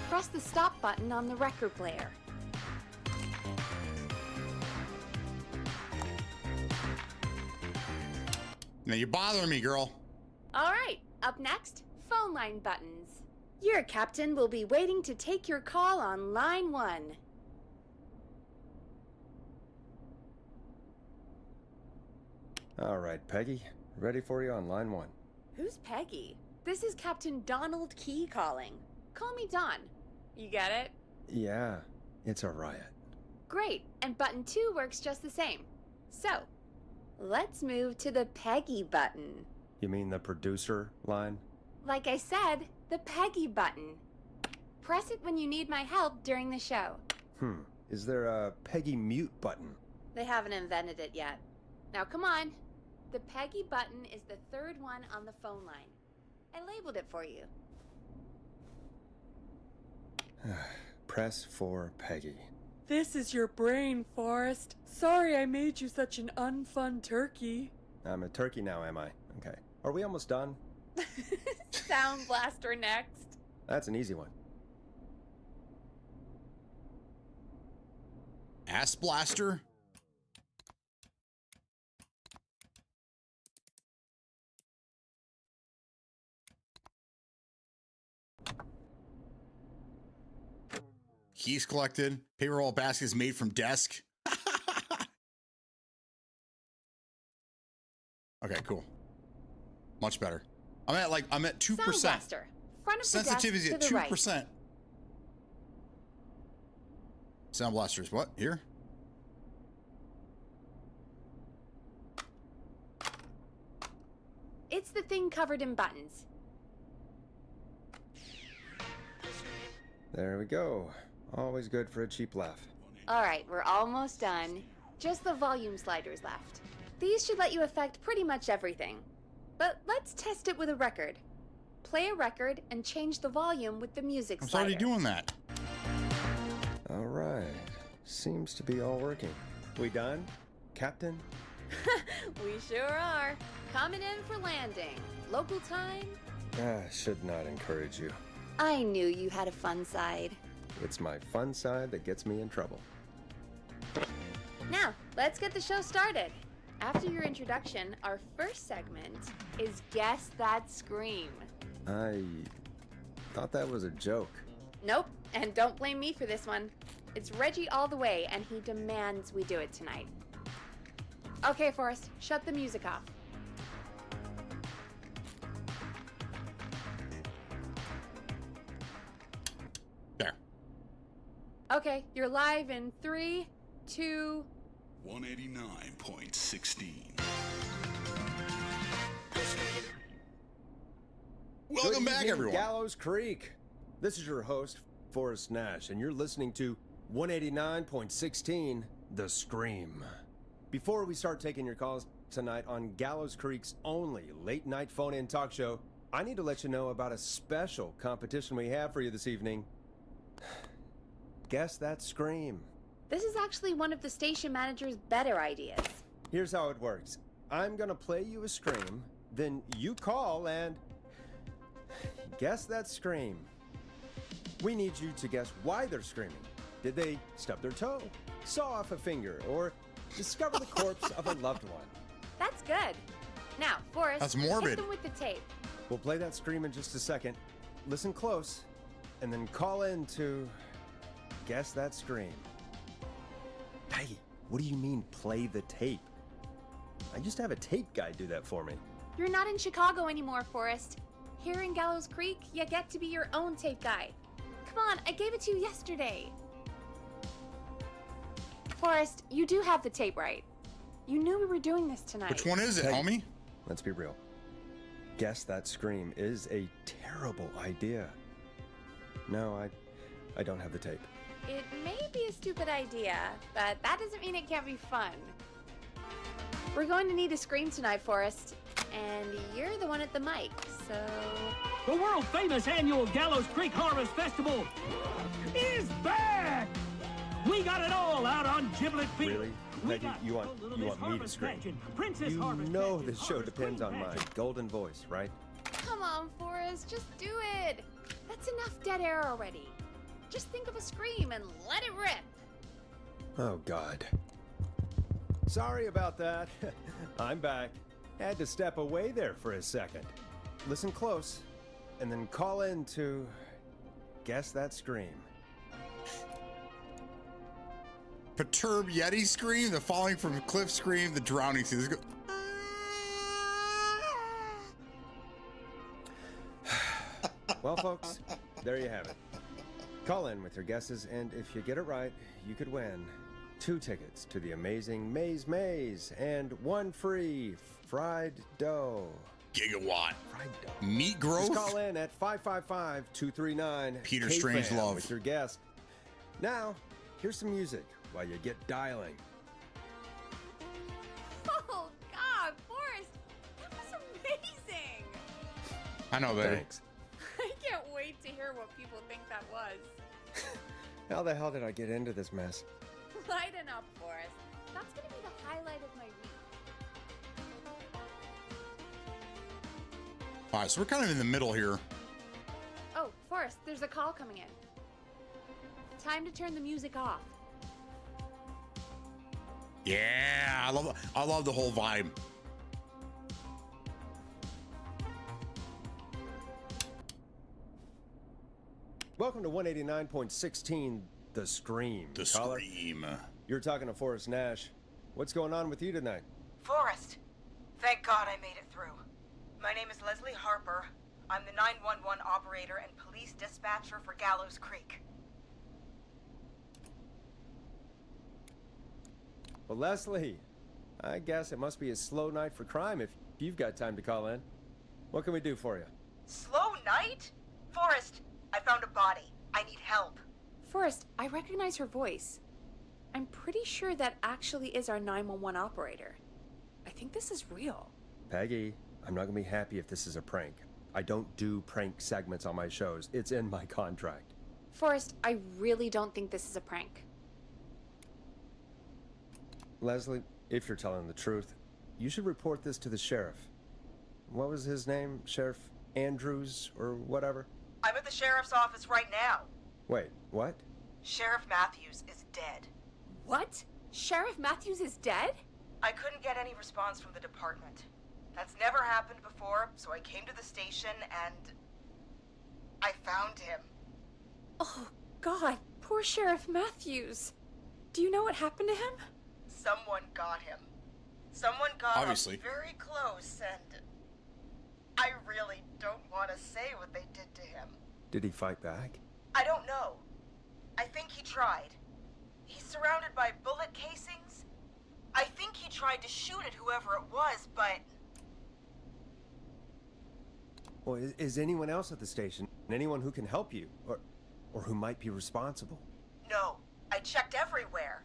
Press the stop button on the record player. Now you're bothering me, girl. All right, up next, phone line buttons. Your captain will be waiting to take your call on line 1. All right, Peggy. Ready for you on line 1. Who's Peggy? This is Captain Donald Key calling. Call me Don. You get it? Yeah, it's a riot. Great, and button 2 works just the same. So, let's move to the Peggy button. You mean the producer line? Like I said, the Peggy button. Press it when you need my help during the show. Is there a Peggy mute button? They haven't invented it yet. Now come on. The Peggy button is the 3rd one on the phone line. I labeled it for you. Press for Peggy. This is your brain, Forrest. Sorry I made you such an unfun turkey. I'm a turkey now, am I? Okay. Are we almost done? Sound Blaster next. That's an easy one. Ass blaster. Keys collected. Paper roll baskets made from desk. Okay, cool. Much better. I'm at 2%. Sound Blaster. Front of Sensitivity the at desk to the right. 2%. Sound blasters. What? Here? It's the thing covered in buttons. There we go. Always good for a cheap laugh. All right, we're almost done. Just the volume sliders left. These should let you affect pretty much everything. But let's test it with a record. Play a record and change the volume with the music I'm slider. already doing that. All right. Seems to be all working. We done, Captain? We sure are. Coming in for landing. Local time? Should not encourage you. I knew you had a fun side. It's my fun side that gets me in trouble. Now, let's get the show started. After your introduction, our first segment is Guess That Scream. I thought that was a joke. Nope, and don't blame me for this one. It's Reggie all the way, and he demands we do it tonight. Okay, Forrest, shut the music off. There. Okay, you're live in 3, 2... 189.16. Welcome Good back, evening, everyone. Gallows Creek. This is your host, Forrest Nash, and you're listening to 189.16, The Scream. Before we start taking your calls, tonight on Gallows Creek's only late-night phone-in talk show, I need to let you know about a special competition we have for you this evening. Guess that scream. This is actually one of the station manager's better ideas. Here's how it works. I'm gonna play you a scream, then you call and guess that scream. We need you to guess why they're screaming. Did they stub their toe, saw off a finger, or discover the corpse of a loved one? That's good. Now, Forrest, That's morbid. hit them with the tape. We'll play that scream in just a second. Listen close, and then call in to guess that scream. Peggy, what do you mean play the tape? I used to have a tape guy do that for me. You're not in Chicago anymore, Forrest. Here in Gallows Creek, you get to be your own tape guy. Come on, I gave it to you yesterday. Forrest, you do have the tape right. You knew we were doing this tonight. Which one is it, Hey. homie? Let's be real. Guess that scream is a terrible idea. No, I don't have the tape. It may be a stupid idea, but that doesn't mean it can't be fun. We're going to need a scream tonight, Forrest. And you're the one at the mic, so... The world-famous annual Gallows Creek Harvest Festival is back! We got it all out on Giblet Field. Really? Peggy, you want me to scream? You know this show depends on my golden voice, right? Come on, Forrest, just do it. That's enough dead air already. Just think of a scream and let it rip. Oh, God. Sorry about that. I'm back. Had to step away there for a second. Listen close, and then call in to guess that scream. Perturb Yeti scream, the falling from a cliff scream, the drowning scream. Let's go. Well, folks, there you have it. Call in with your guesses, and if you get it right, you could win 2 tickets to the amazing Maze Maze and 1 free fried dough. Gigawatt. Fried dough. Meat growth. Just call in at 555-239 Peter KFAM Strangelove. with your guess. Now, here's some music while you get dialing. Oh, God, Forrest, that was amazing. I know, baby. Thanks. I can't wait to hear what people think that was. How the hell did I get into this mess? Lighten up, Forrest. That's gonna be the highlight of my week. All right, so we're kind of in the middle here. Oh, Forrest, there's a call coming in. Time to turn the music off. Yeah, I love the whole vibe. Welcome to 189.16, The Scream. The Caller, scream. you're talking to Forrest Nash. What's going on with you tonight? Forrest, thank God I made it through. My name is Leslie Harper. I'm the 911 operator and police dispatcher for Gallows Creek. Well, Leslie, I guess it must be a slow night for crime if you've got time to call in. What can we do for you? Slow night? Forrest, I found a body. I need help. Forrest, I recognize her voice. I'm pretty sure that actually is our 911 operator. I think this is real. Peggy, I'm not going to be happy if this is a prank. I don't do prank segments on my shows. It's in my contract. Forrest, I really don't think this is a prank. Leslie, if you're telling the truth, you should report this to the sheriff. What was his name? Sheriff Andrews or whatever? I'm at the sheriff's office right now. Wait, what? Sheriff Matthews is dead. What? Sheriff Matthews is dead? I couldn't get any response from the department. That's never happened before, so I came to the station and I found him. Oh, God, poor Sheriff Matthews. Do you know what happened to him? Someone got him. Someone got Obviously. him very close, and I really don't want to say what they did to him. Did he fight back? I don't know. I think he tried. He's surrounded by bullet casings. I think he tried to shoot at whoever it was, but... Well, is anyone else at the station? Anyone who can help you? Or who might be responsible? No. I checked everywhere.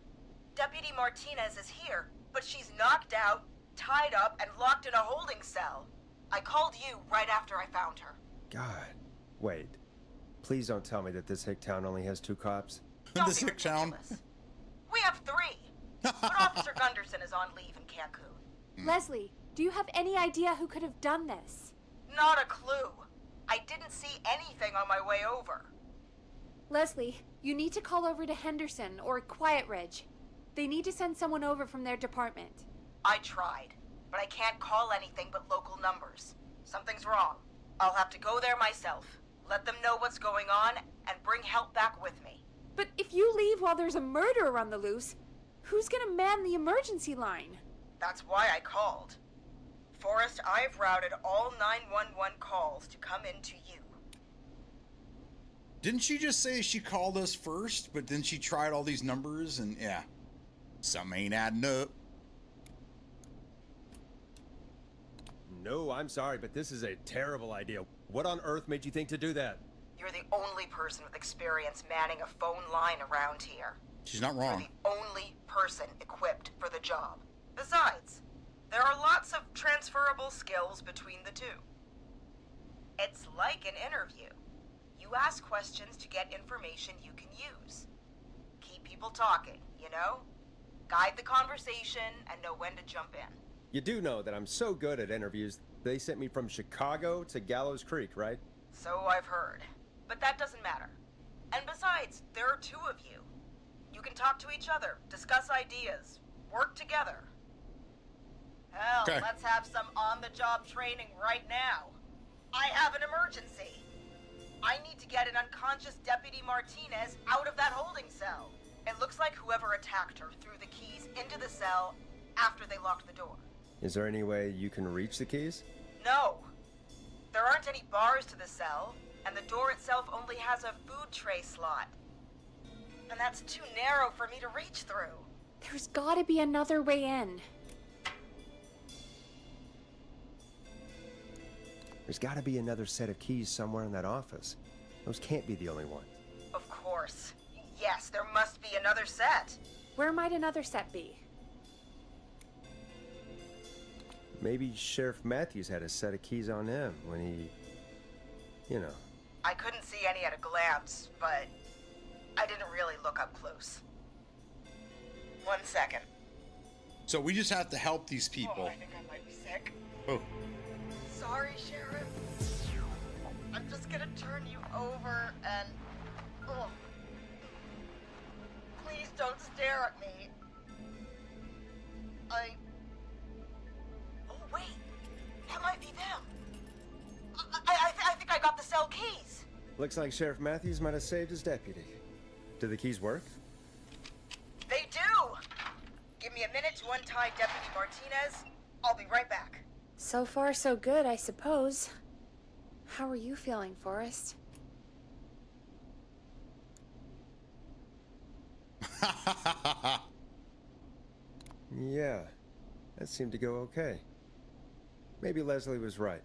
Deputy Martinez is here, but she's knocked out, tied up, and locked in a holding cell. I called you right after I found her. God. Wait. Please don't tell me that this hick town only has 2 cops. Don't This be hick town. ridiculous. We have 3. But Officer Gunderson is on leave in Cancun. Leslie, do you have any idea who could have done this? Not a clue. I didn't see anything on my way over. Leslie, you need to call over to Henderson or Quiet Ridge. They need to send someone over from their department. I tried, but I can't call anything but local numbers. Something's wrong. I'll have to go there myself, let them know what's going on, and bring help back with me. But if you leave while there's a murderer on the loose, who's gonna man the emergency line? That's why I called. Forrest, I've routed all 911 calls to come in to you. Didn't she just say she called us first, but then she tried all these numbers and yeah, something ain't adding up. No, I'm sorry, but this is a terrible idea. What on earth made you think to do that? You're the only person with experience manning a phone line around here. She's not You're wrong. the only person equipped for the job. Besides, there are lots of transferable skills between the two. It's like an interview. You ask questions to get information you can use. Keep people talking, you know? Guide the conversation and know when to jump in. You do know that I'm so good at interviews, they sent me from Chicago to Gallows Creek, right? So I've heard. But that doesn't matter. And besides, there are 2 of you. You can talk to each other, discuss ideas, work together. Hell, Okay. let's have some on-the-job training right now. I have an emergency. I need to get an unconscious Deputy Martinez out of that holding cell. It looks like whoever attacked her threw the keys into the cell after they locked the door. Is there any way you can reach the keys? No. There aren't any bars to the cell, and the door itself only has a food tray slot. And that's too narrow for me to reach through. There's gotta be another way in. There's gotta be another set of keys somewhere in that office. Those can't be the only ones. Of course. Yes, there must be another set. Where might another set be? Maybe Sheriff Matthews had a set of keys on him when he... you know. I couldn't see any at a glance, but I didn't really look up close. 1 second. So we just have to help these Oh, people. I think I might be sick. Oh, Sorry, Sheriff. I'm just gonna turn you over and... Oh. Please don't stare at me. Oh, wait. That might be them. I think I got the cell keys. Looks like Sheriff Matthews might have saved his deputy. Do the keys work? They do. Give me a minute to untie Deputy Martinez. I'll be right back. So far, so good, I suppose. How are you feeling, Forrest? Yeah, that seemed to go okay. Maybe Leslie was right.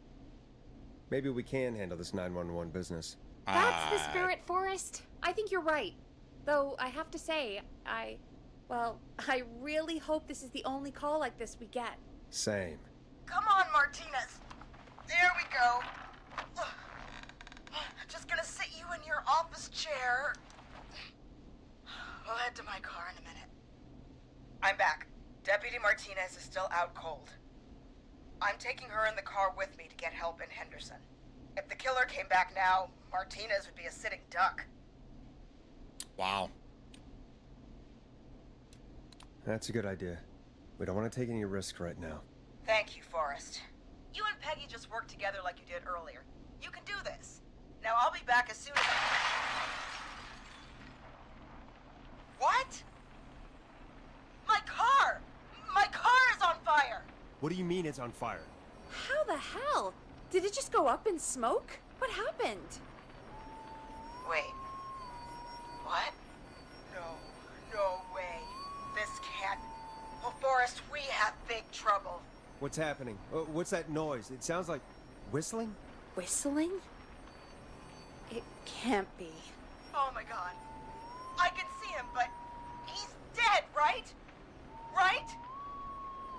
Maybe we can handle this 911 business. That's the spirit, Forrest. I think you're right. Though, I have to say, I really hope this is the only call like this we get. Same. Come on, Martinez. There we go. Just gonna sit you in your office chair. We'll head to my car in a minute. I'm back. Deputy Martinez is still out cold. I'm taking her in the car with me to get help in Henderson. If the killer came back now, Martinez would be a sitting duck. wow. That's a good idea. We don't want to take any risks right now. Thank you, Forrest. You and Peggy just worked together like you did earlier. You can do this. Now I'll be back as soon as What? My car! My car is on fire! What do you mean it's on fire? How the hell? Did it just go up in smoke? What happened? Wait. What? No way. This can't... Well, Forrest, we have big trouble. What's happening? What's that noise? It sounds like whistling? Whistling? It can't be. Oh my god. I can see him, but he's dead, right? Right?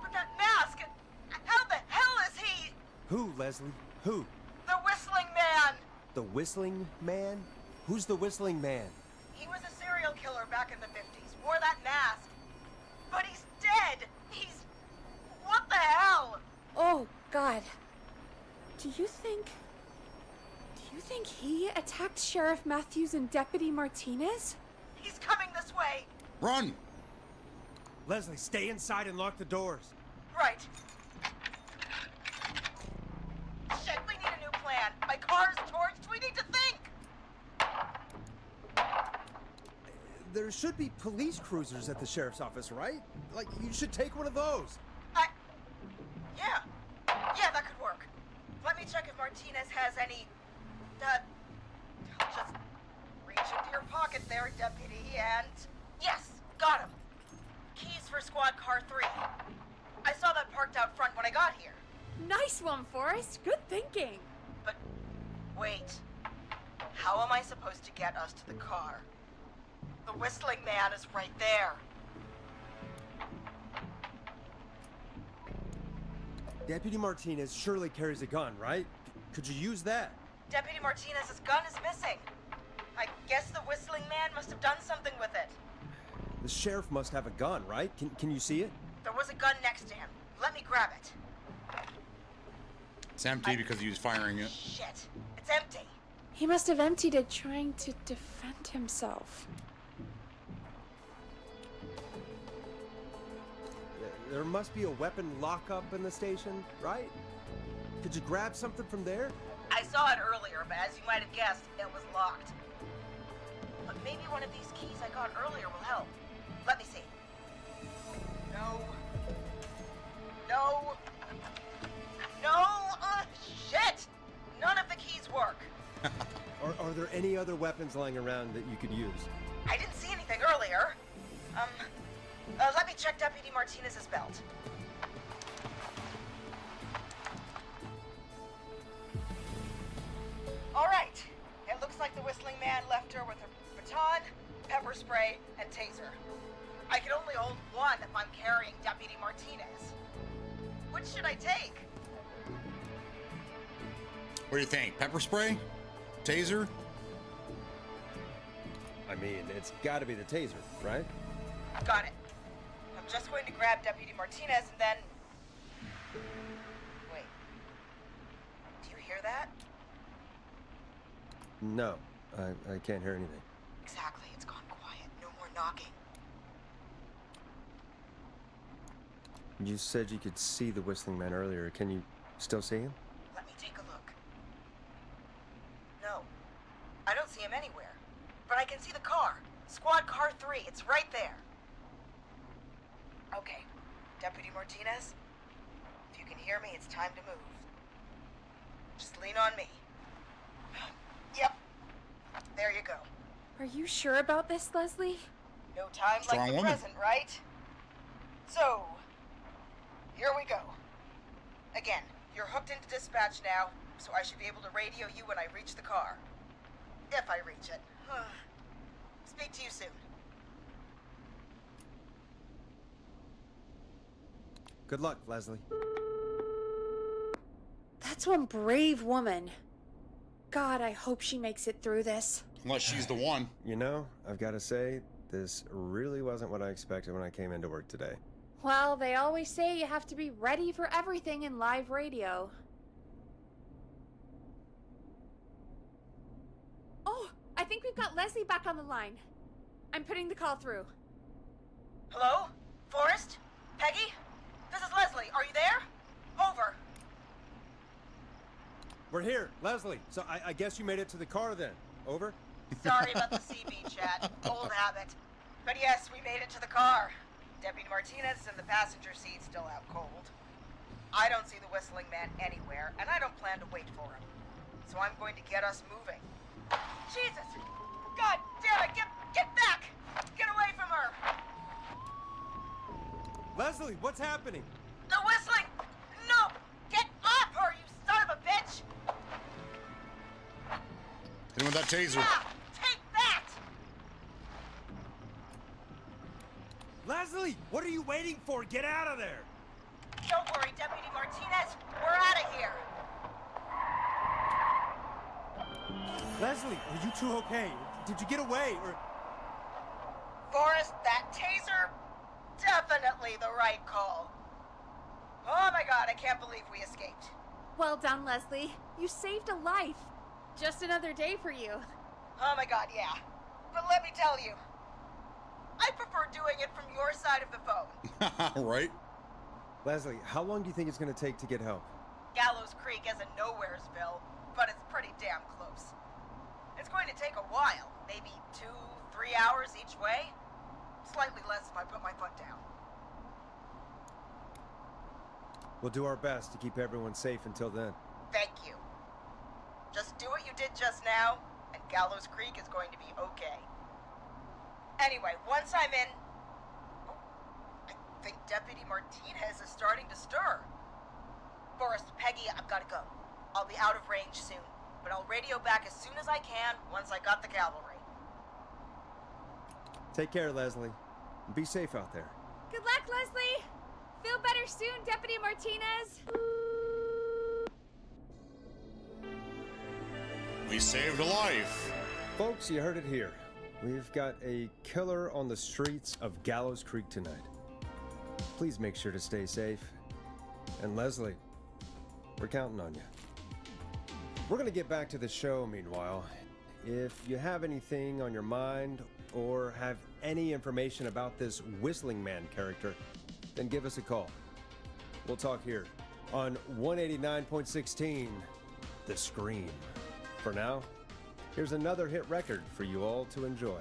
But that mask, Who, Leslie? Who? The Whistling Man! The Whistling Man? Who's the Whistling Man? He was a serial killer back in the 50s, wore that mask. But he's dead! He's... What the hell? Oh, God. Do you think he attacked Sheriff Matthews and Deputy Martinez? He's coming this way! Run! Leslie, stay inside and lock the doors. Right. Shit, we need a new plan. My car's torched. We need to think. There should be police cruisers at the sheriff's office, right? Like, you should take one of those. Yeah. Yeah, that could work. Let me check if Martinez has any... Just reach into your pocket there, Deputy, and... Yes, got him. Keys for Squad Car 3. I saw that parked out front when I got here. Nice one, Forrest. Good thinking. But wait. How am I supposed to get us to the car? The Whistling Man is right there. Deputy Martinez surely carries a gun, right? Could you use that? Deputy Martinez's gun is missing. I guess the Whistling Man must have done something with it. The sheriff must have a gun, right? Can you see it? There was a gun next to him. Let me grab it. It's empty because he was firing it. Shit. It's empty. He must have emptied it trying to defend himself. There must be a weapon lockup in the station, right? Could you grab something from there? I saw it earlier, but as you might have guessed, it was locked. But maybe one of these keys I got earlier will help. Let me see. No. No. No! Shit! None of the keys work. Are there any other weapons lying around that you could use? I didn't see anything earlier. Let me check Deputy Martinez's belt. All right. It looks like the Whistling Man left her with her baton, pepper spray, and taser. I can only hold one if I'm carrying Deputy Martinez. Which should I take? What do you think? Pepper spray? Taser? I mean, it's gotta be the taser, right? Got it. I'm just going to grab Deputy Martinez and then... Wait. Do you hear that? No, I can't hear anything. Exactly. It's gone quiet. No more knocking. You said you could see the Whistling Man earlier. Can you still see him? Let me take a look. No. I don't see him anywhere. But I can see the car. Squad Car 3. It's right there. Okay. Deputy Martinez, if you can hear me, it's time to move. Just lean on me. Yep. There you go. Are you sure about this, Leslie? No time Strong like the woman. present, right? So, here we go. Again, you're hooked into dispatch now, so I should be able to radio you when I reach the car. If I reach it. Speak to you soon. Good luck, Leslie. That's one brave woman. God, I hope she makes it through this. Unless she's the one. You know, I've got to say, this really wasn't what I expected when I came into work today. Well, they always say you have to be ready for everything in live radio. Oh, I think we've got Leslie back on the line. I'm putting the call through. Hello? Forrest? Peggy? This is Leslie. Are you there? Over. We're here, Leslie. So I guess you made it to the car then. Over? Sorry about the CB chat. Old habit. But yes, we made it to the car. Deputy Martinez is in the passenger seat, still out cold. I don't see the Whistling Man anywhere, and I don't plan to wait for him. So I'm going to get us moving. Jesus! God damn it! Get back! Get away from her! Leslie, what's happening? The Whistling! No! Get off her, you son of a bitch! Hit him with that taser. Yeah, take that! Leslie, what are you waiting for? Get out of there! Don't worry, Deputy Martinez. We're out of here. Leslie, are you two okay? Did you get away, or... Forrest, that taser? Definitely the right call. Oh my god, I can't believe we escaped. Well done, Leslie. You saved a life. Just another day for you. Oh my god, yeah. But let me tell you, I prefer doing it from your side of the phone. Right? Leslie, how long do you think it's gonna take to get help? Gallows Creek isn't Nowheresville, but it's pretty damn close. It's going to take a while, maybe 2-3 hours each way. Slightly less if I put my foot down. We'll do our best to keep everyone safe until then. Thank you. Just do what you did just now, and Gallows Creek is going to be okay. Anyway, once I'm in... Oh, I think Deputy Martinez is starting to stir. Forrest, Peggy, I've got to go. I'll be out of range soon, but I'll radio back as soon as I can once I got the cavalry. Take care, Leslie. Be safe out there. Good luck, Leslie. Feel better soon, Deputy Martinez. We saved a life. Folks, you heard it here. We've got a killer on the streets of Gallows Creek tonight. Please make sure to stay safe. And Leslie, we're counting on you. We're gonna get back to the show meanwhile. If you have anything on your mind or have any information about this Whistling Man character, then give us a call. We'll talk here on 189.16, The Scream. For now, here's another hit record for you all to enjoy.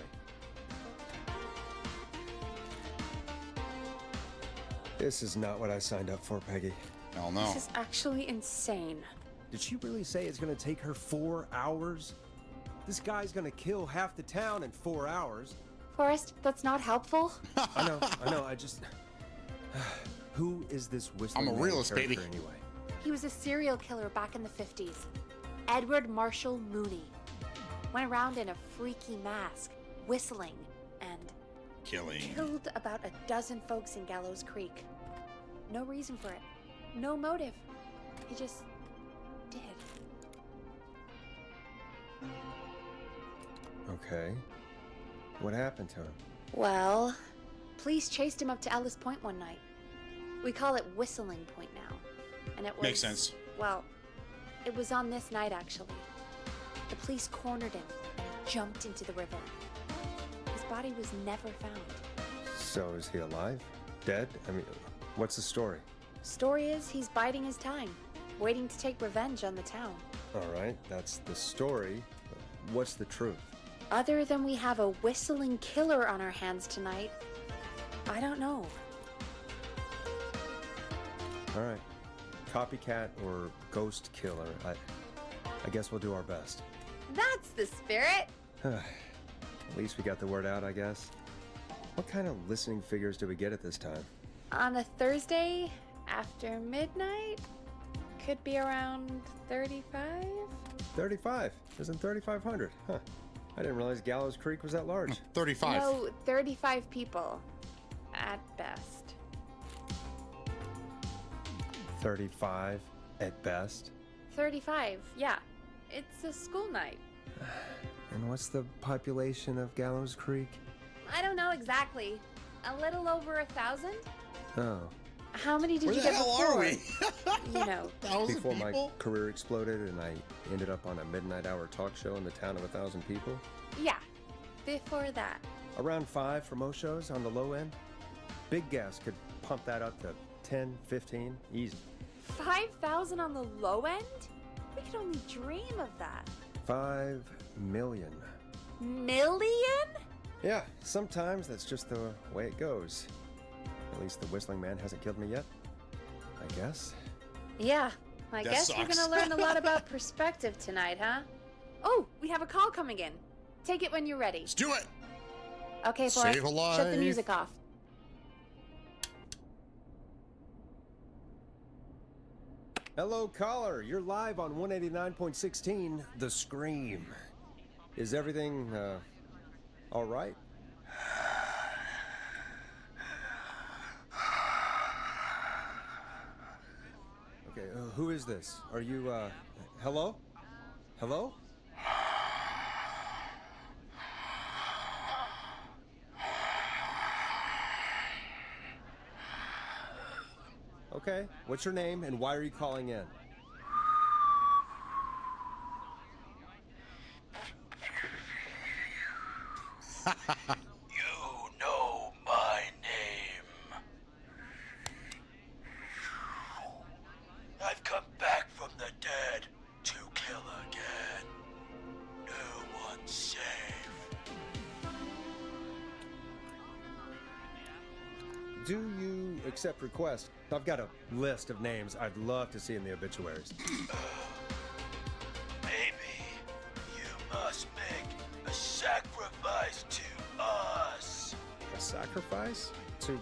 This is not what I signed up for, Peggy. Hell no. This is actually insane. Did she really say it's gonna take her 4 hours? This guy's gonna kill half the town in 4 hours. Forrest, that's not helpful. I know, I just... Who is this Whistling I'm a Man realist, character baby. anyway? He was a serial killer back in the 50s. Edward Marshall Mooney. Went around in a freaky mask, whistling, and Killing. killed about a dozen folks in Gallows Creek. No reason for it. No motive. He just did. Okay. What happened to him? Well, police chased him up to Ellis Point one night. We call it Whistling Point now. And it was... Makes sense. Well, it was on this night, actually. The police cornered him and jumped into the river. His body was never found. So is he alive? Dead? I mean, what's the story? Story is he's biding his time, waiting to take revenge on the town. All right, that's the story. What's the truth? Other than we have a whistling killer on our hands tonight, I don't know. All right. Copycat or ghost killer. I guess we'll do our best. That's the spirit! At least we got the word out, I guess. What kind of listening figures do we get at this time? On a Thursday after midnight, could be around 35? 35. Isn't 3,500? Huh. I didn't realize Gallows Creek was that large. 35. No, 35 people. At best. 35 at best. 35, yeah. It's a school night. And what's the population of Gallows Creek? I don't know exactly. A little over 1,000? Oh. How many did Where you the get hell before? are we? You know. 1,000 Before my people? career exploded and I ended up on a midnight hour talk show in the town of 1,000 people? Yeah. Before that. Around 5 for most shows on the low end. Big gas could pump that up to 10, 15, easy. 5,000 on the low end? We could only dream of that. 5 million. Million? Yeah, sometimes that's just the way it goes. At least the Whistling Man hasn't killed me yet. I guess. Yeah, I That guess we're sucks. gonna learn a lot about perspective tonight, huh? Oh, we have a call coming in. Take it when you're ready. Let's do it. Okay, Forrest, Save a shut the life. music off. Hello, caller. You're live on 189.16, The Scream. Is everything, all right? Okay, who is this? Are you, hello? Hello? Okay, what's your name and why are you calling in? You know my name. I've come back from the dead to kill again. No one's safe. Do you accept requests? I've got a list of names I'd love to see in the obituaries. Maybe you must make a sacrifice to us. A sacrifice? To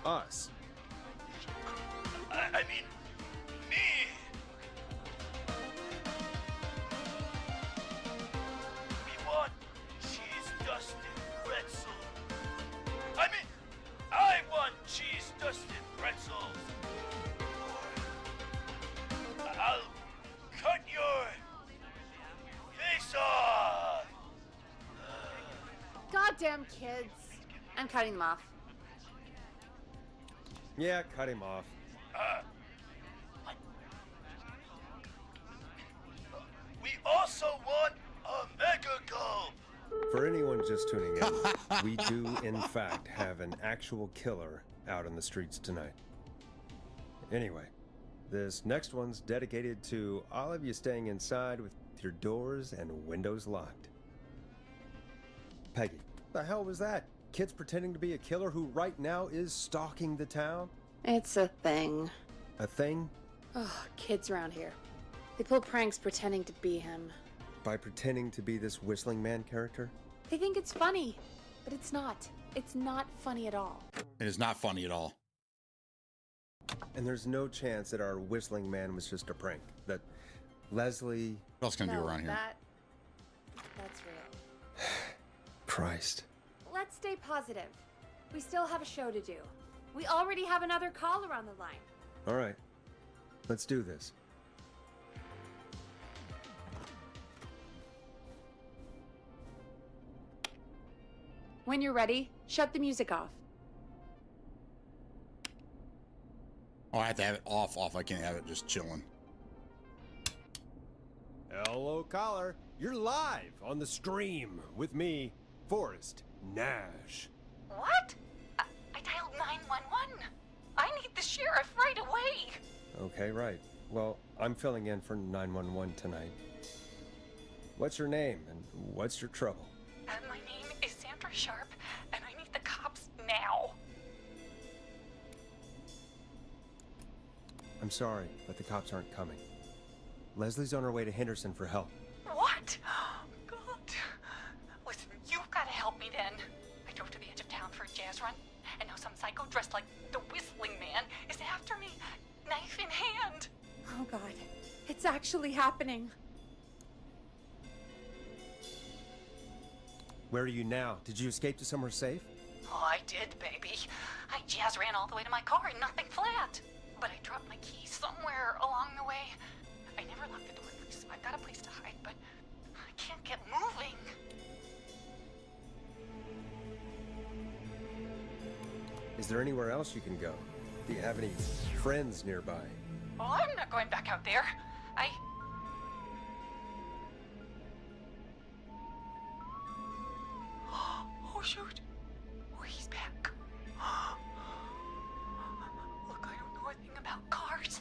us? I mean, me. We want cheese-dusted pretzel. I want cheese-dusted pretzels. I'll cut your face off. Goddamn kids. I'm cutting them off. Yeah, cut him off. We also want a mega gulp. For anyone just tuning in, we do in fact have an actual killer out in the streets tonight. Anyway, this next one's dedicated to all of you staying inside with your doors and windows locked. Peggy, the hell was that? Kids pretending to be a killer who right now is stalking the town? It's a thing. A thing? Oh, kids around here. They pull pranks pretending to be him. By pretending to be this Whistling Man character? They think it's funny, but it's not. It's not funny at all. It is not funny at all. And there's no chance that our Whistling Man was just a prank. That Leslie... What else can I do around here? That's real. Christ. Let's stay positive. We still have a show to do. We already have another caller on the line. All right. Let's do this. When you're ready, shut the music off. Oh, I have to have it off. I can't have it just chilling. Hello, caller. You're live on the stream with me, Forrest Nash. What? I dialed 911. I need the sheriff right away. Okay, right. Well, I'm filling in for 911 tonight. What's your name and what's your trouble? My name is Sandra Sharp, and I need the cops now. I'm sorry, but the cops aren't coming. Leslie's on her way to Henderson for help. What? God. Listen, you've got to help me then. I drove to the edge of town for a jazz run, and now some psycho dressed like the Whistling Man is after me, knife in hand. Oh, God. It's actually happening. Where are you now? Did you escape to somewhere safe? Oh, I did, baby. I jazz ran all the way to my car and nothing flat. But I dropped my keys somewhere along the way. I never locked the door, so I've got a place to hide, but I can't get moving. Is there anywhere else you can go? Do you have any friends nearby? Oh, I'm not going back out there. Oh, shoot. Oh, he's back. Look, I don't know a thing about cars,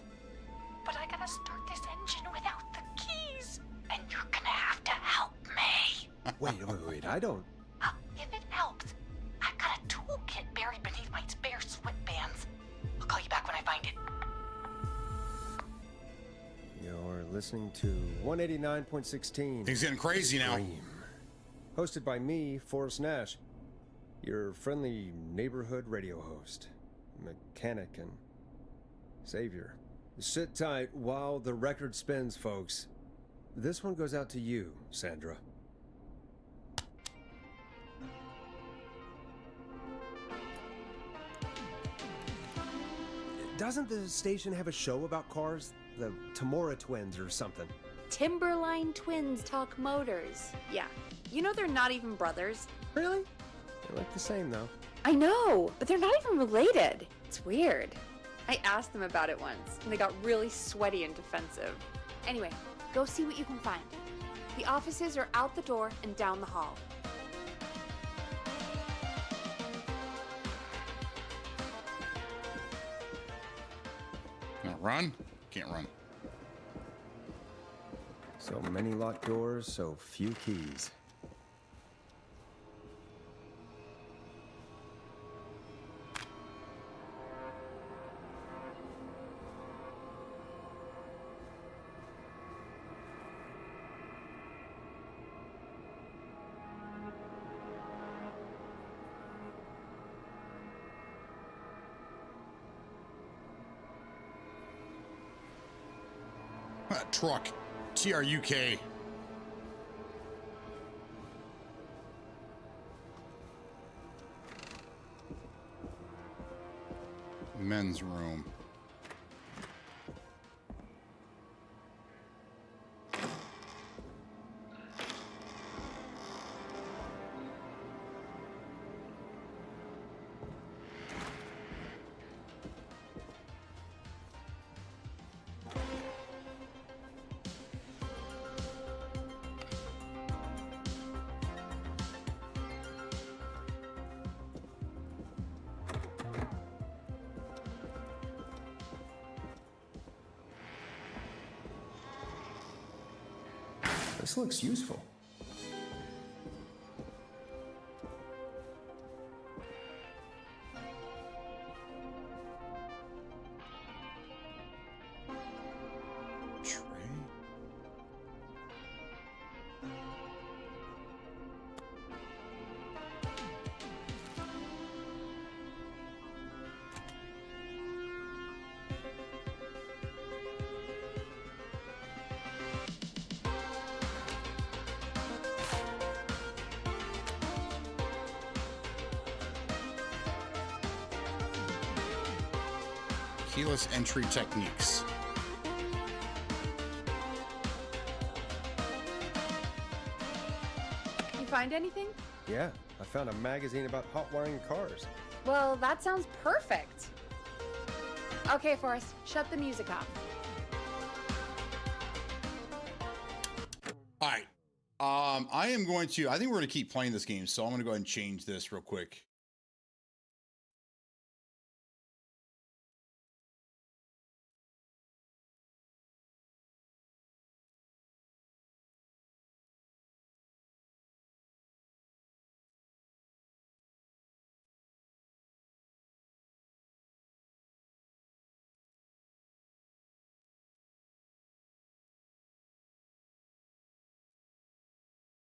but I gotta start this engine without the keys. And you're gonna have to help me. Wait, I don't... If it helps, I've got a toolkit buried beneath my spare sweatbands. I'll call you back when I find it. You're listening to 189.16. Things getting crazy now. Stream. Hosted by me, Forrest Nash, your friendly neighborhood radio host, mechanic, and savior. Sit tight while the record spins, folks. This one goes out to you, Sandra. Doesn't the station have a show about cars? The Tamora twins or something? Timberline Twins Talk Motors. Yeah. You know they're not even brothers. Really? They look the same, though. I know, but they're not even related. It's weird. I asked them about it once, and they got really sweaty and defensive. Anyway, go see what you can find. The offices are out the door and down the hall. Can I run? Can't run. So many locked doors, so few keys. Truck. TRUK. Men's room. This looks useful. Keyless entry techniques. You find anything? Yeah, I found a magazine about hot wiring cars. Well, that sounds perfect. Okay, Forrest, shut the music off. All right. I am going to, I think we're going to keep playing this game, so I'm going to go ahead and change this real quick.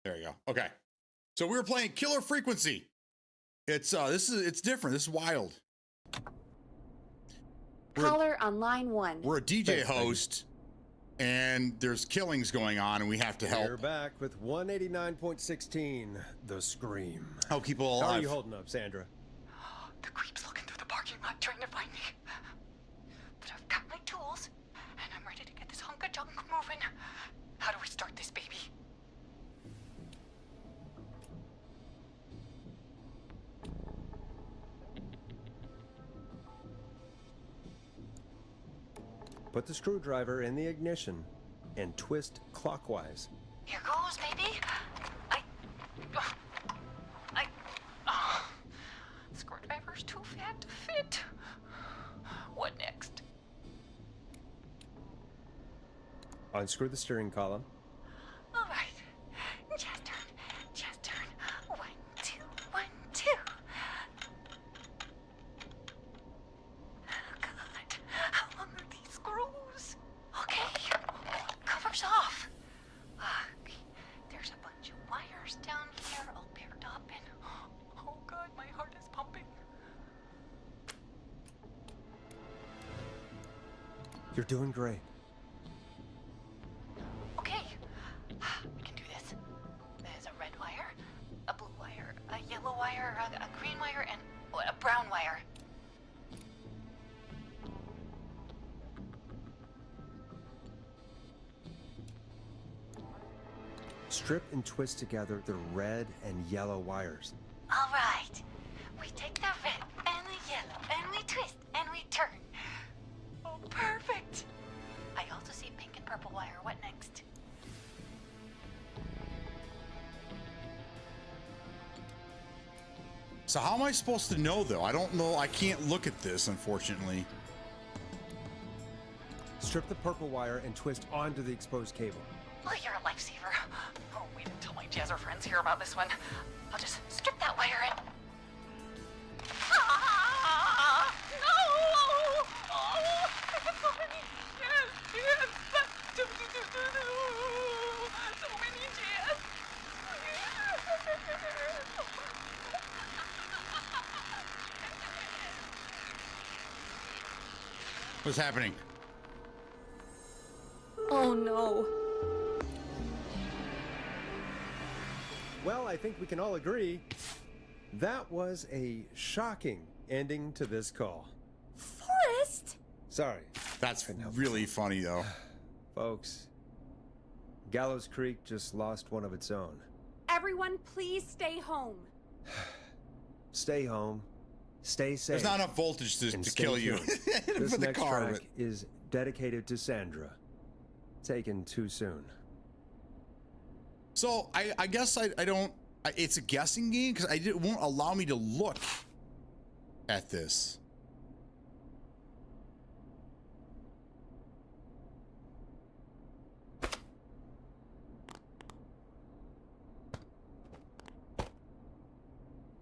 There you go. Okay. So we were playing Killer Frequency. It's it's different. This is wild. Caller on line 1. We're a DJ host and there's killings going on and we have to help. We're back with 189.16, The Scream. Help people How alive. are you holding up, Sandra? The creep's looking through the parking lot trying to find me. But I've got my tools, and I'm ready to get this hunk of junk moving. How do we start this baby? Put the screwdriver in the ignition and twist clockwise. Here goes, baby. Screwdriver's too fat to fit. What next? Unscrew the steering column. All right. Just turn. Just turn. 1, 2, 1, 2. God, how long are these screws? Okay. Cover's off. Okay. There's a bunch of wires down here all paired up and oh God, my heart is pumping. You're doing great. Okay, I can do this. There's a red wire, a blue wire, a yellow wire, a green wire, and a brown wire. Strip and twist together the red and yellow wires. All right, we take the red and the yellow and we twist and we turn. Perfect. I also see pink and purple wire. What next? So how am I supposed to know, though? I don't know. I can't look at this, unfortunately. Strip the purple wire and twist onto the exposed cable. Oh, you're a lifesaver. Oh, wait until my jazzer friends hear about this one. I'll just strip that wire in. Ah! No! Oh, I have so many jazz. So many jazz. What's happening? Oh no. Well, I think we can all agree that was a shocking ending to this call. Forrest! Sorry. That's really funny, though. Folks, Gallows Creek just lost one of its own. Everyone, please stay home. Stay home. Stay safe. There's not enough voltage to stay kill you. tuned. This For the next car. track is dedicated to Sandra. Taken too soon. So I guess I don't. It's a guessing game because it won't allow me to look at this.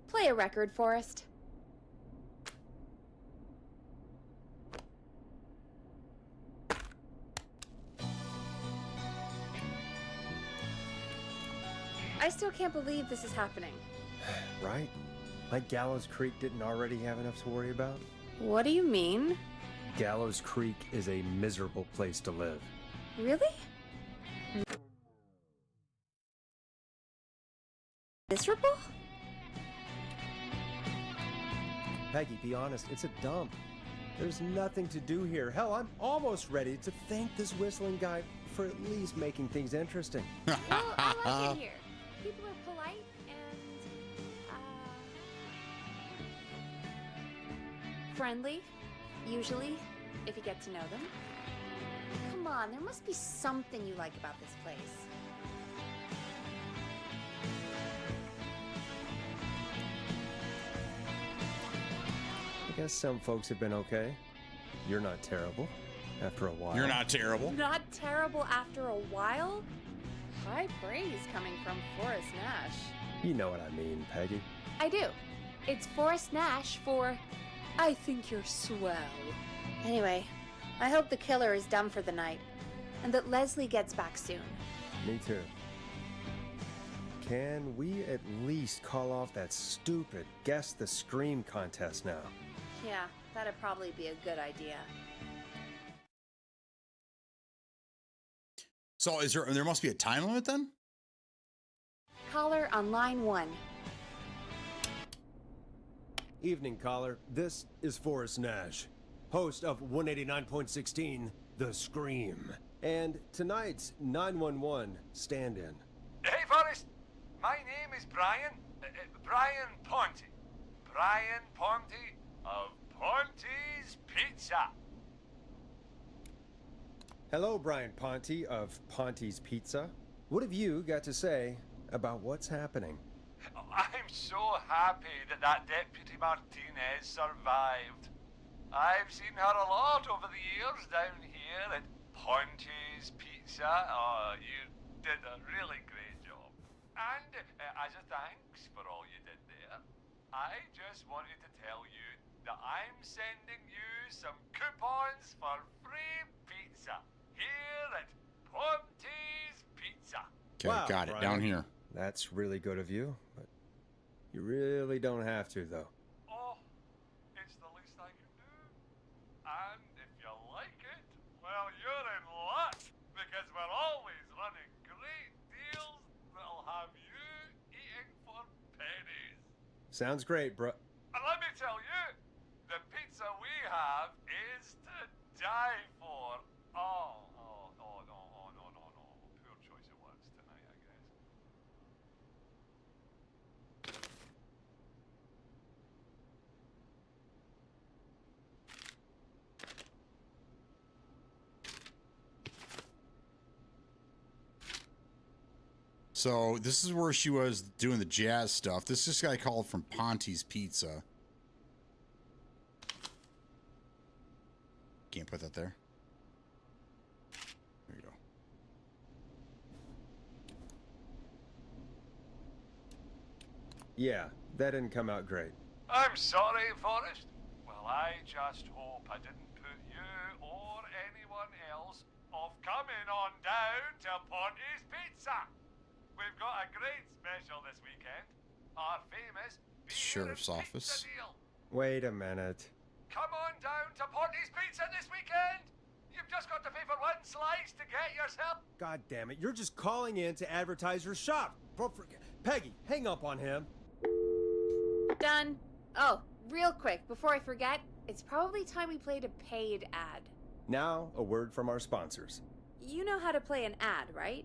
Play a record, Forrest. I still can't believe this is happening. Right? Like Gallows Creek didn't already have enough to worry about? What do you mean? Gallows Creek is a miserable place to live. Really? Miserable? Peggy, be honest, it's a dump. There's nothing to do here. Hell, I'm almost ready to thank this whistling guy for at least making things interesting. Well, I like it here. People are polite and, friendly, usually, if you get to know them. Come on, there must be something you like about this place. I guess some folks have been okay. You're not terrible after a while. You're not terrible. Not terrible after a while? High praise coming from Forrest Nash. You know what I mean, Peggy. I do. It's Forrest Nash for I think you're swell. Anyway, I hope the killer is done for the night, and that Leslie gets back soon. Me too. Can we at least call off that stupid Guess the Scream contest now? Yeah, that'd probably be a good idea. So there must be a time limit then? Caller on line 1. Evening, caller. This is Forrest Nash, host of 189.16, The Scream. And tonight's 911 stand-in. Hey, Forrest. My name is Brian. Brian Ponte. Brian Ponte of Ponte's Pizza. Hello, Brian Ponte of Ponte's Pizza. What have you got to say about what's happening? I'm so happy that Deputy Martinez survived. I've seen her a lot over the years down here at Ponte's Pizza. Oh, you did a really great job. And as a thanks for all you did there, I just wanted to tell you that I'm sending you some coupons for free pizza here at Ponte's Pizza. Okay, Wow, got it. Brian. Down here. That's really good of you, but you really don't have to, though. Oh, it's the least I can do. And if you like it, well, you're in luck, because we're always running great deals that'll have you eating for pennies. Sounds great, bro. And let me tell you, the pizza we have is to die for. Oh, no. Poor choice of words tonight, I guess. So this is where she was doing the jazz stuff. This is this guy called from Ponte's Pizza. Can't put that there. There you go. Yeah, that didn't come out great. I'm sorry, Forrest. Well, I just hope I didn't put you or anyone else off coming on down to Ponte's Pizza. We've got a great special this weekend. Our famous beer Sheriff's and office. pizza deal. Wait a minute. Come on down to Ponte's Pizza this weekend. You've just got to pay for one slice to get yourself. God damn it, you're just calling in to advertise your shop. Peggy, hang up on him. Done. Oh, real quick, before I forget, it's probably time we played a paid ad. Now, a word from our sponsors. You know how to play an ad, right?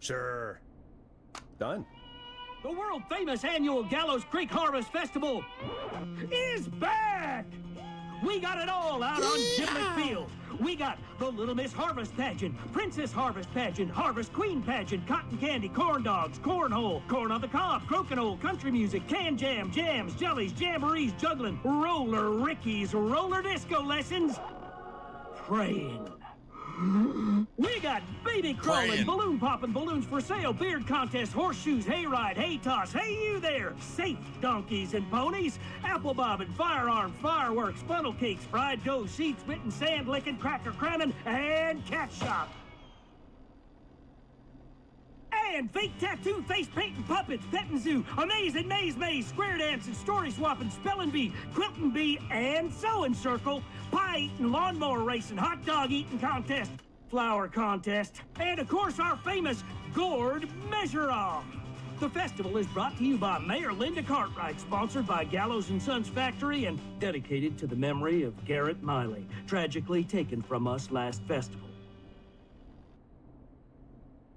Sure. Done. The world famous annual Gallows Creek Harvest Festival is back! We got it all out on Giblet Field. We got the Little Miss Harvest Pageant, Princess Harvest Pageant, Harvest Queen Pageant, Cotton Candy, Corn Dogs, Cornhole, Corn on the Cob, Crokinole, Country Music, Can Jam, Jams, Jellies, Jamborees, Juggling, Roller Rickies, Roller Disco Lessons, Praying. We got baby crawling, Praying. balloon popping, balloons for sale, beard contest, horseshoes, hay ride, hay toss, hey you there, safe donkeys and ponies, apple bobbing, firearm, fireworks, funnel cakes, fried dough, seed spitting, sand licking, cracker cramming, and cat shop. And fake tattoo, face painting, puppets, petting zoo, amazing maze, square dancing, story swapping, spelling bee, quilting bee, and sewing circle, pie eating, lawnmower racing, hot dog eating contest, flower contest, and of course our famous gourd measure-off. The festival is brought to you by Mayor Linda Cartwright, sponsored by Gallows & Sons Factory, and dedicated to the memory of Garrett Miley, tragically taken from us last festival.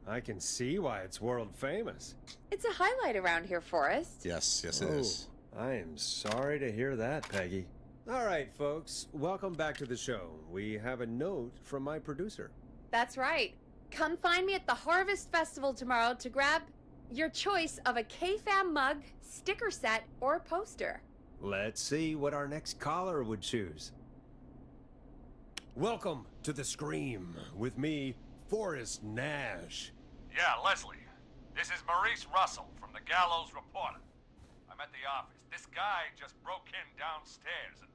I can see why it's world famous. It's a highlight around here, Forrest. Yes, it is. I am sorry to hear that, Peggy. All right, folks, welcome back to the show. We have a note from my producer. That's right. Come find me at the Harvest Festival tomorrow to grab your choice of a KFAM mug, sticker set, or poster. Let's see what our next caller would choose. Welcome to The Scream with me, Forrest Nash. Yeah, Leslie. This is Maurice Russell from the Gallows Reporter. I'm at the office. This guy just broke in downstairs and...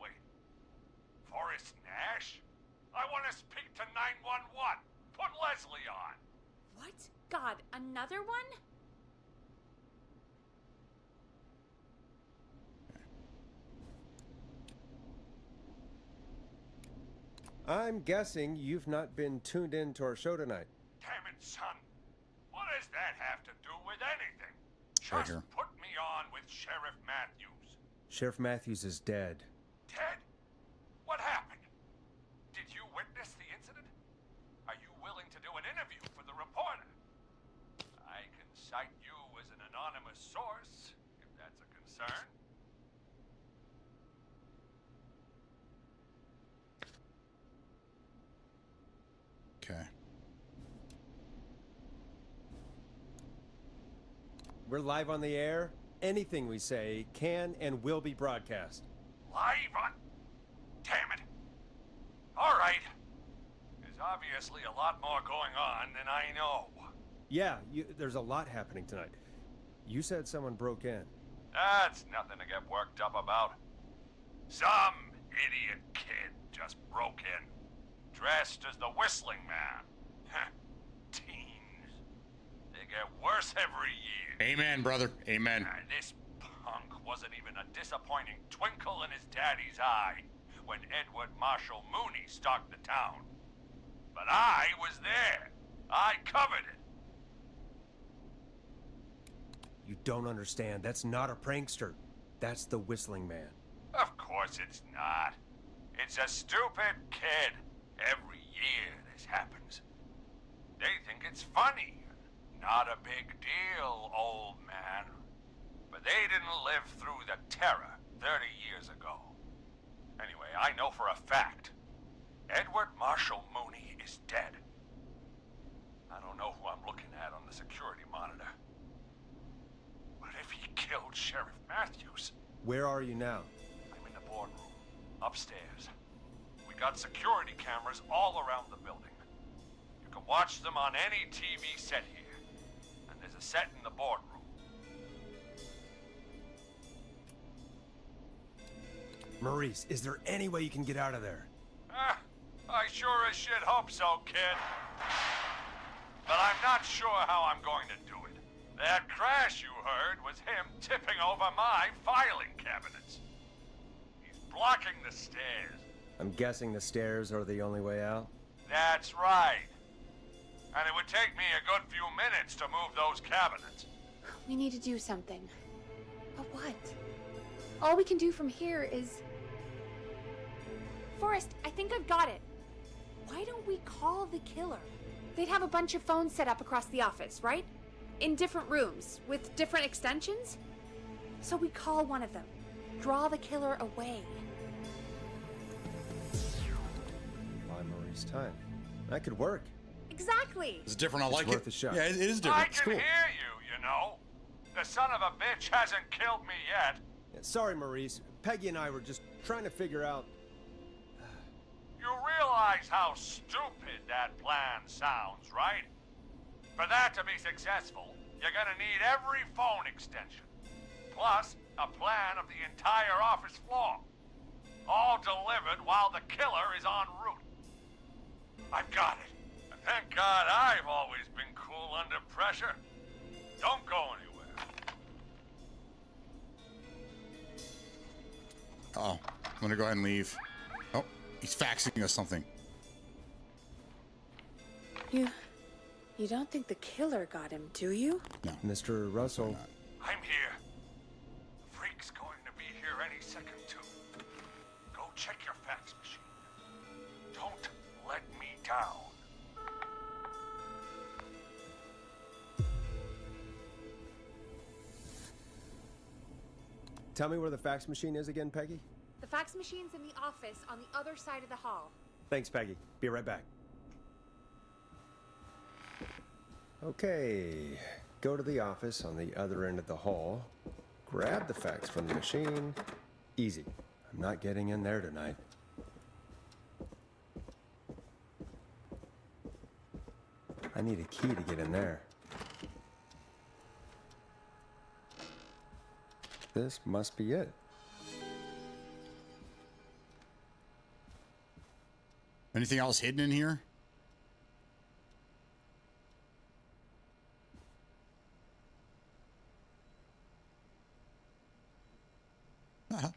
Wait. Forrest Nash? I want to speak to 911. Put Leslie on. What? God, another one? I'm guessing you've not been tuned in to our show tonight. Damn it, son. What does that have to do with anything? Right Just here. put me on with Sheriff Matthews. Sheriff Matthews is dead. Dead? What happened? Did you witness the incident? Are you willing to do an interview for the reporter? I can cite you as an anonymous source, if that's a concern. Okay. We're live on the air. Anything we say can and will be broadcast. Live on... Damn it. All right. There's obviously a lot more going on than I know. Yeah, there's a lot happening tonight. You said someone broke in. That's nothing to get worked up about. Some idiot kid just broke in, dressed as the Whistling Man. Teens. They get worse every year. Amen, brother. Amen. This punk wasn't even a disappointing twinkle in his daddy's eye when Edward Marshall Mooney stalked the town. But I was there. I covered it. You don't understand. That's not a prankster. That's the Whistling Man. Of course it's not. It's a stupid kid. Every year this happens. They think it's funny. Not a big deal, old man. But they didn't live through the terror 30 years ago. Anyway, I know for a fact Edward Marshall Mooney is dead. I don't know who I'm looking at on the security monitor. But if he killed Sheriff Matthews... Where are you now? I'm in the boardroom, upstairs. We got security cameras all around the building. You can watch them on any TV set here. And there's a set in the boardroom. Maurice, is there any way you can get out of there? I sure as shit hope so, kid. But I'm not sure how I'm going to do it. That crash you heard was him tipping over my filing cabinets. He's blocking the stairs. I'm guessing the stairs are the only way out? That's right. And it would take me a good few minutes to move those cabinets. We need to do something. But what? All we can do from here is... Forrest, I think I've got it. Why don't we call the killer? They'd have a bunch of phones set up across the office, right? In different rooms, with different extensions? So we call one of them. Draw the killer away. Buy Maurice time. That could work. Exactly! It's different, I like it. Worth a shot. Yeah, it is different. I It's can cool. hear you know. The son of a bitch hasn't killed me yet. Yeah, sorry, Maurice. Peggy and I were just trying to figure out... You realize how stupid that plan sounds, right? For that to be successful, you're gonna need every phone extension. Plus, a plan of the entire office floor. All delivered while the killer is en route. I've got it. And thank God I've always been cool under pressure. Don't go anywhere. Oh, I'm gonna go ahead and leave. Oh, he's faxing us something. You don't think the killer got him, do you? No. Mr. Russell. I'm here. The freak's going to be here any second, too. Go check your fax machine. Don't let me down. Tell me where the fax machine is again, Peggy? The fax machine's in the office on the other side of the hall. Thanks, Peggy. Be right back. Okay. Go to the office on the other end of the hall. Grab the fax from the machine. Easy. I'm not getting in there tonight. I need a key to get in there. This must be it. Anything else hidden in here? Uh-huh.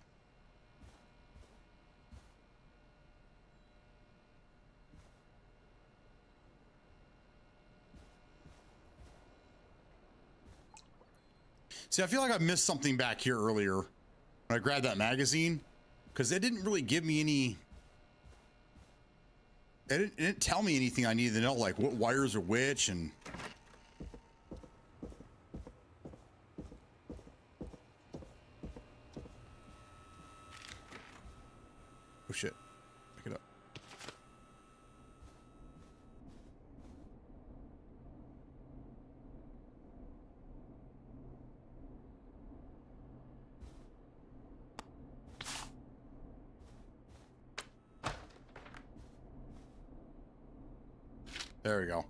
See, I feel like I missed something back here earlier when I grabbed that magazine, because it didn't really give me any... It didn't tell me anything I needed to know, like what wires are which, and... Oh shit. Pick it up. There we go.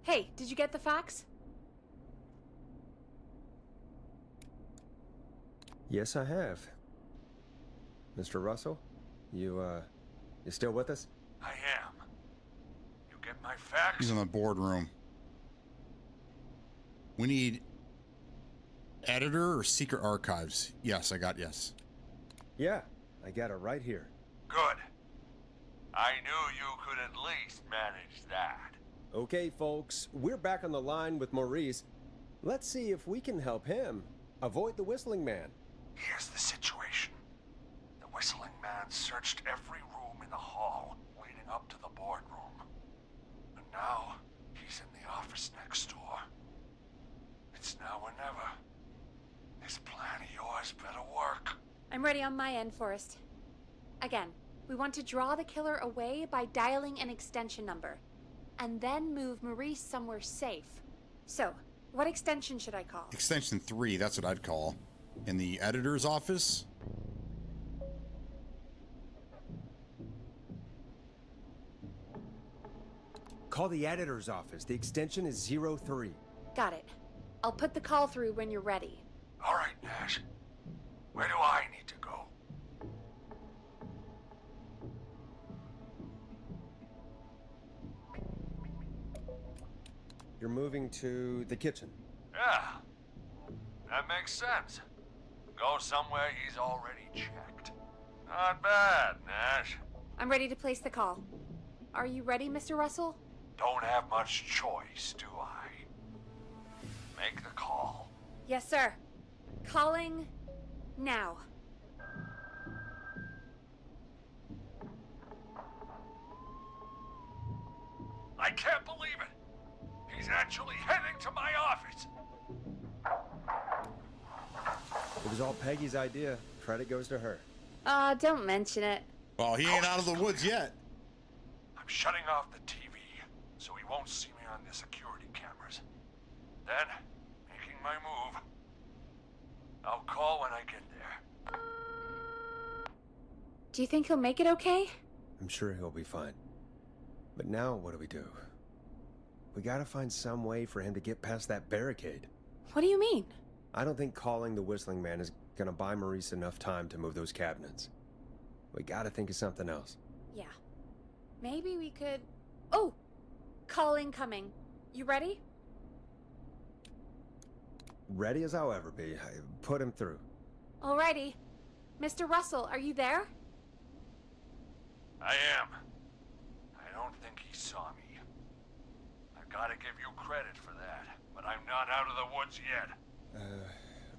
Hey, did you get the fax? Yes, I have. Mr. Russell, you still with us? I am. You get my fax? He's in the boardroom. We need editor or secret archives. Yes, I got yes. Yeah, I got it right here. Good. I knew you could at least manage that. Okay, folks, we're back on the line with Maurice. Let's see if we can help him avoid the Whistling Man. Here's the situation. The Whistling Man searched every room in the hall leading up to the boardroom. And now, Peggy's in the office next door. It's now or never. This plan of yours better work. I'm ready on my end, Forrest. Again, we want to draw the killer away by dialing an extension number, and then move Maurice somewhere safe. So, what extension should I call? Extension 3, that's what I'd call. In the editor's office? Call the editor's office. The extension is 03. Got it. I'll put the call through when you're ready. All right, Nash. Where do I need to go? You're moving to the kitchen. Yeah, that makes sense. Go somewhere he's already checked. Not bad, Nash. I'm ready to place the call. Are you ready, Mr. Russell? Don't have much choice, do I? Make the call. Yes, sir. Calling now. I can't believe it. He's actually heading to my office. It was all Peggy's idea. Credit goes to her. Don't mention it. Well, he ain't out of the woods yet. I'm shutting off the TV so he won't see me on the security cameras. Then, making my move. I'll call when I get there. Do you think he'll make it okay? I'm sure he'll be fine. But now what do we do? We gotta find some way for him to get past that barricade. What do you mean? I don't think calling the Whistling Man is gonna buy Maurice enough time to move those cabinets. We gotta think of something else. Yeah. Maybe we could... Oh! Call incoming. You ready? Ready as I'll ever be. Put him through. Alrighty. Mr. Russell, are you there? I am. I don't think he saw me. I gotta give you credit for that, but I'm not out of the woods yet.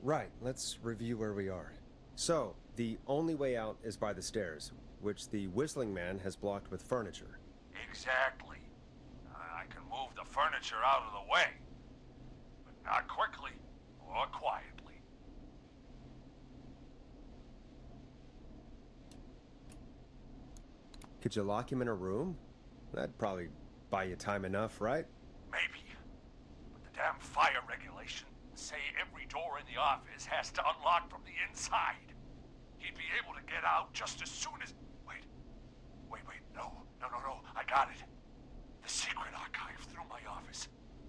Right. Let's review where we are. So, the only way out is by the stairs, which the Whistling Man has blocked with furniture. Exactly. I can move the furniture out of the way, but not quickly or quietly. Could you lock him in a room? That'd probably buy you time enough, right? Maybe. But the damn fire regulations say every door in the office has to unlock from the inside. He'd be able to get out just as soon as... Wait. No. I got it. The secret archive through my office,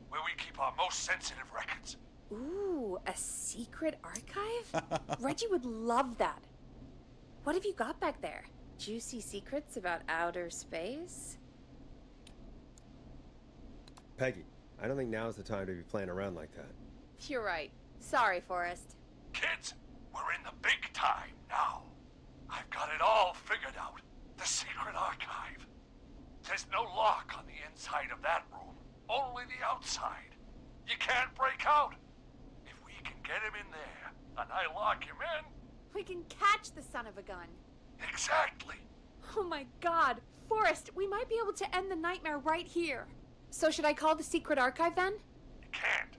where we keep our most sensitive records. Ooh, a secret archive? Reggie would love that. What have you got back there? Juicy secrets about outer space? Peggy, I don't think now's the time to be playing around like that. You're right. Sorry, Forrest. Kids, we're in the big time now. I've got it all figured out. The secret archive. There's no lock on the inside of that room, only the outside. You can't break out. If we can get him in there, and I lock him in... We can catch the son of a gun. Exactly. Oh my god. Forrest, we might be able to end the nightmare right here. So should I call the secret archive then? You can't.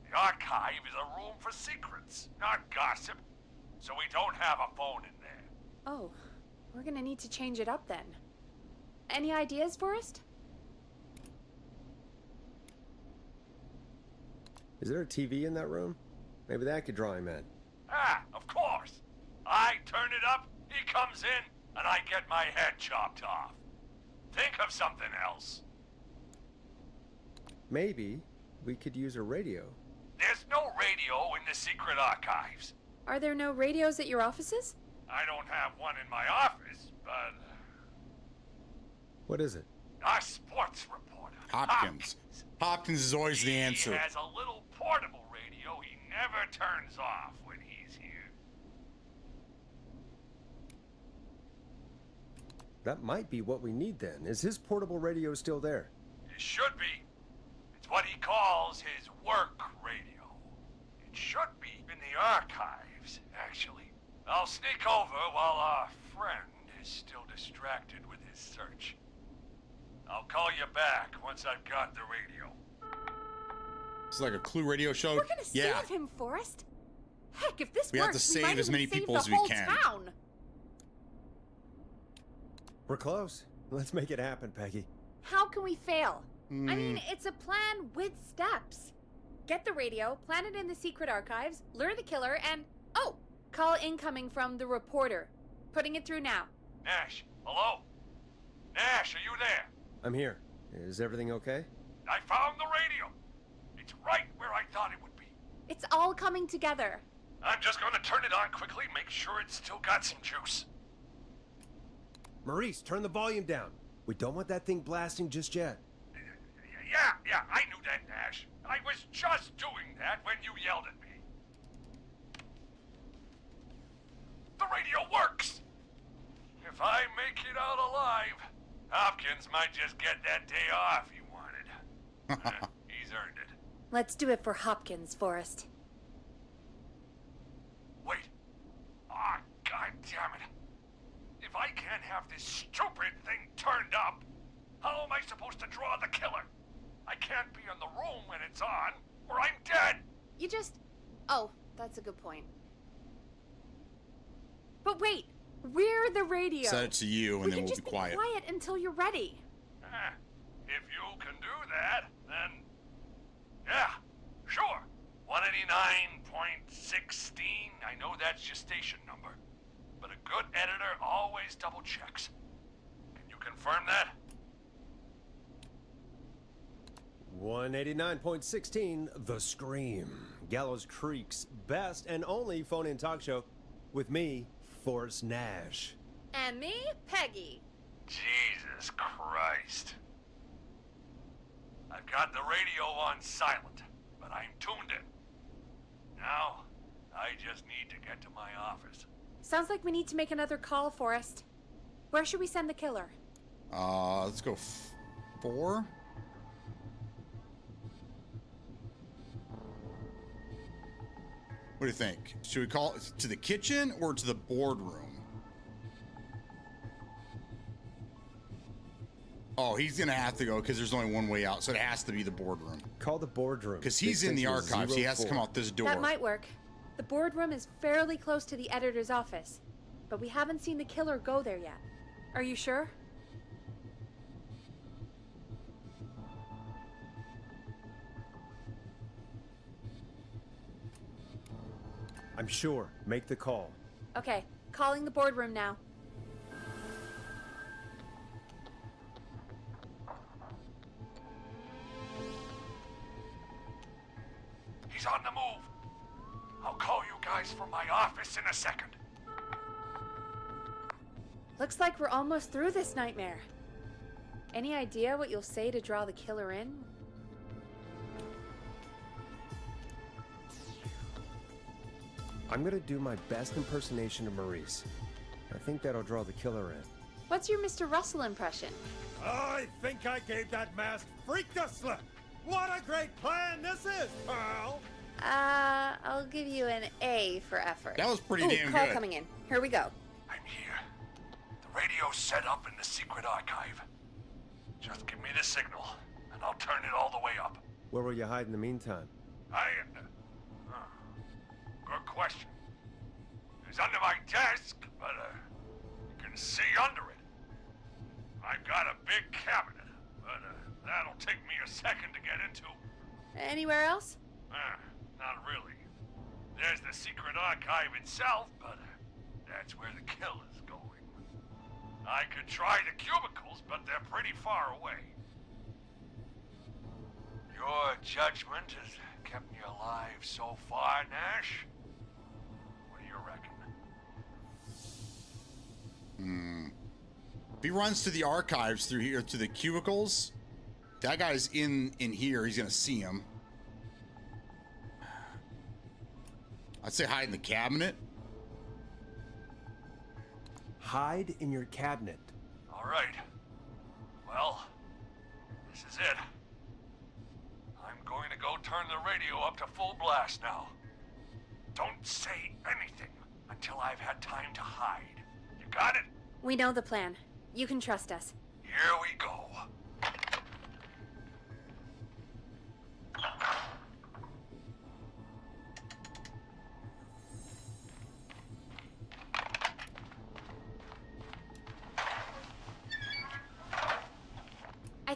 The archive is a room for secrets, not gossip. So we don't have a phone in there. Oh, we're gonna need to change it up then. Any ideas, Forrest? Is there a TV in that room? Maybe that could draw him in. Ah, of course. I turn it up, he comes in, and I get my head chopped off. Think of something else. Maybe we could use a radio. There's no radio in the secret archives. Are there no radios at your offices? I don't have one in my office, but... What is it? Our sports reporter, Hopkins. Hopkins is always the answer. He has a little portable radio he never turns off when he's here. That might be what we need then. Is his portable radio still there? It should be. It's what he calls his work radio. It should be in the archives, actually. I'll sneak over while our friend is still distracted with his search. I'll call you back once I've got the radio. It's like a Clue radio show. We're gonna Yeah. save him, Forrest. Heck, if this We works, have to save might as even many save people the as we whole can. Town. We're close. Let's make it happen, Peggy. How can we fail? I mean, Hmm. it's a plan with steps. Get the radio, plant it in the secret archives, lure the killer, and call incoming from the reporter. Putting it through now. Nash, hello? Nash, are you there? I'm here. Is everything okay? I found the radio. It's right where I thought it would be. It's all coming together. I'm just going to turn it on quickly, make sure it's still got some juice. Maurice, turn the volume down. We don't want that thing blasting just yet. Yeah, I knew that, Nash. I was just doing that when you yelled at me. The radio works! If I make it out alive, Hopkins might just get that day off he wanted. He's earned it. Let's do it for Hopkins, Forrest. Wait. Ah, God damn it. If I can't have this stupid thing turned up, how am I supposed to draw the killer? I can't be in the room when it's on, or I'm dead. You just... Oh, that's a good point. But wait, we're the radio. Set it to you, and we then can we'll just be quiet. quiet until you're ready. If you can do that, then... Yeah, sure. 189.16. I know that's your station number. But a good editor always double checks. Can you confirm that? 189.16, The Scream. Gallows Creek's best and only phone-in talk show with me, Forrest Nash. And me, Peggy. Jesus Christ. I've got the radio on silent, but I'm tuned in. Now, I just need to get to my office. Sounds like we need to make another call, Forrest. Where should we send the killer? Let's go 4. What do you think? Should we call it to the kitchen or to the boardroom? Oh, he's gonna have to go because there's only one way out, so it has to be the boardroom. Call the boardroom. Because he's in the archives. He has to come out this door. That might work. The boardroom is fairly close to the editor's office, but we haven't seen the killer go there yet. Are you sure? I'm sure. Make the call. Okay, calling the boardroom now. He's on the move. I'll call you guys from my office in a second. Looks like we're almost through this nightmare. Any idea what you'll say to draw the killer in? I'm gonna do my best impersonation of Maurice. I think that'll draw the killer in. What's your Mr. Russell impression? I think I gave that masked freak the slip. What a great plan this is, pal! I'll give you an A for effort. That was pretty Ooh, damn call good. coming in. Here we go. I'm here. The radio's set up in the secret archive. Just give me the signal, and I'll turn it all the way up. Where will you hide in the meantime? Good question. It's under my desk, but you can see under it. I've got a big cabinet, but that'll take me a second to get into. Anywhere else? Not really. There's the secret archive itself, but that's where the killer's going. I could try the cubicles, but they're pretty far away. Your judgment has kept me alive so far, Nash. What do you reckon? If he runs to the archives through here to the cubicles, that guy's in here. He's gonna see him. I'd say hide in the cabinet. Hide in your cabinet. All right. Well, this is it. I'm going to go turn the radio up to full blast now. Don't say anything until I've had time to hide. You got it? We know the plan. You can trust us. Here we go.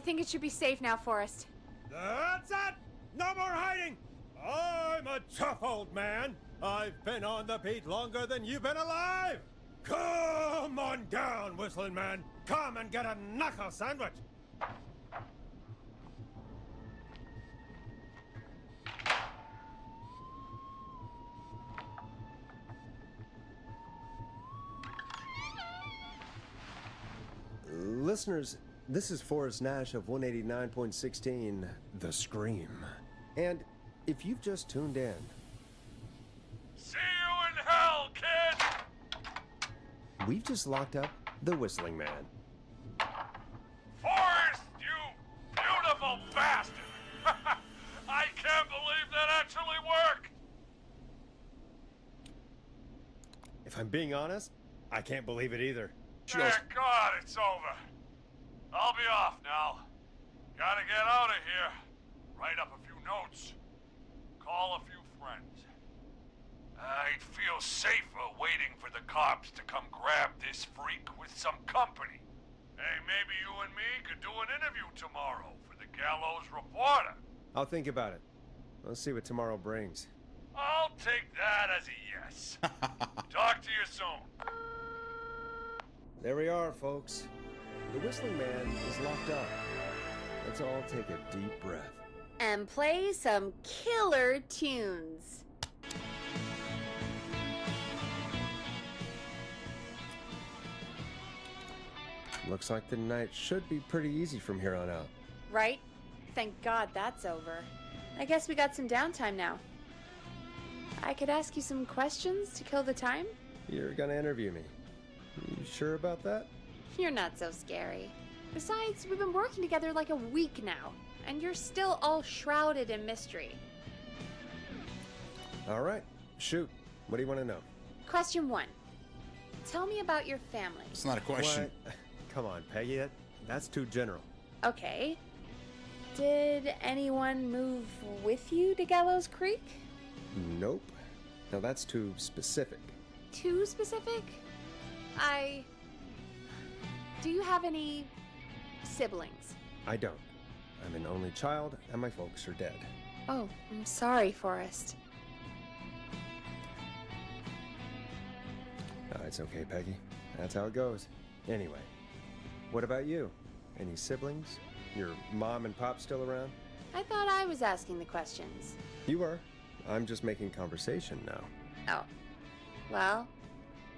think it should be safe now, Forrest. That's it! No more hiding! I'm a tough old man. I've been on the beat longer than you've been alive! Come on down, Whistling Man. Come and get a knuckle sandwich. Listeners, this is Forrest Nash of 189.16, The Scream. And if you've just tuned in, See you in hell, kid! we've just locked up the Whistling Man. Forrest, you beautiful bastard! I can't believe that actually worked! If I'm being honest, I can't believe it either. Thank God it's over. I'll be off now. Gotta get out of here. Write up a few notes. Call a few friends. I'd feel safer waiting for the cops to come grab this freak with some company. Hey, maybe you and me could do an interview tomorrow for the Gallows Reporter. I'll think about it. Let's see what tomorrow brings. I'll take that as a yes. Talk to you soon. There we are, folks. The Whistling Man is locked up. Let's all take a deep breath. And play some killer tunes. Looks like the night should be pretty easy from here on out. Right? Thank God that's over. I guess we got some downtime now. I could ask you some questions to kill the time? You're gonna interview me. You sure about that? You're not so scary. Besides, we've been working together like a week now, and you're still all shrouded in mystery. All right, shoot. What do you want to know? Question 1. Tell me about your family. It's not a question. What? Come on, Peggy. That's too general. Okay. Did anyone move with you to Gallows Creek? Nope. Now that's too specific. Too specific? Do you have any siblings? I don't. I'm an only child, and my folks are dead. Oh, I'm sorry, Forrest. It's okay, Peggy. That's how it goes. Anyway, what about you? Any siblings? Your mom and pop still around? I thought I was asking the questions. You are. I'm just making conversation now. Oh. Well,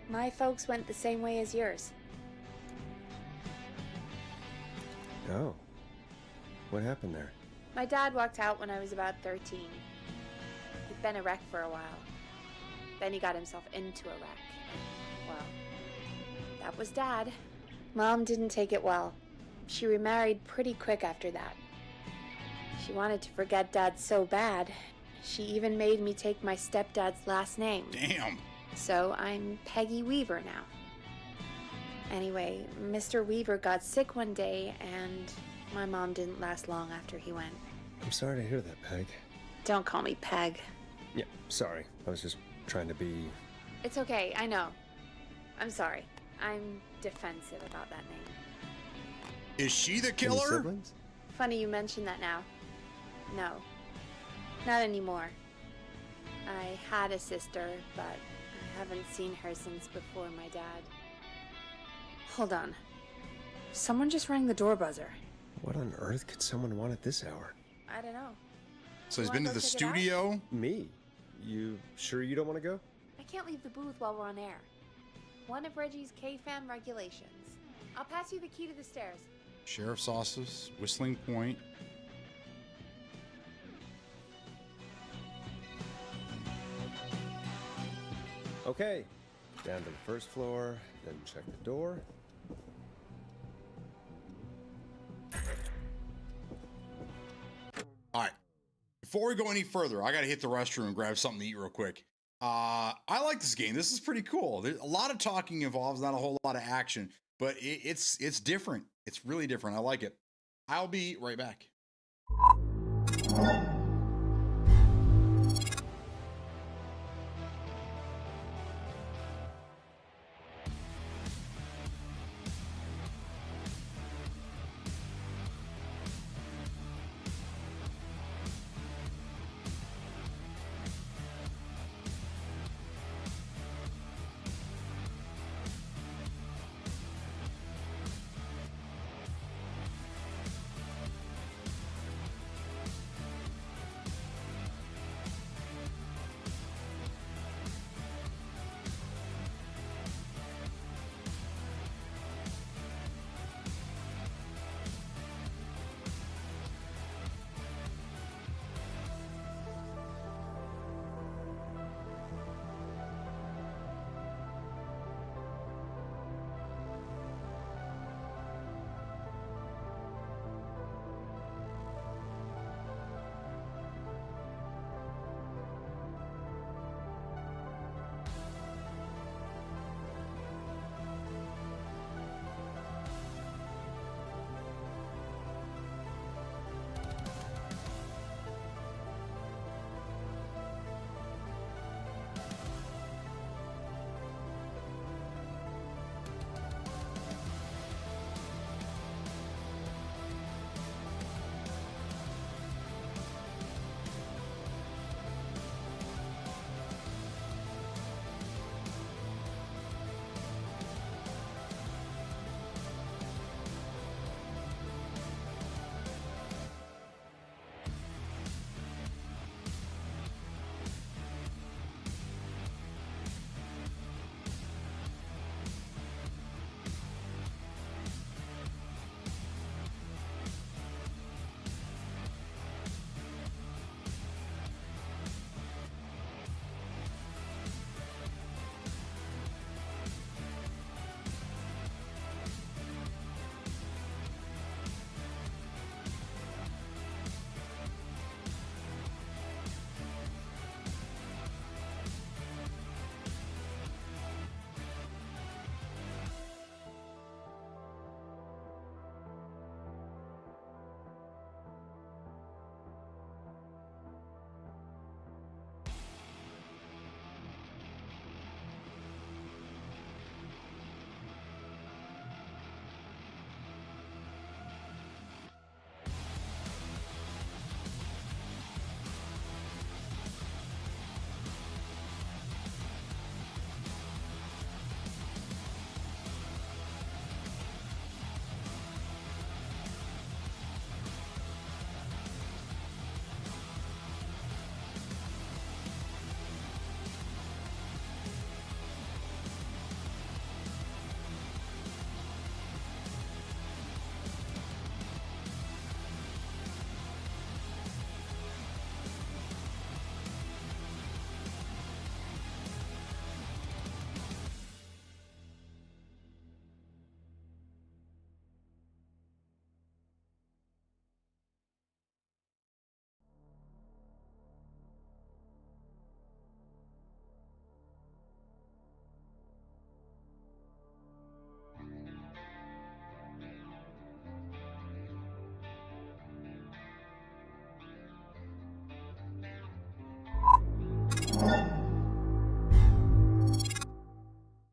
my folks went the same way as yours. Oh. What happened there? My dad walked out when I was about 13. He'd been a wreck for a while. Then he got himself into a wreck. Well, that was Dad. Mom didn't take it well. She remarried pretty quick after that. She wanted to forget Dad so bad, she even made me take my stepdad's last name. Damn. So I'm Peggy Weaver now. Anyway, Mr. Weaver got sick one day, and my mom didn't last long after he went. I'm sorry to hear that, Peg. Don't call me Peg. Yeah, sorry. I was just trying to be... It's okay, I know. I'm sorry. I'm defensive about that name. Is she the Any killer? siblings? Funny you mention that now. No. Not anymore. I had a sister, but I haven't seen her since before my dad. Hold on. Someone just rang the door buzzer. What on earth could someone want at this hour? I don't know. So he's You been to wanna the go check it out? studio? Me? You sure you don't want to go? I can't leave the booth while we're on air. One of Reggie's KFAM regulations. I'll pass you the key to the stairs. Sheriff's Office, Whistling Point. Okay. Down to the first floor, then check the door. All right. Before we go any further, I got to hit the restroom and grab something to eat real quick. I like this game. This is pretty cool. There's a lot of talking involved, not a whole lot of action, but it's different. It's really different. I like it. I'll be right back.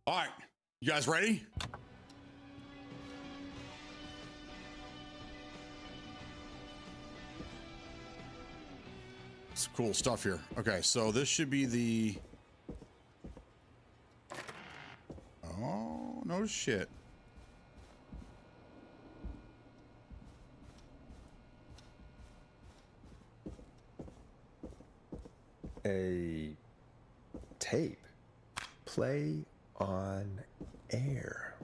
All right, you guys ready? Some cool stuff here. Okay, so this should be the... Oh, no shit. A tape. Play on air.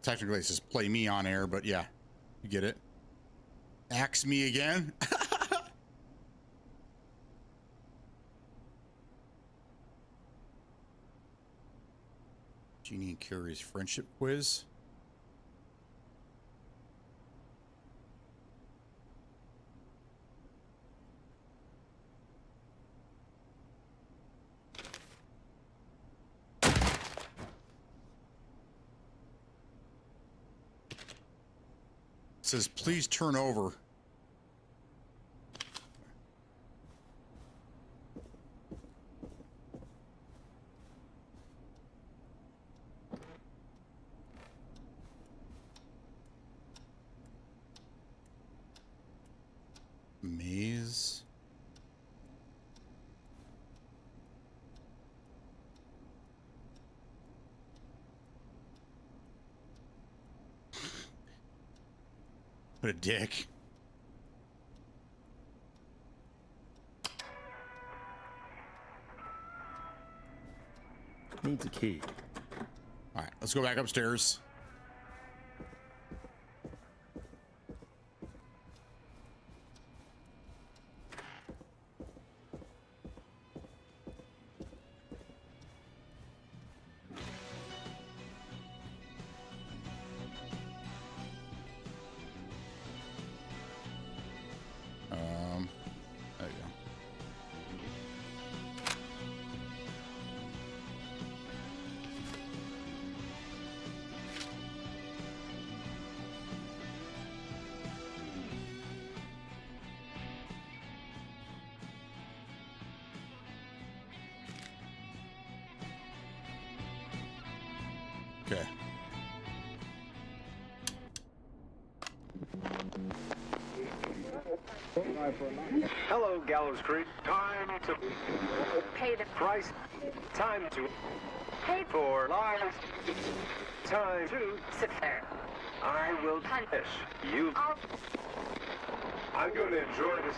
Technically it says play me on air, but yeah, you get it. Axe me again. Jeannie and Carrie's friendship quiz. It says, please turn over. Maze. What a dick. Needs a key. All right, let's go back upstairs. There you go. Okay. Hello, Gallows Creek. Time to Pay the price. Time to pay for lives. Time to sit there. I will punish you. I'm going to enjoy this.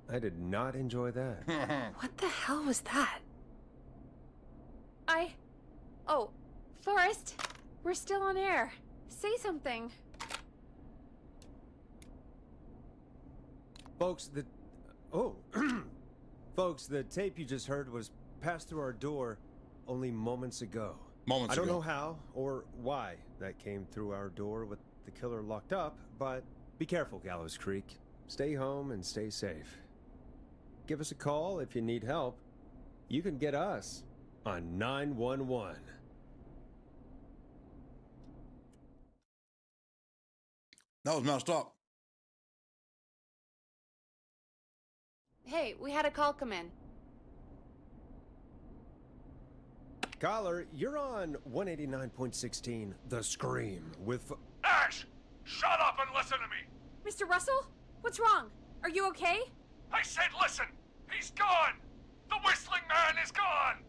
I did not enjoy that. What the hell was that? Oh, Forrest, we're still on air. Say something. Folks, Folks, the tape you just heard was passed through our door only moments ago. Moments I don't ago. know how or why that came through our door with the killer locked up, but be careful, Gallows Creek. Stay home and stay safe. Give us a call if you need help. You can get us on 911. That was messed up. Hey, we had a call come in. Caller, you're on 189.16, The Scream, with... Ash! Shut up and listen to me! Mr. Russell? What's wrong? Are you okay? I said listen! He's gone! The Whistling Man is gone!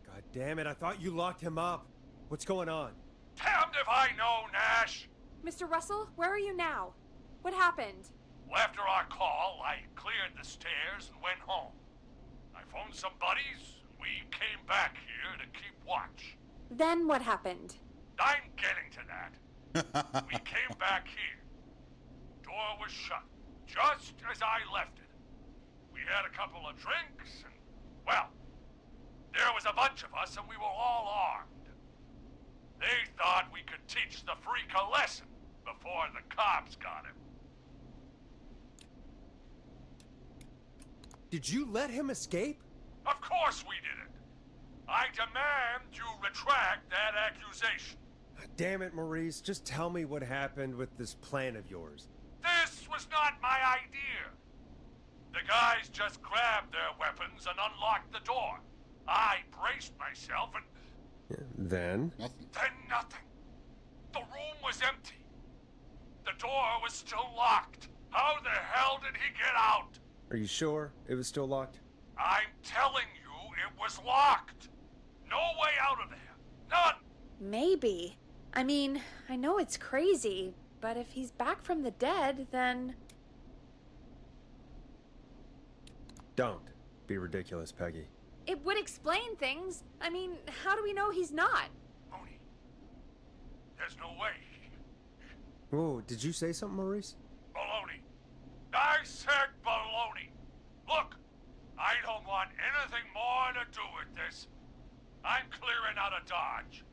God damn it, I thought you locked him up. What's going on? Damned if I know, Nash! Mr. Russell, where are you now? What happened? Well, after our call, I cleared the stairs and went home. I phoned some buddies, and we came back here to keep watch. Then what happened? I'm getting to that. We came back here. Door was shut, just as I left it. We had a couple of drinks, and, well, there was a bunch of us, and we were all armed. They thought we could teach the freak a lesson before the cops got him. Did you let him escape? Of course we didn't. I demand you retract that accusation. Damn it, Maurice. Just tell me what happened with this plan of yours. This was not my idea. The guys just grabbed their weapons and unlocked the door. I braced myself and... Then? Then nothing. The room was empty. The door was still locked. How the hell did he get out? Are you sure it was still locked? I'm telling you, it was locked. No way out of there. None. Maybe. I mean, I know it's crazy, but if he's back from the dead, then... Don't be ridiculous, Peggy. It would explain things. I mean, how do we know he's not? Mooney, there's no way. Whoa, did you say something, Maurice? Baloney. I said baloney. Look, I don't want anything more to do with this. I'm clearing out of Dodge.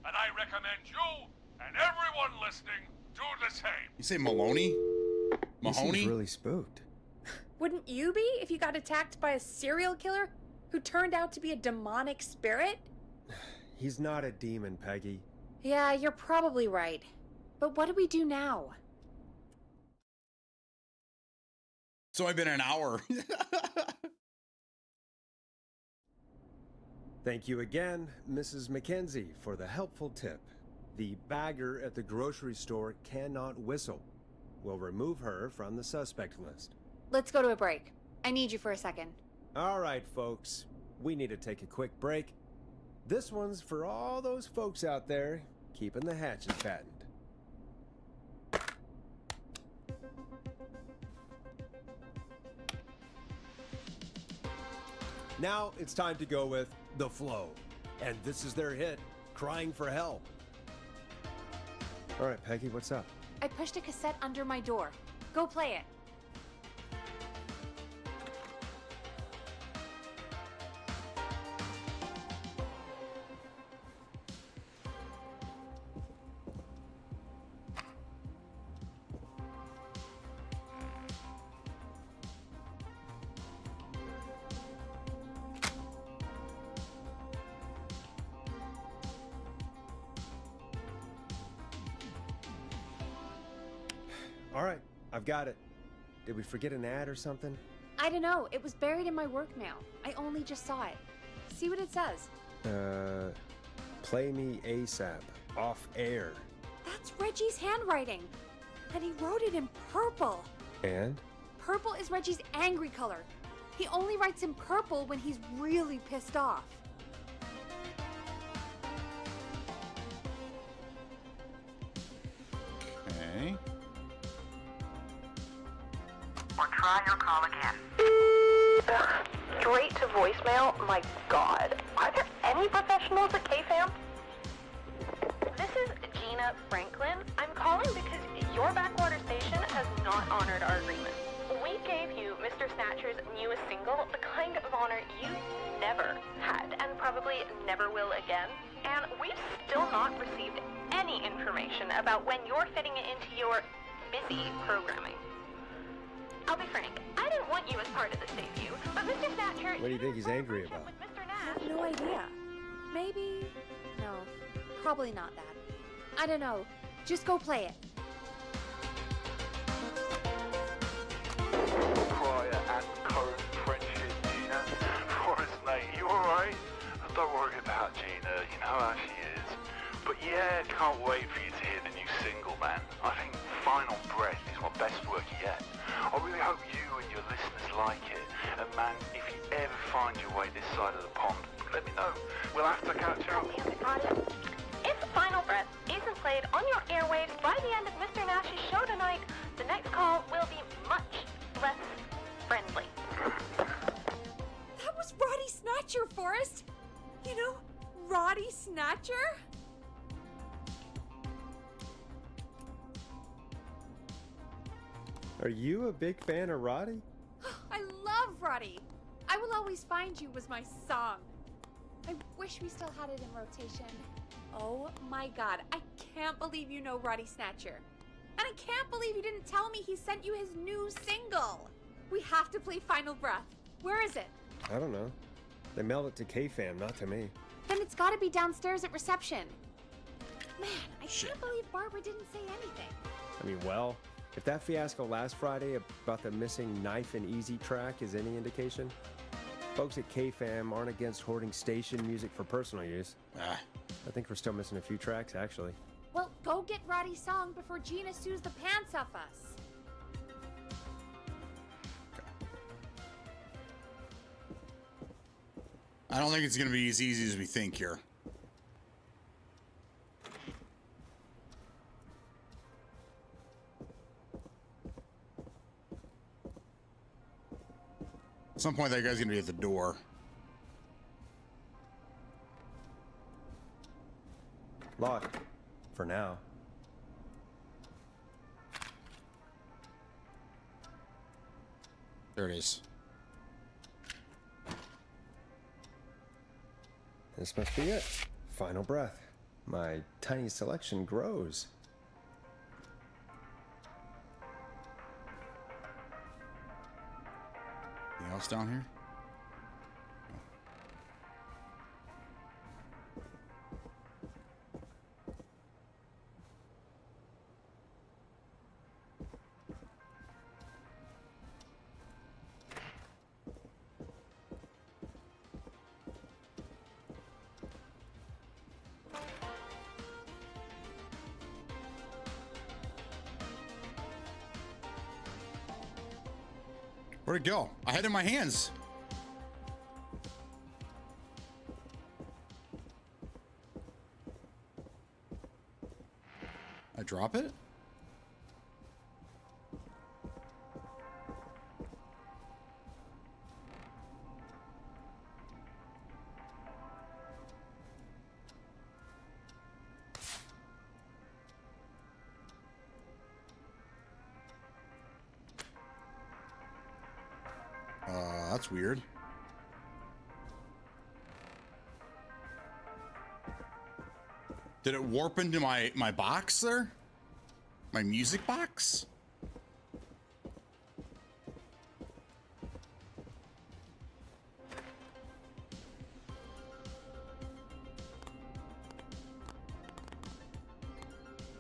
And I recommend you and everyone listening do the same. You say Maloney? He seems Mahoney? really spooked. Wouldn't you be if you got attacked by a serial killer who turned out to be a demonic spirit? He's not a demon, Peggy. Yeah, you're probably right. But what do we do now? It's only been an hour. Thank you again, Mrs. Mackenzie, for the helpful tip. The bagger at the grocery store cannot whistle. We'll remove her from the suspect list. Let's go to a break. I need you for a second. All right, folks. We need to take a quick break. This one's for all those folks out there keeping the hatches fattened. Now it's time to go with The Flow. And this is their hit, Crying for Help. All right, Peggy, what's up? I pushed a cassette under my door. Go play it. All right, I've got it. Did we forget an ad or something? I don't know. It was buried in my work mail. I only just saw it. See what it says. Play me ASAP, off air. That's Reggie's handwriting. And he wrote it in purple. And? Purple is Reggie's angry color. He only writes in purple when he's really pissed off. Okay. Or try your call again. Straight to voicemail? My God. Are there any professionals at KFAM? This is Gina Franklin. I'm calling because your backwater station has not honored our agreement. We gave you Mr. Snatcher's newest single, the kind of honor you never had and probably never will again. And we've still not received any information about when you're fitting it into your busy programming. I'll be frank, I didn't want you as part of this debut, but Mr. Snatcher... What do you think he's angry about? I have no idea. Maybe... No, probably not that. I don't know. Just go play it. Prior and current friendship, Gina. Forrest, mate, you alright? Don't worry about Gina, you know how she is. But yeah, can't wait for you to hear the new single, man. I think Final Breath is my best work yet. I really hope you and your listeners like it. And man, if you ever find your way this side of the pond, let me know. We'll have to catch up. If Final Breath isn't played on your airwaves by the end of Mr. Nash's show tonight, the next call will be much less friendly. That was Roddy Snatcher, Forrest. You know, Roddy Snatcher? Are you a big fan of Roddy? I love Roddy. I Will Always Find You was my song. I wish we still had it in rotation. Oh my God, I can't believe you know Roddy Snatcher. And I can't believe you didn't tell me he sent you his new single. We have to play Final Breath. Where is it? I don't know. They mailed it to KFAM, not to me. Then it's gotta be downstairs at reception. Man, I Shit. can't believe Barbara didn't say anything. I mean, well, If that fiasco last Friday about the missing Knife and Easy track is any indication, folks at K-Fam aren't against hoarding station music for personal use. I think we're still missing a few tracks, actually. Well, go get Roddy's song before Gina sues the pants off us. I don't think it's going to be as easy as we think here. At some point, that guy's going to be at the door. Locked. For now. There it is. This must be it. Final breath. My tiny selection grows. Anything else down here? Where'd it go? I had it in my hands. I drop it? That's weird. Did it warp into my box there? My music box?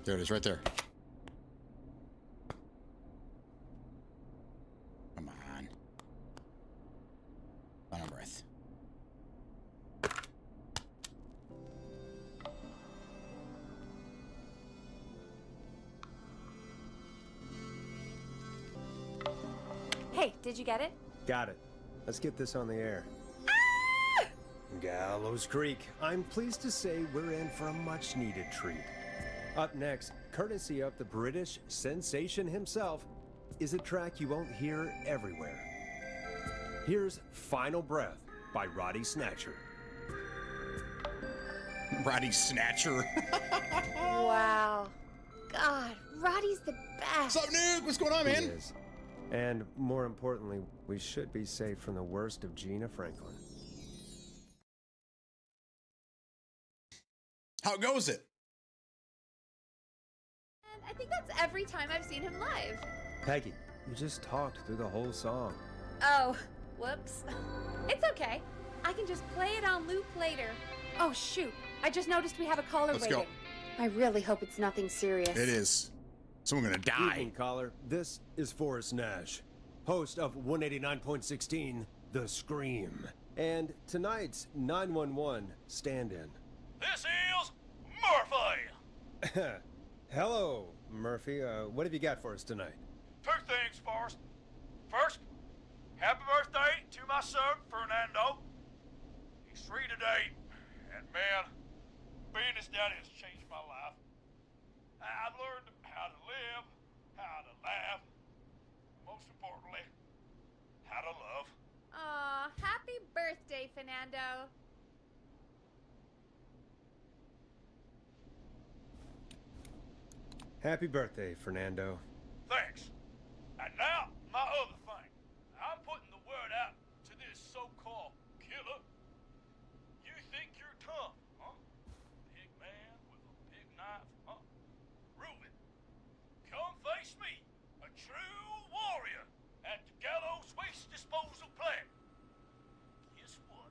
There it is, right there. Come on. Final breath. Hey, did you get it? Got it. Let's get this on the air. Gallows Creek. I'm pleased to say we're in for a much-needed treat. Up next, courtesy of the British sensation himself, is a track you won't hear everywhere. Here's Final Breath by Roddy Snatcher. Roddy Snatcher. Wow. God, Roddy's the best. What's up, Nuke? What's going on, man? He is. And more importantly, we should be safe from the worst of Gina Franklin. How goes it? And I think that's every time I've seen him live. Peggy, you just talked through the whole song. Oh, whoops. It's okay. I can just play it on loop later. Oh, shoot. I just noticed we have a caller Let's waiting. go. I really hope it's nothing serious. It is. Someone gonna die. Evening, caller. This is Forrest Nash, host of 189.16, The Scream. And tonight's 911 stand-in. This is Murphy! Hello, Murphy. What have you got for us tonight? Two things, Forrest. First, happy birthday to my son, Fernando. He's 3 today, and man, being his daddy has changed my life. I've learned how to live, how to laugh, most importantly, how to love. Aw, happy birthday, Fernando. Happy birthday, Fernando. Thanks. And now, my other thing. I'm putting the word out to this so-called killer. You think you're tough, huh? Big man with a big knife, huh? Ruben, come face me, a true warrior at the Gallows Waste Disposal Plant. Guess what?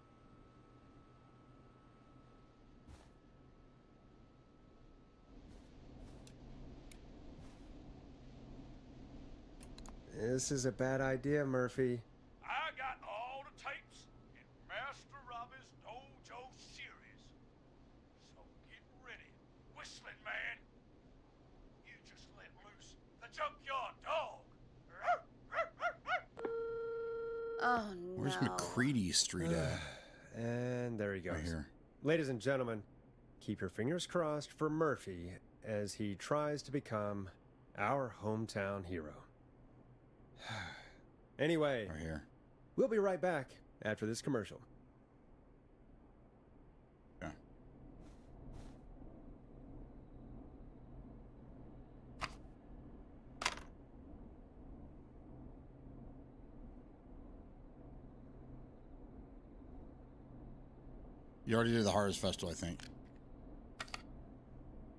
This is a bad idea, Murphy. I got all the tapes in Master Robbie's Dojo series. So get ready, Whistling Man. You just let loose the junkyard dog. Oh, no. Where's McCready Street at? And there he goes. Right here. Ladies and gentlemen, keep your fingers crossed for Murphy as he tries to become our hometown hero. Anyway, Right here. we'll be right back after this commercial. Yeah. You already did the Harvest Festival, I think.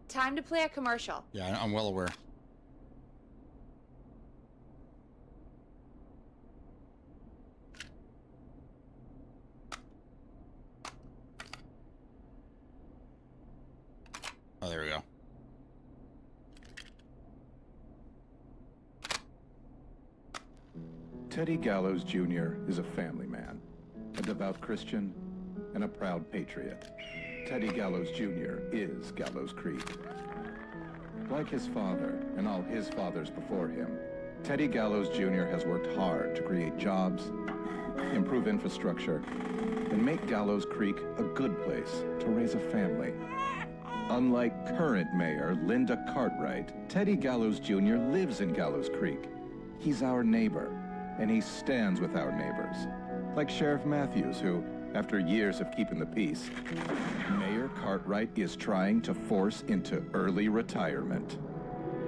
Time to play a commercial. Yeah, I'm well aware. Oh, there we go. Teddy Gallows Jr. is a family man, a devout Christian, and a proud patriot. Teddy Gallows Jr. is Gallows Creek. Like his father and all his fathers before him, Teddy Gallows Jr. has worked hard to create jobs, improve infrastructure, and make Gallows Creek a good place to raise a family. Unlike current mayor Linda Cartwright, Teddy Gallows Jr. lives in Gallows Creek. He's our neighbor, and he stands with our neighbors. Like Sheriff Matthews, who, after years of keeping the peace, Mayor Cartwright is trying to force into early retirement.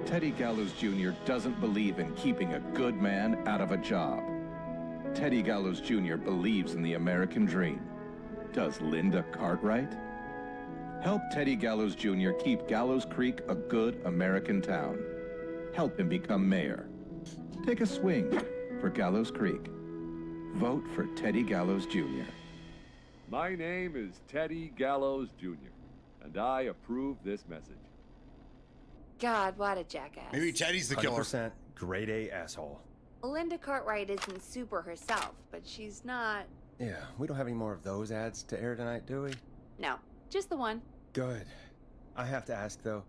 Teddy Gallows Jr. doesn't believe in keeping a good man out of a job. Teddy Gallows Jr. believes in the American dream. Does Linda Cartwright? Help Teddy Gallows Jr. keep Gallows Creek a good American town. Help him become mayor. Take a swing for Gallows Creek. Vote for Teddy Gallows Jr. My name is Teddy Gallows Jr., and I approve this message. God, what a jackass. Maybe Teddy's the killer. 100% grade A asshole. Linda Cartwright isn't super herself, but she's not... Yeah, we don't have any more of those ads to air tonight, do we? No, just the one. Good. I have to ask, though.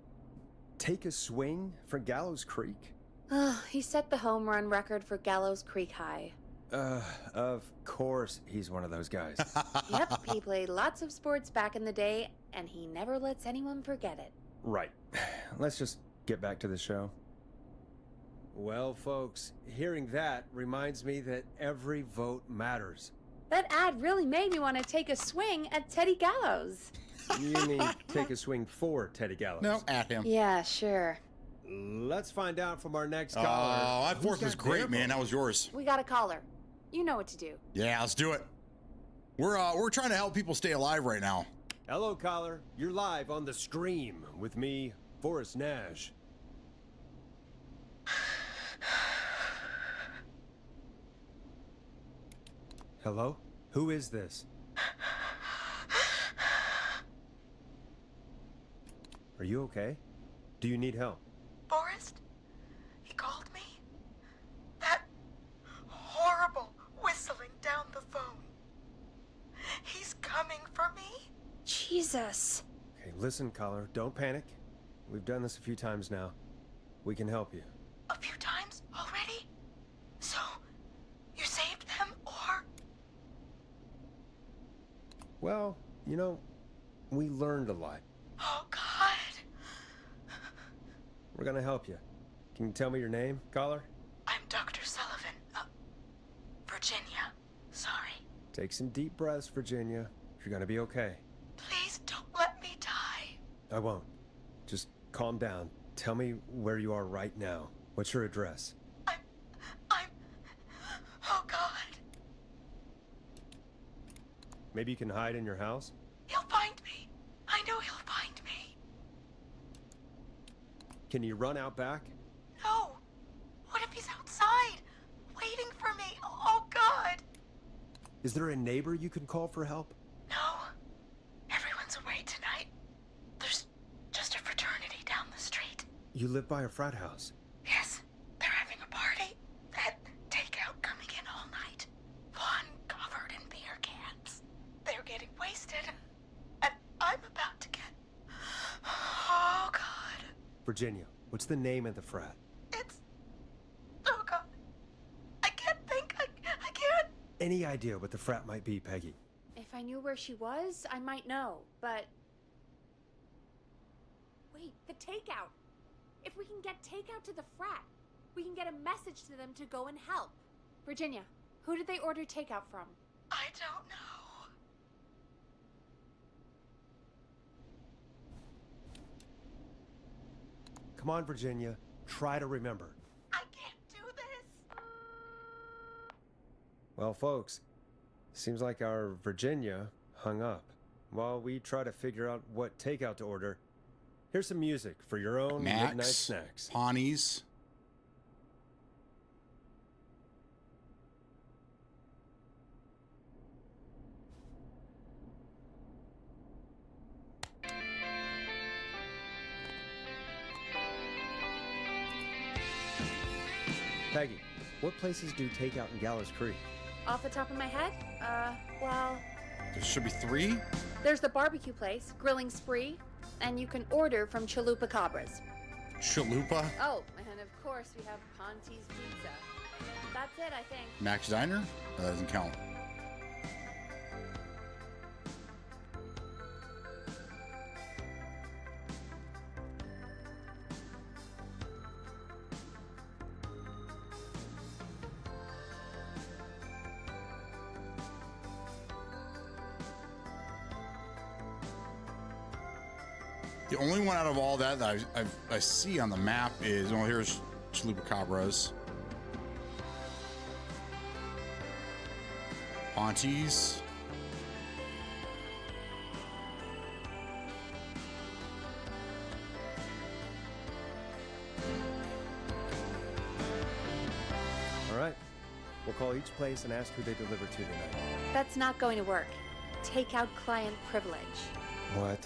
Take a swing for Gallows Creek? He set the home run record for Gallows Creek High. Of course he's one of those guys. Yep, he played lots of sports back in the day, and he never lets anyone forget it. Right. Let's just get back to the show. Well, folks, hearing that reminds me that every vote matters. That ad really made me want to take a swing at Teddy Gallows. You mean take a swing for Teddy Gallows? No, at him. Yeah, sure. Let's find out from our next Oh, caller. that fourth was great, man. That was yours. We got a caller. You know what to do. Yeah, let's do it. We're trying to help people stay alive right now. Hello, caller. You're live on The Scream with me, Forrest Nash. Hello? Who is this? Are you okay? Do you need help? Forrest? He called me? That horrible whistling down the phone. He's coming for me? Jesus. Okay, listen, caller. Don't panic. We've done this a few times now. We can help you. A few times already? So, you saved them, or? Well, you know, we learned a lot. Oh, God. We're gonna help you. Can you tell me your name, caller? I'm Dr. Sullivan. Virginia. Sorry. Take some deep breaths, Virginia. You're gonna be okay. Please don't let me die. I won't. Just calm down. Tell me where you are right now. What's your address? Oh, God. Maybe you can hide in your house? He'll find me. I know he'll find me. Can you run out back? No. What if he's outside, waiting for me? Oh, God. Is there a neighbor you can call for help? No. Everyone's away tonight. There's just a fraternity down the street. You live by a frat house. Yes. They're having a party at Virginia, what's the name of the frat? Oh God. I can't think. I can't. Any idea what the frat might be, Peggy? If I knew where she was, I might know, but... Wait, the takeout. If we can get takeout to the frat, we can get a message to them to go and help. Virginia, who did they order takeout from? I don't know. Come on, Virginia. Try to remember. I can't do this. Well, folks, seems like our Virginia hung up. While we try to figure out what takeout to order, here's some music for your own midnight Max, snacks. Pawnees. Peggy, what places do takeout in Gallows Creek? Off the top of my head? Well... There should be 3? There's the barbecue place, Grilling Spree, and you can order from Chalupa Cabras. Chalupa? Oh, and of course we have Ponte's Pizza. That's it, I think. Max Diner? That doesn't count. The only one out of all that I see on the map is, well, here's Chalupa Cabras. Ponte's. All right. We'll call each place and ask who they deliver to tonight. That's not going to work. Takeout client privilege. What?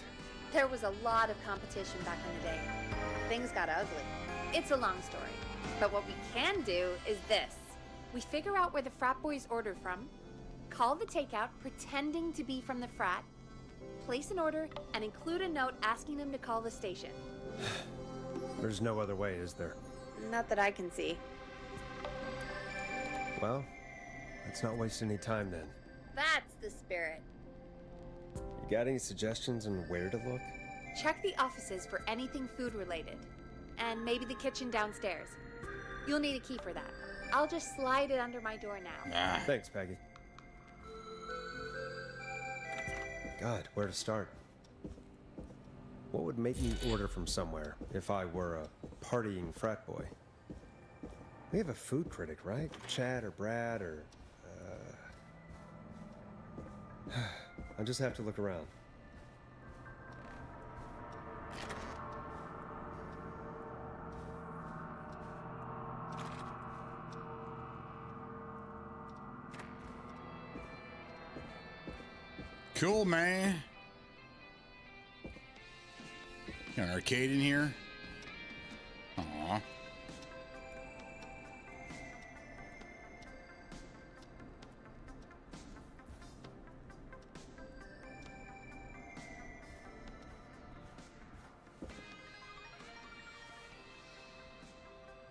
There was a lot of competition back in the day. Things got ugly. It's a long story. But what we can do is this. We figure out where the frat boys ordered from, call the takeout pretending to be from the frat, place an order, and include a note asking them to call the station. There's no other way, is there? Not that I can see. Well, let's not waste any time then. That's the spirit. You got any suggestions on where to look? Check the offices for anything food related. And maybe the kitchen downstairs. You'll need a key for that. I'll just slide it under my door now. Thanks, Peggy. God, where to start? What would make me order from somewhere if I were a partying frat boy? We have a food critic, right? Chad or Brad or... I'll just have to look around. Cool, man. Got an arcade in here. Aw.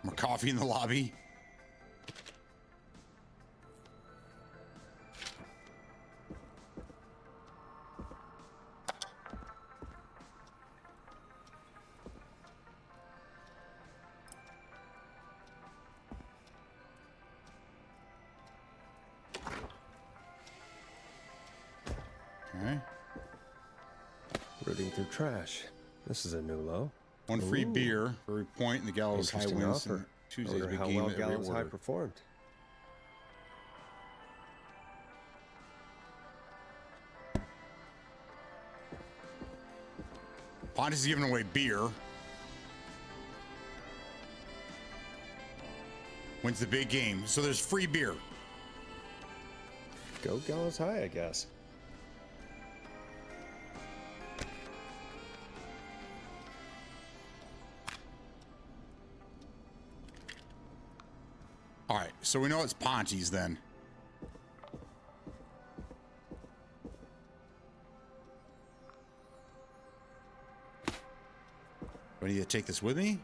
More coffee in the lobby. Okay. Rooting through trash. This is a new low. One free Ooh. beer for every point in the Gallows High Interesting wins. offer. And Tuesday's Wonder big how game well at every Gallows High order. performed. Pontus is giving away beer. Wins the big game. So there's free beer. Go Gallows High, I guess. All right, so we know it's Ponte's then. Do I need to take this with me?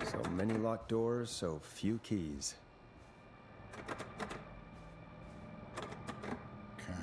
So many locked doors, so few keys. Okay.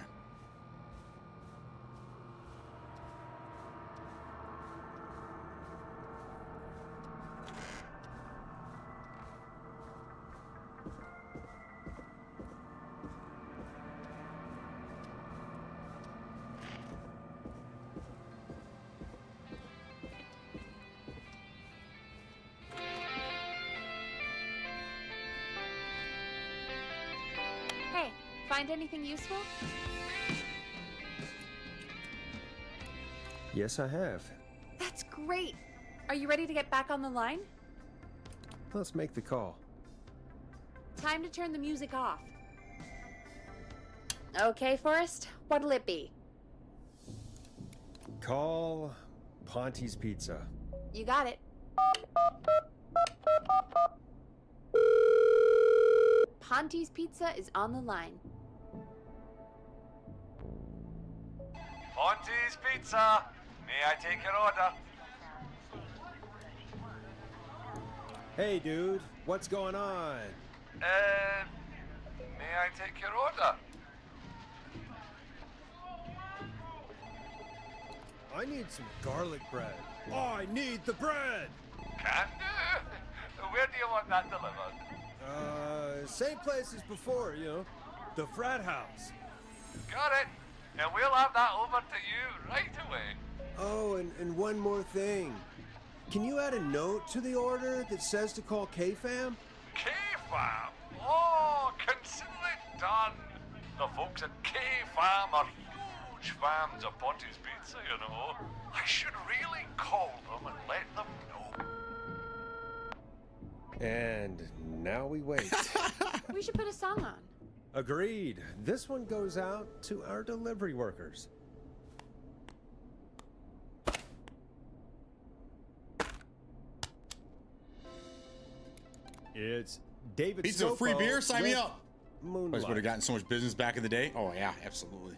Hey, find anything useful? Yes, I have. That's great. Are you ready to get back on the line? Let's make the call. Time to turn the music off. Okay, Forrest, what'll it be? Call Ponte's Pizza. You got it. Ponte's Pizza is on the line. Ponte's Pizza. May I take your order? Hey, dude, what's going on? May I take your order? I need some garlic bread. Oh, I need the bread! Can do. Where do you want that delivered? Same place as before, you know, the frat house. Got it. And we'll have that over to you right away. Oh, and one more thing. Can you add a note to the order that says to call K-Fam? K-Fam? Oh, consider it done. The folks at K-Fam are huge fans of Ponte's Pizza, you know. I should really call them and let them know. And now we wait. We should put a song on. Agreed. This one goes out to our delivery workers. It's David Pizza Sopo free beer? Sign me with up. I Moonlight. would have gotten so much business back in the day. Oh, yeah, absolutely.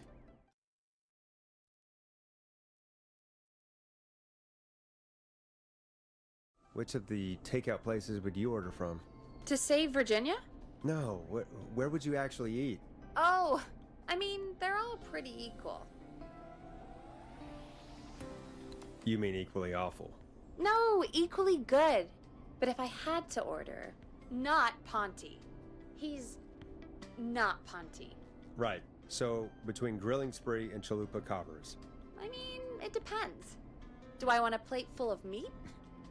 Which of the takeout places would you order from? To save Virginia? No, where would you actually eat? Oh, I mean, they're all pretty equal. You mean equally awful? No, equally good. But if I had to order, not Ponte. He's not Ponte. Right. So, between Grilling Spree and Chalupa Cabras. I mean, it depends. Do I want a plate full of meat?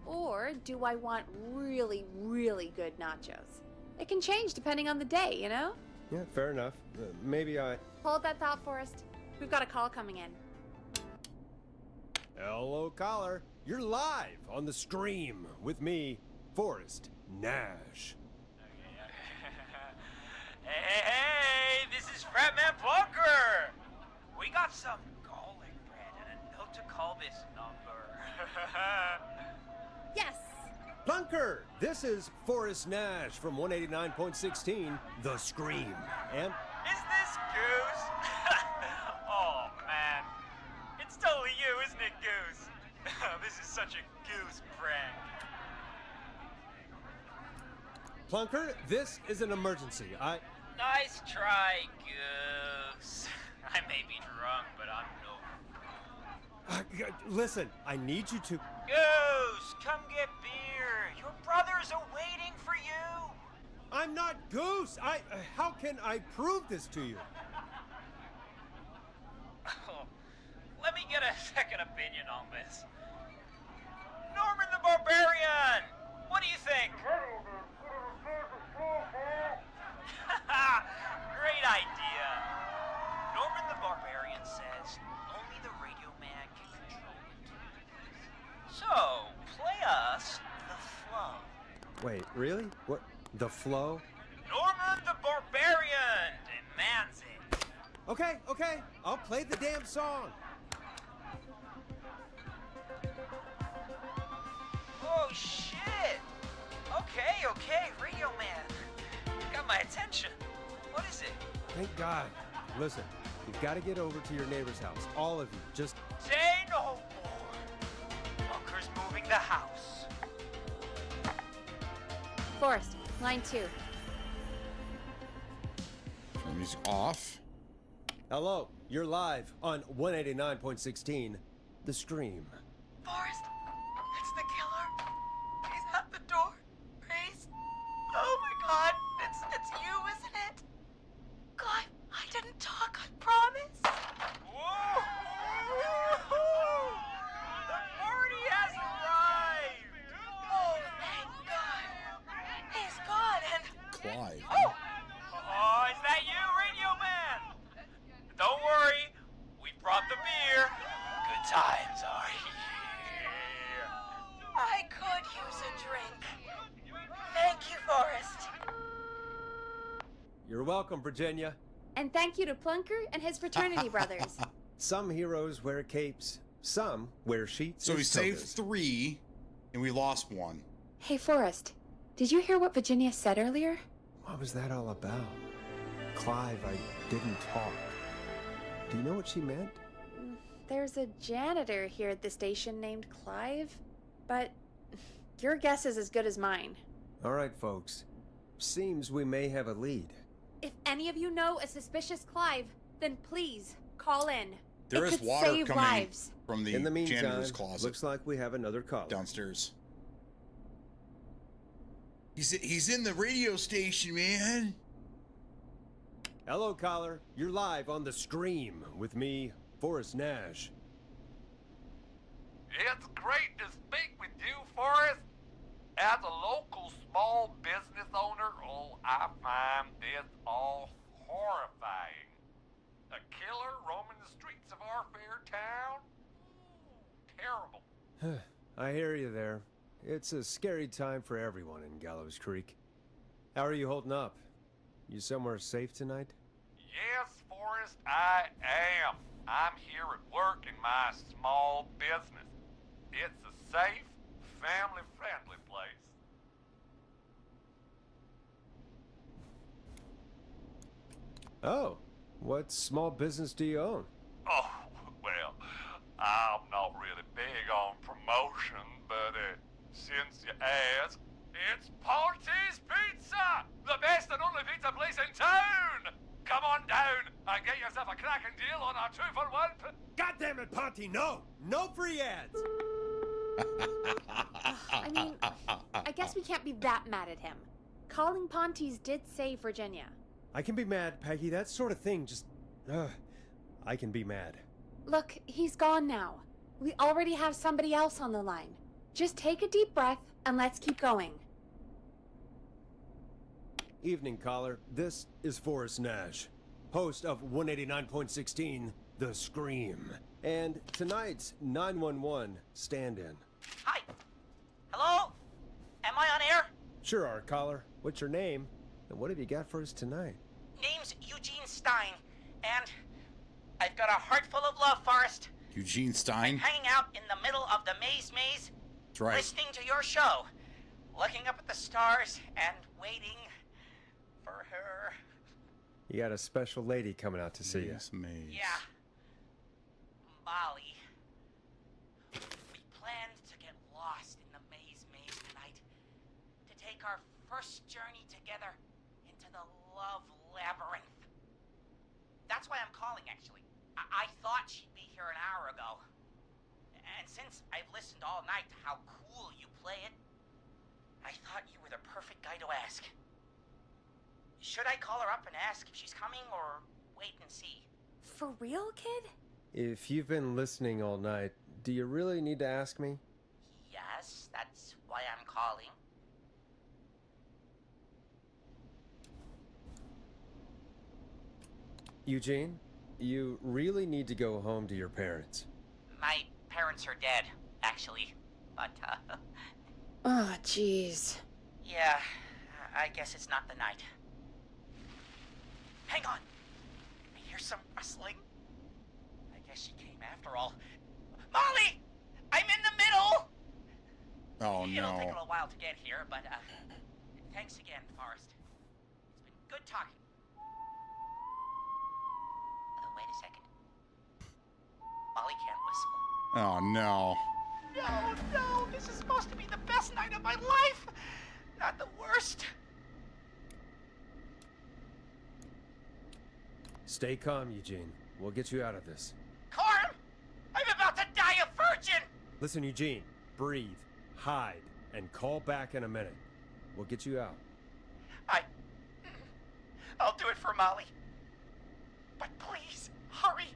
Or do I want really, really good nachos? It can change depending on the day, you know? Yeah, fair enough. Maybe I... Hold that thought, Forrest. We've got a call coming in. Hello, caller. You're live on the Scream with me, Forrest Nash. Hey, this is Fratman Bunker. We got some garlic bread and a note to call this number. Yes. Bunker, this is Forrest Nash from 189.16, The Scream. And Is this Goose? Oh, man. It's totally you, isn't it, Goose? This is such a Goose prank. Plunker, this is an emergency. Nice try, Goose. I may be drunk, but I'm no... Listen, I need you to... Goose, come get beer. Your brothers are waiting for you. I'm not Goose. How can I prove this to you? Let me get a second opinion on this. Norman the Barbarian! What do you think? Great idea. Norman the Barbarian says only the radio man can control it. So, play us the flow. Wait, really? What? The flow? Norman the Barbarian demands it. Okay. I'll play the damn song. Okay, Radio Man. You got my attention. What is it? Thank God. Listen, you've got to get over to your neighbor's house. All of you. Just Say no more. Bunker's moving the house. Forrest, line 2. Turn the music off. hello. You're live on 189.16, The Scream. Forrest, it's the killer. He's at the door. Please. Oh my God, it's you, isn't it? God, I didn't talk, I promise. Whoa! The party has arrived! Oh, thank God. He's gone and... Clive. Oh, is that you, Radio Man? Don't worry, we brought the beer. Good times are here. I could use a drink. Thank you, Forrest. You're welcome, Virginia. And thank you to Plunker and his fraternity brothers. Some heroes wear capes, some wear sheets. So and we saved sodas. 3, and we lost 1. Hey, Forrest, did you hear what Virginia said earlier? What was that all about? Clive, I didn't talk. Do you know what she meant? There's a janitor here at the station named Clive, but your guess is as good as mine. All right, folks. Seems we may have a lead. If any of you know a suspicious Clive, then please call in. There It is could water save coming lives. from the, In the meantime, janitor's closet looks like we have another caller. downstairs. He's in the radio station, man. Hello, caller. You're live on The Scream with me, Forrest Nash. It's great to speak with you, Forrest. As a local small business owner, I find this all horrifying. A killer roaming the streets of our fair town? Terrible. I hear you there. It's a scary time for everyone in Gallows Creek. How are you holding up? You somewhere safe tonight? Yes, Forrest, I am. I'm here at work in my small business. It's a safe, family-friendly place. Oh, what small business do you own? Oh, well, I'm not really big on promotion, but since you ask, it's Ponty's Pizza! The best and only pizza place in town! Come on down and get yourself a cracking deal on our 2-for-1. God damn it, Ponty, no! No free ads! I mean, I guess we can't be that mad at him. Calling Ponty's did save Virginia. I can be mad, Peggy. That sort of thing just... I can be mad. Look, he's gone now. We already have somebody else on the line. Just take a deep breath and let's keep going. Evening, caller. This is Forrest Nash, host of 189.16, The Scream. And tonight's 911 stand-in. Hi. Hello? Am I on air? Sure are, caller. What's your name? And what have you got for us tonight? Name's Eugene Stein, and I've got a heart full of love, Forrest. Eugene Stein. Hanging out in the middle of the maze, That's right. listening to your show, looking up at the stars and waiting for her. You got a special lady coming out to see you. Maze. Yeah. Molly. We planned to get lost in the maze tonight. To take our first journey together into the love labyrinth. That's why I'm calling, actually. I thought she'd be here an hour ago. And since I've listened all night to how cool you play it, I thought you were the perfect guy to ask. Should I call her up and ask if she's coming, or wait and see? For real, kid? If you've been listening all night, do you really need to ask me? Yes, that's why I'm calling. Eugene, you really need to go home to your parents. My parents are dead, actually. But, Oh, jeez. yeah, I guess it's not the night. Hang on. I hear some rustling. I guess she came after all. Molly! I'm in the middle! Oh, It'll take a no. little while to get here, but, Thanks again, Forrest. It's been good talking. Wait a second. Molly can't whistle. Oh, no. No, this is supposed to be the best night of my life, not the worst. Stay calm, Eugene. We'll get you out of this. Carm, I'm about to die a virgin. Listen, Eugene, breathe, hide, and call back in a minute. We'll get you out. I'll do it for Molly. But please, hurry.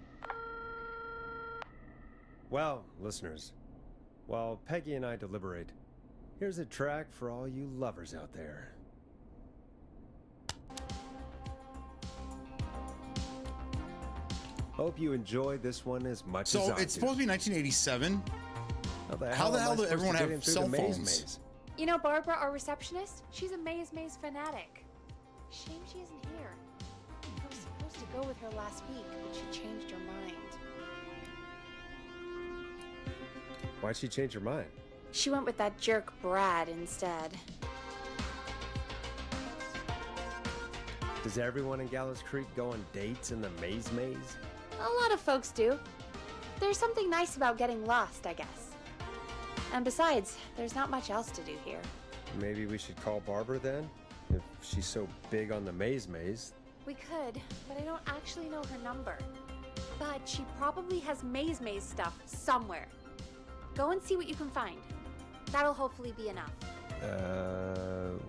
Well, listeners, while Peggy and I deliberate, here's a track for all you lovers out there. Hope you enjoy this one as much as I do. So it's supposed to be 1987? How the hell did everyone have cell phones? You know Barbara, our receptionist? She's a Maze fanatic. Shame she isn't here. I was supposed to go with her last week, but she changed her mind. Why'd she change her mind? She went with that jerk Brad instead. Does everyone in Gallows Creek go on dates in the Maze? A lot of folks do. There's something nice about getting lost, I guess. And besides, there's not much else to do here. Maybe we should call Barbara then? If she's so big on the Maze. We could, but I don't actually know her number. But she probably has Maze stuff somewhere. Go and see what you can find. That'll hopefully be enough.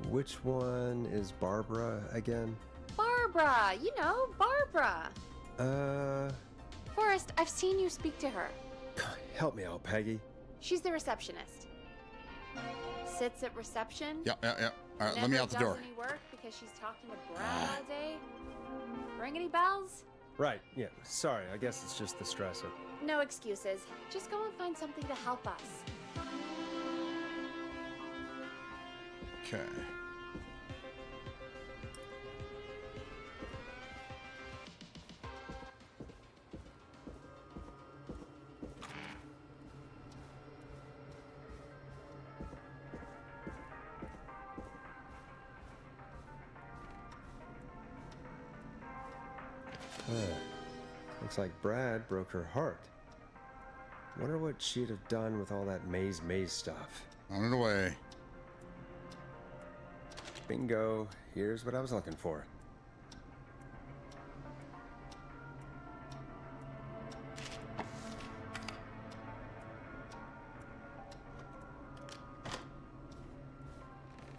Which one is Barbara again? Barbara! You know, Barbara! Forrest, I've seen you speak to her. Help me out, Peggy. She's the receptionist. Sits at reception. Yeah. All right, let me out the door. Never does any work because she's talking to Brad all day. Ring any bells? Right, yeah. Sorry, I guess it's just the stress of... No excuses. Just go and find something to help us. Okay. Looks like Brad broke her heart. Wonder what she'd have done with all that Maze stuff. On it away. Bingo. Here's what I was looking for.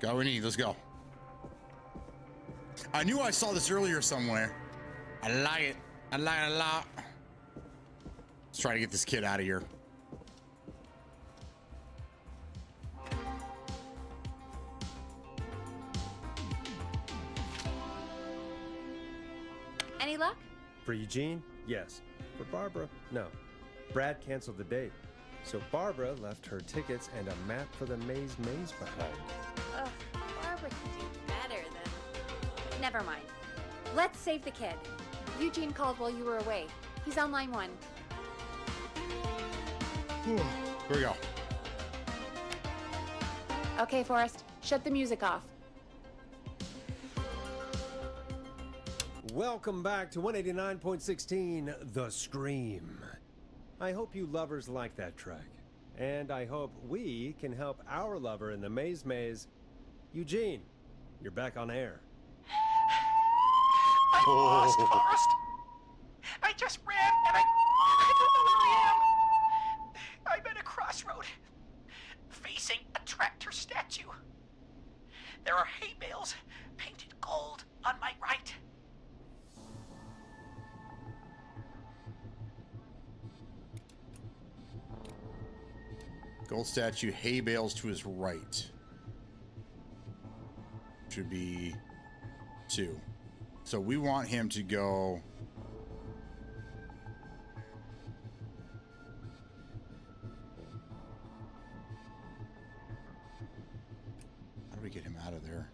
Got what we need. Let's go. I knew I saw this earlier somewhere. I like it. I like it a lot. Let's try to get this kid out of here. Any luck? For Eugene, yes. For Barbara, no. Brad canceled the date, so Barbara left her tickets and a map for the Maze behind. Ugh, Barbara can do better than... Never mind. Let's save the kid. Eugene called while you were away. He's on line 1. Here we go. Okay, Forrest, shut the music off. Welcome back to 189.16 The Scream. I hope you lovers like that track. And I hope we can help our lover in the Maze. Eugene, you're back on air. I'm lost, Forrest. I just ran and I don't know where I am. I'm at a crossroad, facing a tractor statue. There are hay bales painted gold on my right. Gold statue, hay bales to his right. Should be 2. So we want him to go... How do we get him out of there?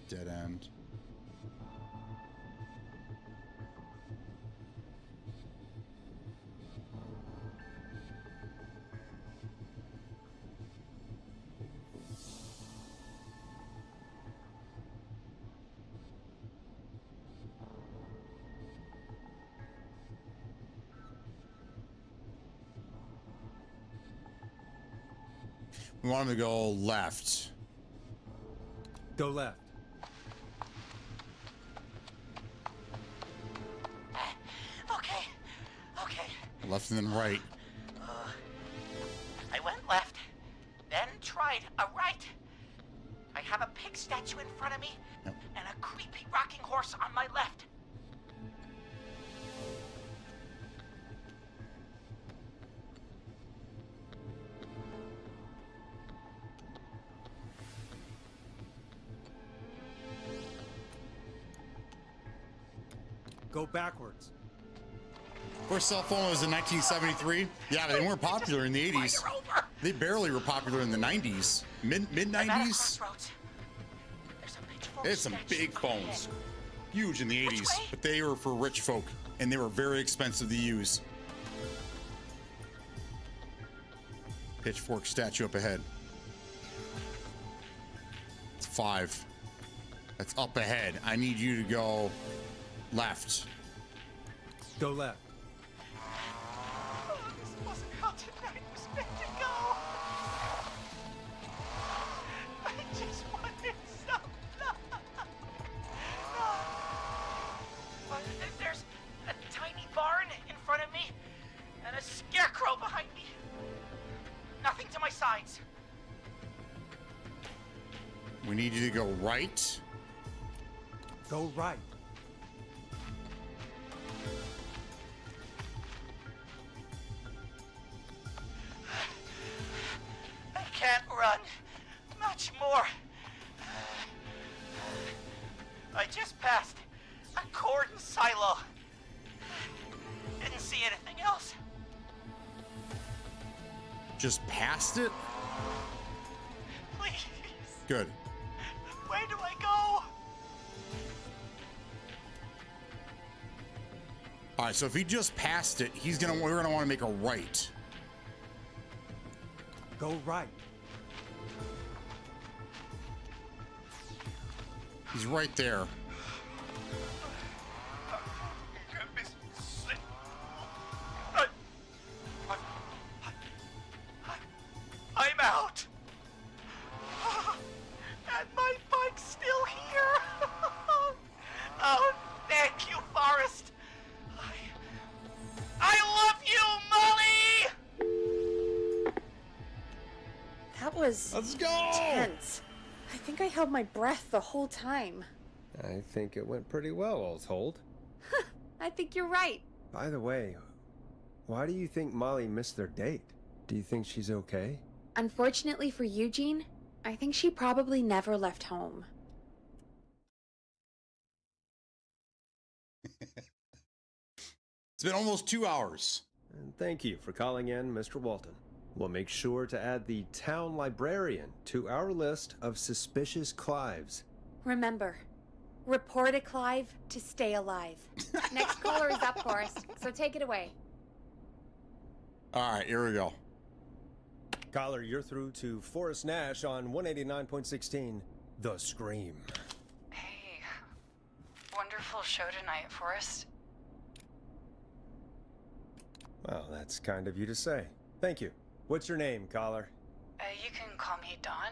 Dead end. We want him to go left. Go left. Okay. Okay. Left and then right. I went left, then tried a right. I have a pig statue in front of me and a creepy rocking horse on my left. Go backwards. First cell phone was in 1973. Yeah, but they weren't popular in the 80s. They barely were popular in the 90s. Mid 90s. They had some big phones. Huge in the 80s, but they were for rich folk, and they were very expensive to use. Pitchfork statue up ahead. It's 5. That's up ahead. I need you to go left. Go left. This wasn't how tonight was meant to go. I just wanted some love. No. There's a tiny barn in front of me and a scarecrow behind me. Nothing to my sides. We need you to go right. Go right. I can't run much more. I just passed a corn silo. Didn't see anything else. Just past it? Please. Good. Where do I go? All right, so if he just passed it, we're gonna want to make a right. Go right. He's right there. I'm out. And my bike's still here. Oh, thank you, Forrest. I love you, Molly! That was Let's go! tense. I think I held my breath the whole time. I think it went pretty well, all told. I think you're right. By the way, why do you think Molly missed their date? Do you think she's okay? Unfortunately for Eugene, I think she probably never left home. It's been almost 2 hours. And thank you for calling in, Mr. Walton. We'll make sure to add the town librarian to our list of suspicious Clives. Remember, report a Clive to stay alive. Next caller is up, Forrest, so take it away. All right, here we go. Caller, you're through to Forrest Nash on 189.16, The Scream. Hey, wonderful show tonight, Forrest. Well, that's kind of you to say. Thank you. What's your name, caller? You can call me Dawn.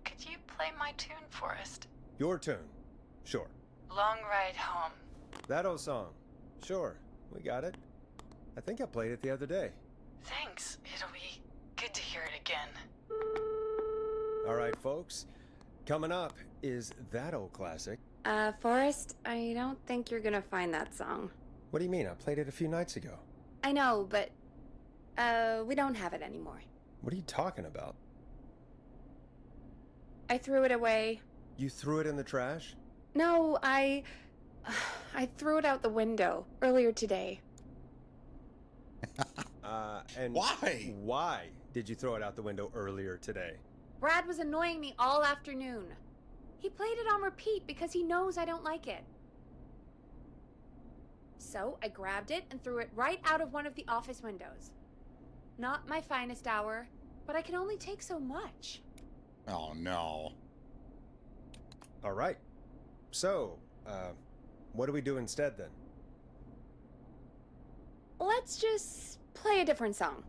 Could you play my tune, Forrest? Your tune. Sure. Long Ride Home. That old song. Sure. We got it. I think I played it the other day. Thanks. It'll be good to hear it again. All right, folks. Coming up is that old classic. Forrest, I don't think you're gonna find that song. What do you mean? I played it a few nights ago. I know, but, we don't have it anymore. What are you talking about? I threw it away. You threw it in the trash? No, I threw it out the window earlier today. And why? Why did you throw it out the window earlier today? Brad was annoying me all afternoon. He played it on repeat because he knows I don't like it. So I grabbed it and threw it right out of one of the office windows. Not my finest hour, but I can only take so much. Oh, no. All right. So, what do we do instead then? Let's just play a different song.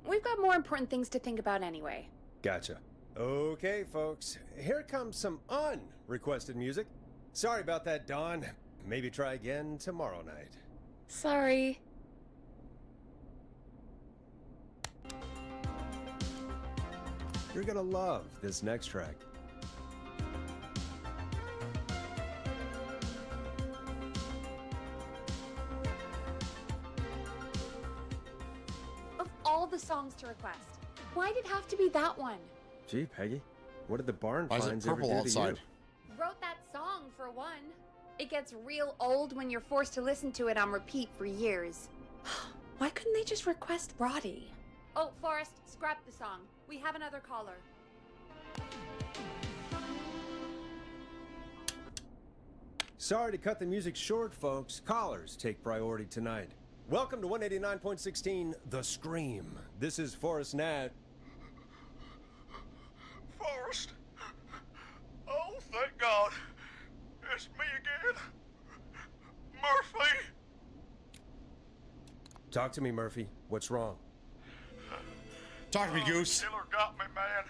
We've got more important things to think about anyway. Gotcha. Okay, folks. Here comes some unrequested music. Sorry about that, Dawn. Maybe try again tomorrow night. Sorry. You're gonna love this next track. Of all the songs to request, why'd it have to be that one? Gee, Peggy, what did the barn Why is it finds ever purple do outside? to you? Wrote that song for one. It gets real old when you're forced to listen to it on repeat for years. Why couldn't they just request Roddy? Oh, Forrest, scrap the song. We have another caller. Sorry to cut the music short, folks. Callers take priority tonight. Welcome to 189.16 The Scream. This is Forrest Nat. Forrest? Oh, thank God. It's me again. Murphy! Talk to me, Murphy. What's wrong? Talk to me, Goose. Killer got me, man.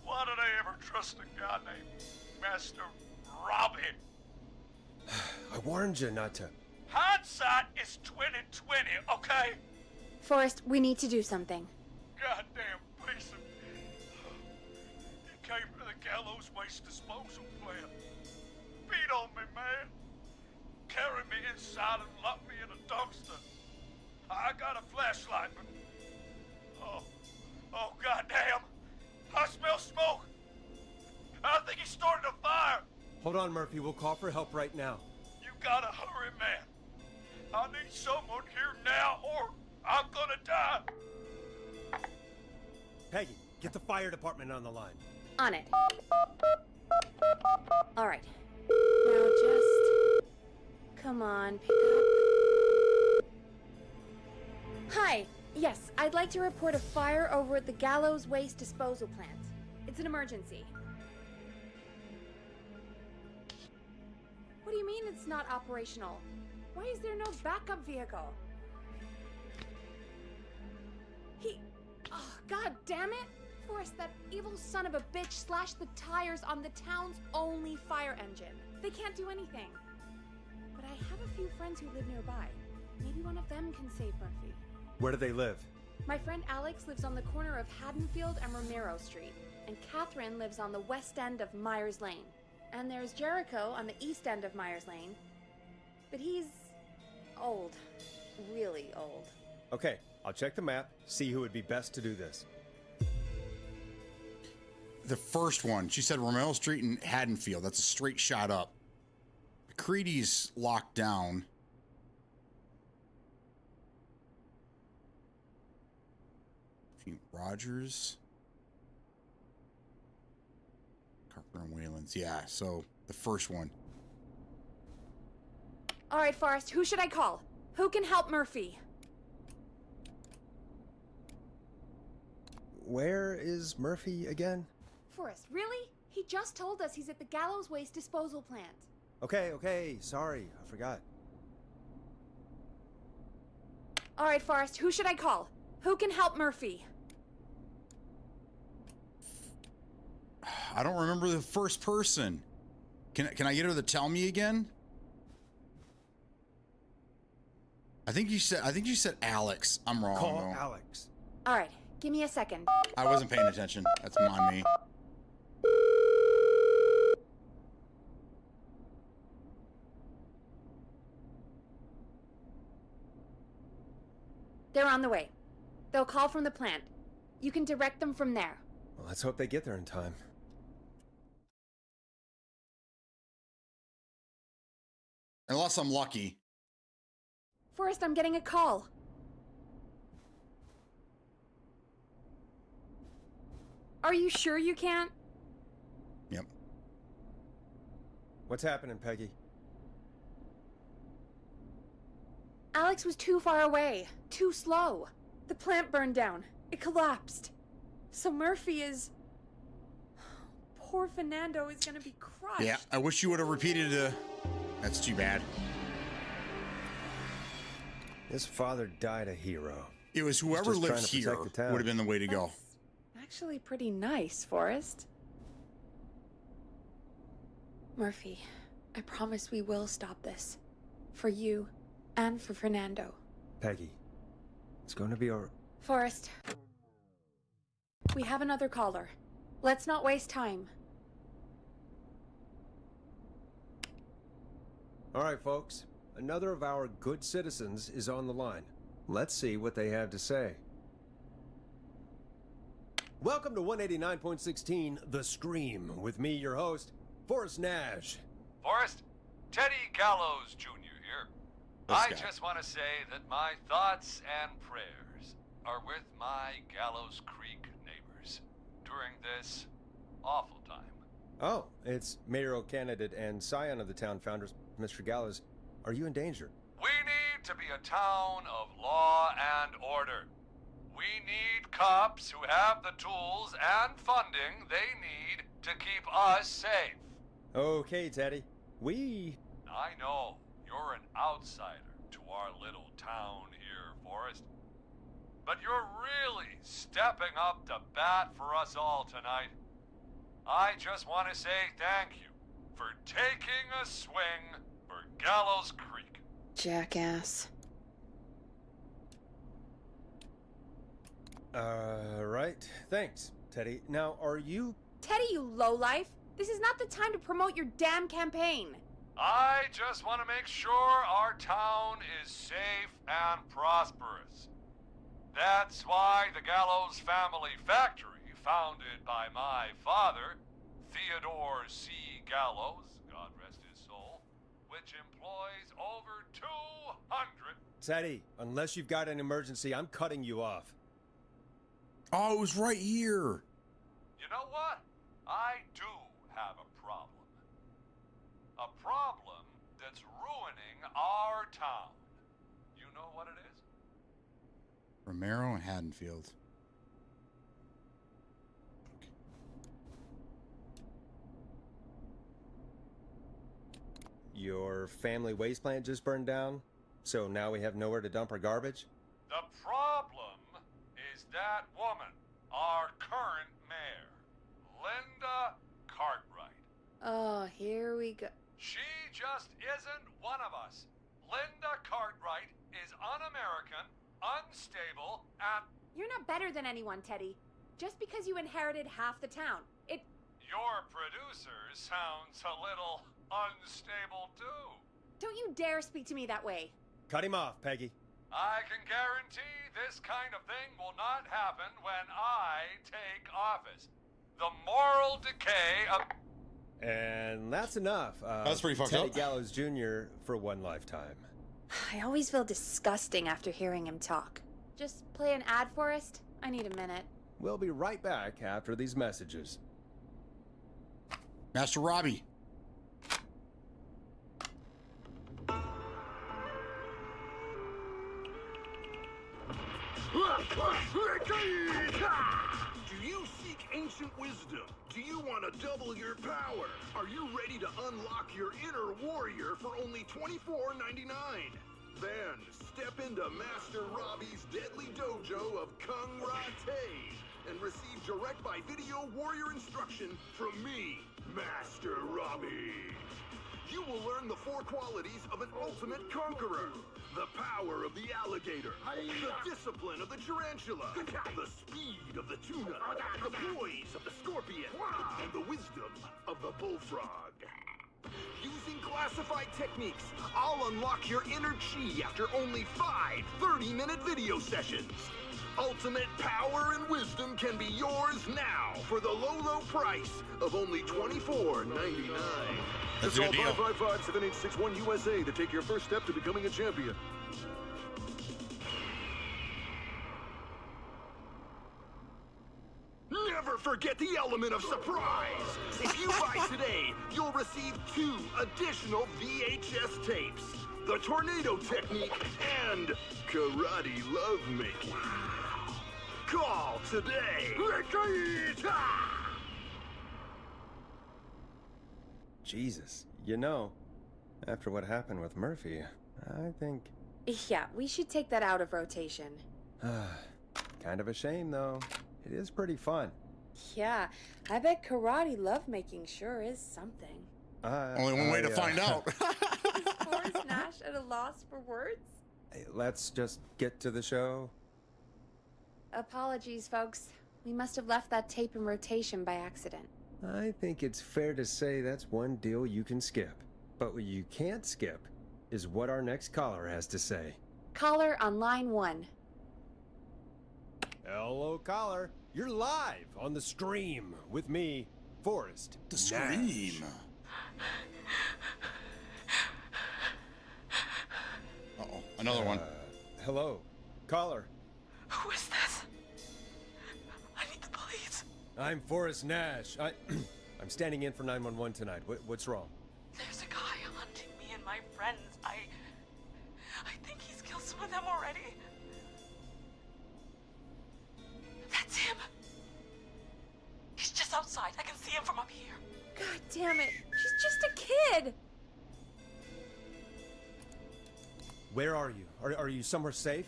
Why did I ever trust a guy named Master Robin? I warned you not to. Hindsight is 20/20, okay? Forrest, we need to do something. Goddamn piece of... He came to the Gallows Waste Disposal plant. Beat on me, man. Carried me inside and locked me in a dumpster. I got a flashlight, but... Oh, goddamn. I smell smoke. I think he started a fire. Hold on, Murphy. We'll call for help right now. You gotta hurry, man. I need someone here now or I'm gonna die. Peggy, get the fire department on the line. On it. All right. Now just... Come on, pick up. Hi. Yes, I'd like to report a fire over at the Gallows Waste Disposal Plant. It's an emergency. What do you mean it's not operational? Why is there no backup vehicle? Oh, God damn it! Forrest, that evil son of a bitch slashed the tires on the town's only fire engine. They can't do anything. But I have a few friends who live nearby. Maybe one of them can save Murphy. Where do they live? My friend Alex lives on the corner of Haddonfield and Romero Street, and Catherine lives on the west end of Myers Lane. And there's Jericho on the east end of Myers Lane. But he's old. Really old. Okay, I'll check the map, see who would be best to do this. The first one, she said Romero Street and Haddonfield. That's a straight shot up. McCready's locked down. Rogers. Carpenter and Wayland's. Yeah, so the first one. All right, Forrest, who should I call? Who can help Murphy? Where is Murphy again? Forrest, really? He just told us he's at the Gallows Waste Disposal Plant. Okay, sorry, I forgot. All right, Forrest, who should I call? Who can help Murphy? I don't remember the first person. Can I get her to tell me again? I think you said Alex. I'm wrong. Call though. Alex. All right, give me a second. I wasn't paying attention. That's on me. They're on the way. They'll call from the plant. You can direct them from there. Well, let's hope they get there in time. Unless I'm lucky. Forrest, I'm getting a call. Are you sure you can't? Yep. What's happening, Peggy? Alex was too far away. Too slow. The plant burned down. It collapsed. So Murphy is... Poor Fernando is gonna be crushed. Yeah, I wish you would have repeated it. That's too bad. His father died a hero. It was He's whoever just trying lived to here protect the town. would have been the way to go. Actually pretty nice, Forrest. Murphy, I promise we will stop this. For you and for Fernando. Peggy, it's going to be all... Forrest, we have another caller. Let's not waste time. All right, folks. Another of our good citizens is on the line. Let's see what they have to say. Welcome to 189.16 The Scream, with me, your host, Forrest Nash. Forrest, Teddy Gallows Jr. here. I just want to say that my thoughts and prayers are with my Gallows Creek neighbors during this awful time. Oh, it's mayoral candidate and scion of the town founders, Mr. Gallows. Are you in danger? We need to be a town of law and order. We need cops who have the tools and funding they need to keep us safe. Okay, Teddy. I know you're an outsider to our little town here, Forrest. But you're really stepping up to bat for us all tonight. I just want to say thank you for taking a swing for Gallows Creek. Jackass. Right. Thanks, Teddy. Now, are you... Teddy, you lowlife! This is not the time to promote your damn campaign! I just want to make sure our town is safe and prosperous. That's why the Gallows Family Factory, founded by my father, Theodore C. Gallows, God rest his soul, which employs over 200... Teddy, unless you've got an emergency, I'm cutting you off. Oh, it was right here. You know what? I do have a problem. A problem that's ruining our town. You know what it is? Romero and Haddonfield. Your family waste plant just burned down, so now we have nowhere to dump our garbage? The problem is that woman, our current mayor, Linda Cartwright. Oh, here we go. She just isn't one of us. Linda Cartwright is un-American, unstable, and... You're not better than anyone, Teddy. Just because you inherited half the town. Your producer sounds a little unstable, too. Don't you dare speak to me that way. Cut him off, Peggy. I can guarantee this kind of thing will not happen when I take office. The moral decay of... And that's enough. That's pretty fucked Teddy up. Gallows Jr. for one lifetime. I always feel disgusting after hearing him talk. Just play an ad, Forrest? I need a minute. We'll be right back after these messages. Master Robbie. Do you seek ancient wisdom? Do you want to double your power? Are you ready to unlock your inner warrior for only $24.99? Then step into Master Robbie's deadly dojo of Kung Rate and receive direct by video warrior instruction from me, Master Robbie. You will learn the 4 qualities of an ultimate conqueror. The power of the alligator, the discipline of the tarantula, the speed of the tuna, the poise of the scorpion, and the wisdom of the bullfrog. Using classified techniques, I'll unlock your inner chi after only 5 30-minute video sessions. Ultimate power and wisdom can be yours now for the low, low price of only $24.99. That's a good deal. 555-7861 USA to take your first step to becoming a champion. Never forget the element of surprise! If you buy today, you'll receive 2 additional VHS tapes. The Tornado Technique and Karate Lovemaking. Call today! Jesus, you know, after what happened with Murphy, I think Yeah, we should take that out of rotation. Kind of a shame, though. It is pretty fun. Yeah, I bet karate lovemaking sure is something. Only one way to find out. Is Forrest Nash at a loss for words? Hey, let's just get to the show. Apologies, folks. We must have left that tape in rotation by accident. I think it's fair to say that's one deal you can skip. But what you can't skip is what our next caller has to say. Caller on line 1. Hello, caller. You're live on The Scream with me, Forrest. The Scream. Uh-oh, another one. Hello, caller. Who is this? I need the police. I'm Forrest Nash. I'm standing in for 911 tonight. What's wrong? There's a guy hunting me and my friends. I think he's killed some of them already. That's him. He's just outside. I can see him from up here. God damn it. She's just a kid. Where are you? Are you somewhere safe?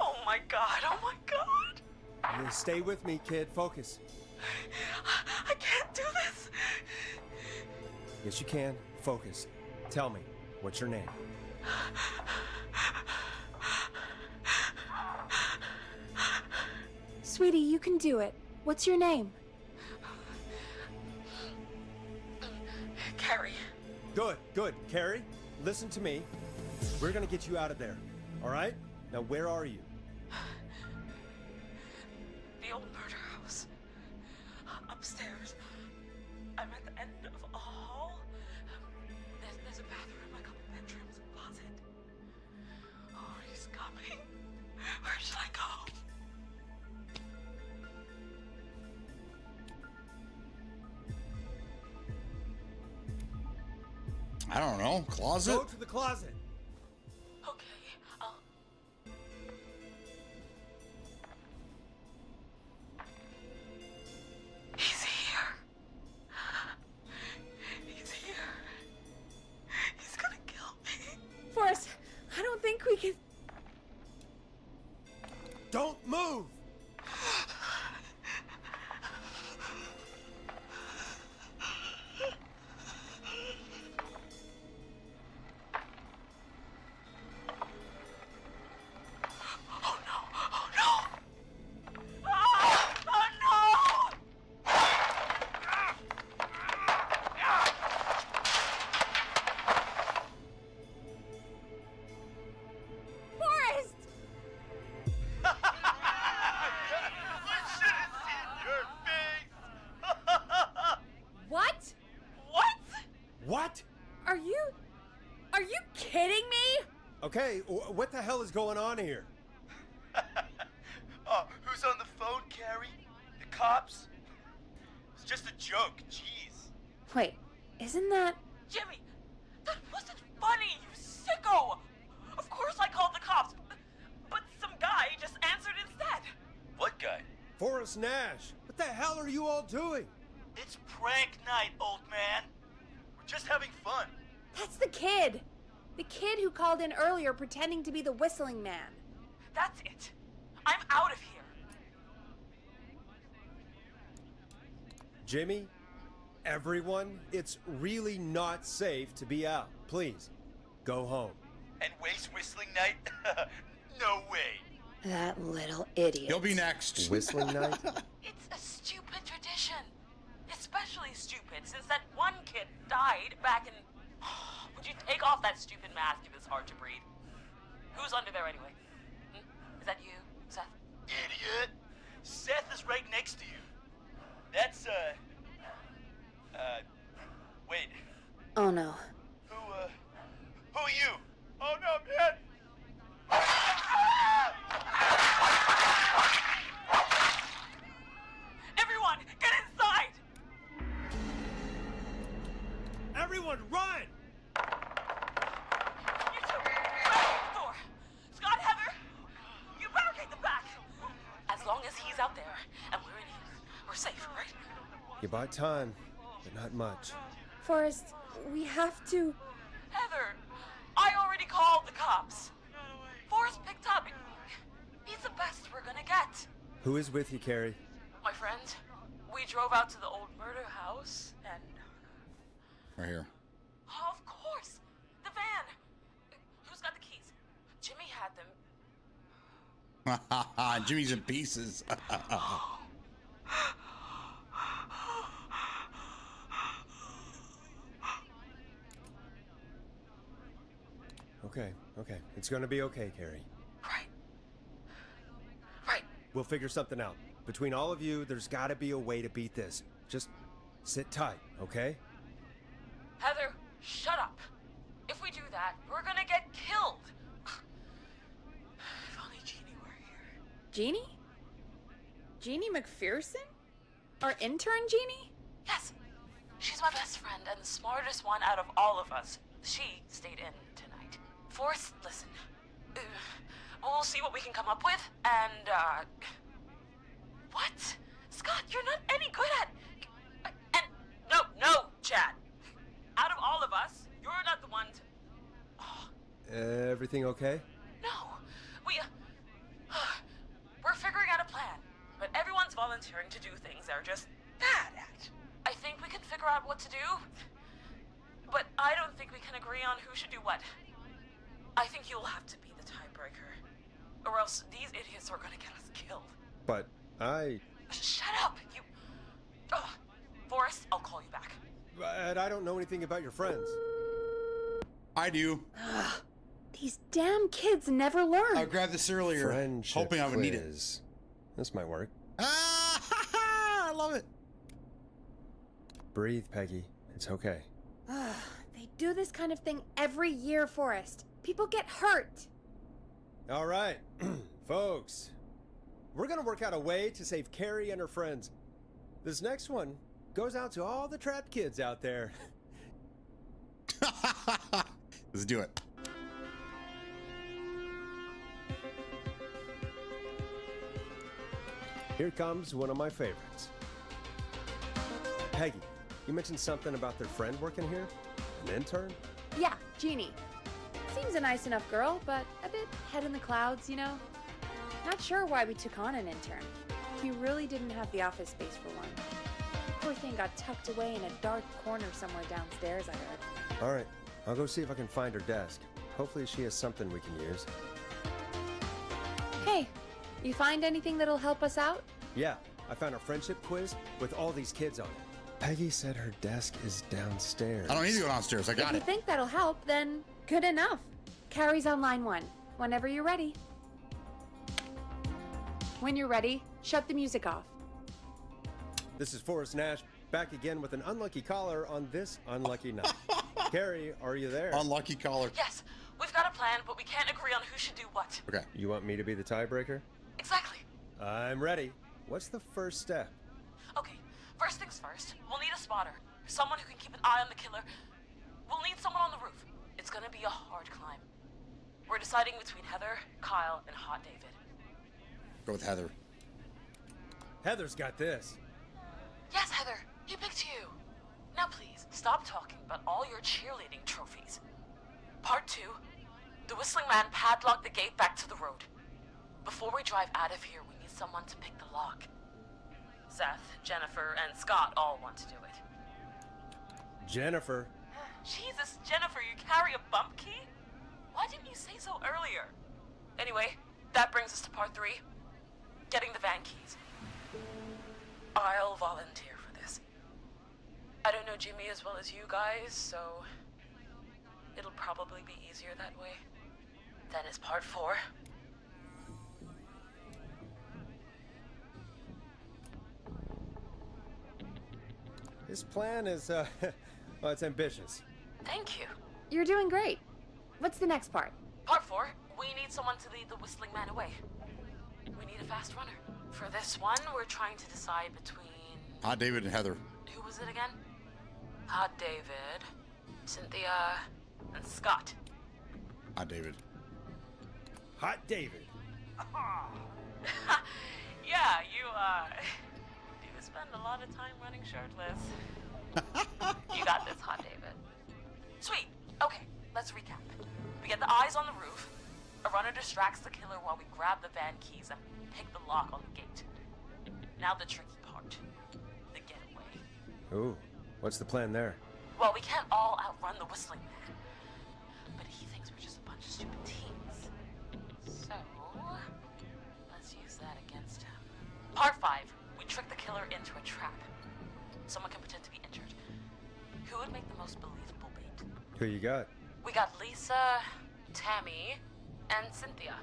Oh my god. Oh my god. Stay with me, kid. Focus. I can't do this. Yes, you can. Focus. Tell me, what's your name? Sweetie, you can do it. What's your name? Carrie. Good. Carrie, listen to me. We're gonna get you out of there. All right? Now, where are you? The old murder house. Upstairs. I'm at the end of a hall. There's a bathroom, a couple bedrooms, a closet. Oh, he's coming. Where should I go? I don't know. Closet? Go to the closet. Okay, He's here. He's here. He's gonna kill me. Forrest, I don't think we can... Don't move! Forrest! What? What? Are you kidding me? Okay, what the hell is going on here? Oh, who's on the phone, Carrie? The cops? It's just a joke, jeez. Wait, isn't that... Jimmy, that wasn't funny, you sicko! Of course I called the cops, but some guy just answered instead. What guy? Forrest Nash. What the hell are you all doing? It's prank night, old man. We're just having fun. That's the kid! The kid who called in earlier pretending to be the whistling man. That's it. I'm out of here. Jimmy, everyone, it's really not safe to be out. Please, go home. And waste whistling night? No way. That little idiot. You'll be next. Whistling night? It's a stupid tradition. Especially stupid since that one kid died back in... Would you take off that stupid mask if it's hard to breathe? Who's under there anyway? Is that you, Seth? Idiot. Seth is right next to you. That's, wait. Oh no. Who are you? Oh no, man! Everyone, get inside! Everyone, run! You two, barricade the door! Scott, Heather, you barricade the back! As long as he's out there and we're in here, we're safe, right? You bought time, but not much. Forrest, we have to... Heather, I already called the cops. Forrest picked up. He's the best we're gonna get. Who is with you, Carrie? My friend, we drove out to the old murder house and... Right here. Oh, of course! The van! Who's got the keys? Jimmy had them. Jimmy's in pieces. Okay. It's gonna be okay, Carrie. Right. We'll figure something out. Between all of you, there's gotta be a way to beat this. Just sit tight, okay? Heather, shut up. If we do that, we're gonna get killed. If only Jeannie were here. Jeannie? Jeannie McPherson? Our intern Jeannie? Yes. She's my best friend and the smartest one out of all of us. She stayed in tonight. Forrest, listen. We'll see what we can come up with, and, What? Scott, you're not any good at... And... No, Chad. Out of all of us, you're not the one to... Everything okay? No. We're figuring out a plan, but everyone's volunteering to do things they're just bad at. I think we can figure out what to do, but I don't think we can agree on who should do what. I think you'll have to be the tiebreaker, or else these idiots are gonna get us killed. But Shut up, you... Forrest, I'll call you back. But I don't know anything about your friends. I do. These damn kids never learn. I grabbed this earlier, Friendship hoping I would need it. quiz. This might work. I love it. Breathe, Peggy. It's okay. They do this kind of thing every year, Forrest. People get hurt. All right, folks. We're gonna work out a way to save Carrie and her friends. This next one goes out to all the trapped kids out there. Let's do it. Here comes one of my favorites. Peggy, you mentioned something about their friend working here? An intern? Yeah, Jeannie. Seems a nice enough girl, but a bit head in the clouds, you know? Not sure why we took on an intern. We really didn't have the office space for one. Poor thing got tucked away in a dark corner somewhere downstairs, I heard. All right, I'll go see if I can find her desk. Hopefully she has something we can use. Hey, you find anything that'll help us out? Yeah, I found a friendship quiz with all these kids on it. Peggy said her desk is downstairs. I don't need to go downstairs. I got If you think that'll help, then good enough. Carrie's on line 1, whenever you're ready. When you're ready, shut the music off. This is Forrest Nash, back again with an unlucky caller on this unlucky night. Carrie, are you there? Unlucky caller. Yes, we've got a plan, but we can't agree on who should do what. Okay. You want me to be the tiebreaker? Exactly. I'm ready. What's the first step? Okay, first things first, we'll need a spotter. Someone who can keep an eye on the killer. We'll need someone on the roof. It's gonna be a hard climb. We're deciding between Heather, Kyle, and Hot David. Go with Heather. Heather's got this. Yes, Heather, he picked you. Now please, stop talking about all your cheerleading trophies. Part 2, the Whistling Man padlocked the gate back to the road. Before we drive out of here, we need someone to pick the lock. Seth, Jennifer, and Scott all want to do it. Jennifer. Jesus, Jennifer, you carry a bump key? Why didn't you say so earlier? Anyway, that brings us to part 3, getting the van keys. I'll volunteer for this. I don't know Jimmy as well as you guys, so it'll probably be easier that way. Then is part 4. This plan is, well, it's ambitious. Thank you. You're doing great. What's the next part? Part 4, we need someone to lead the Whistling Man away. We need a fast runner. For this one, we're trying to decide between... Hot David and Heather. Who was it again? Hot David, Cynthia, and Scott. Hot David. Hot David. Yeah, you spend a lot of time running shirtless. You got this, Hot David. Sweet. Okay, let's recap. We get the eyes on the roof. A runner distracts the killer while we grab the van keys and pick the lock on the gate. Now the tricky part. The getaway. Ooh, what's the plan there? Well, we can't all outrun the Whistling Man. But he thinks we're just a bunch of stupid teens. So, let's use that against him. Part 5. We trick the killer into a trap. Someone can pretend to be injured. Who would make the most believable bait? Who you got? We got Lisa, Tammy, and Cynthia.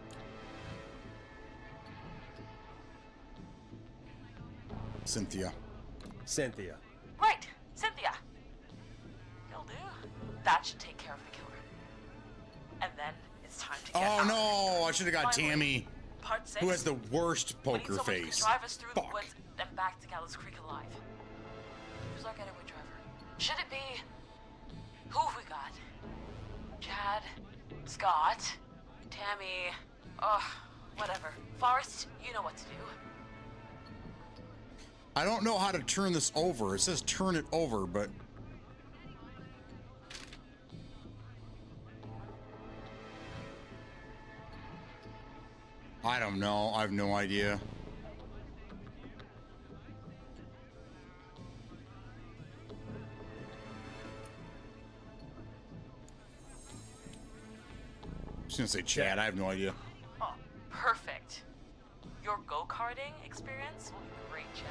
Cynthia. Right, Cynthia. You'll do. That should take care of the killer. And then it's time to get Oh out. no, I should have got Finally, Tammy, Part 6. who has the worst We need poker someone who can face. drive us through Fuck. the woods and back to Gallows Creek alive. Who's our getaway driver? Should it be... Who have we got? Chad, Scott, Tammy, whatever. Forrest, you know what to do. I don't know how to turn this over. It says turn it over, but... I don't know. I have no idea. I'm just gonna say Chad. I have no idea. Oh, perfect. Your go-karting experience will be great, Chad.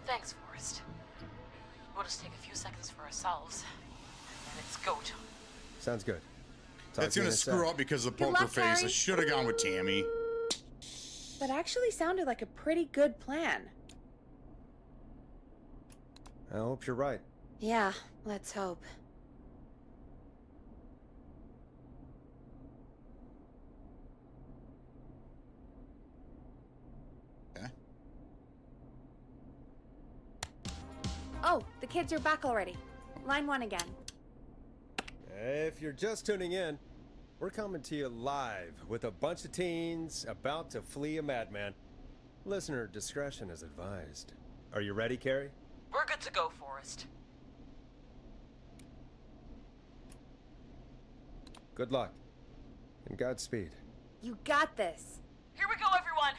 Thanks, Forrest. We'll just take a few seconds for ourselves, and then it's go time. Sounds good. Talk It's to you gonna in a screw sec. up because of the Good poker luck, face. I Harry. should have gone with Tammy. That actually sounded like a pretty good plan. I hope you're right. Yeah, let's hope. Okay. Oh, the kids are back already. Line 1 again. If you're just tuning in, we're coming to you live with a bunch of teens about to flee a madman. Listener discretion is advised. Are you ready, Carrie? We're good to go, Forrest. Good luck. And Godspeed. You got this. Here we go, everyone.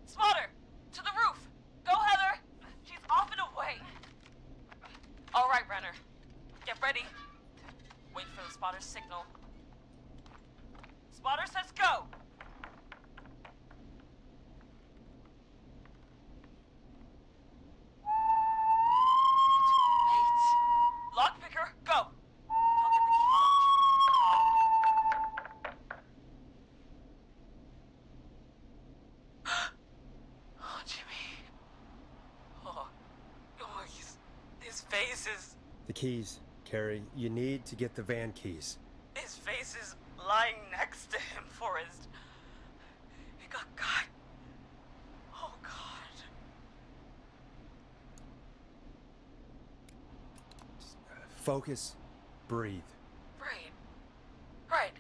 Spotter, to the roof. Go, Heather. She's off and away. All right, Renner. Get ready. Wait for the spotter's signal. Spotter says go. Wait. Lockpicker, go. I'll get the key locked. Oh, Jimmy. Oh, his face is... The keys, Carrie. You need to get the van keys. His face is lying next to him, Forrest. He got cut. Oh, God. Focus. Breathe. Right.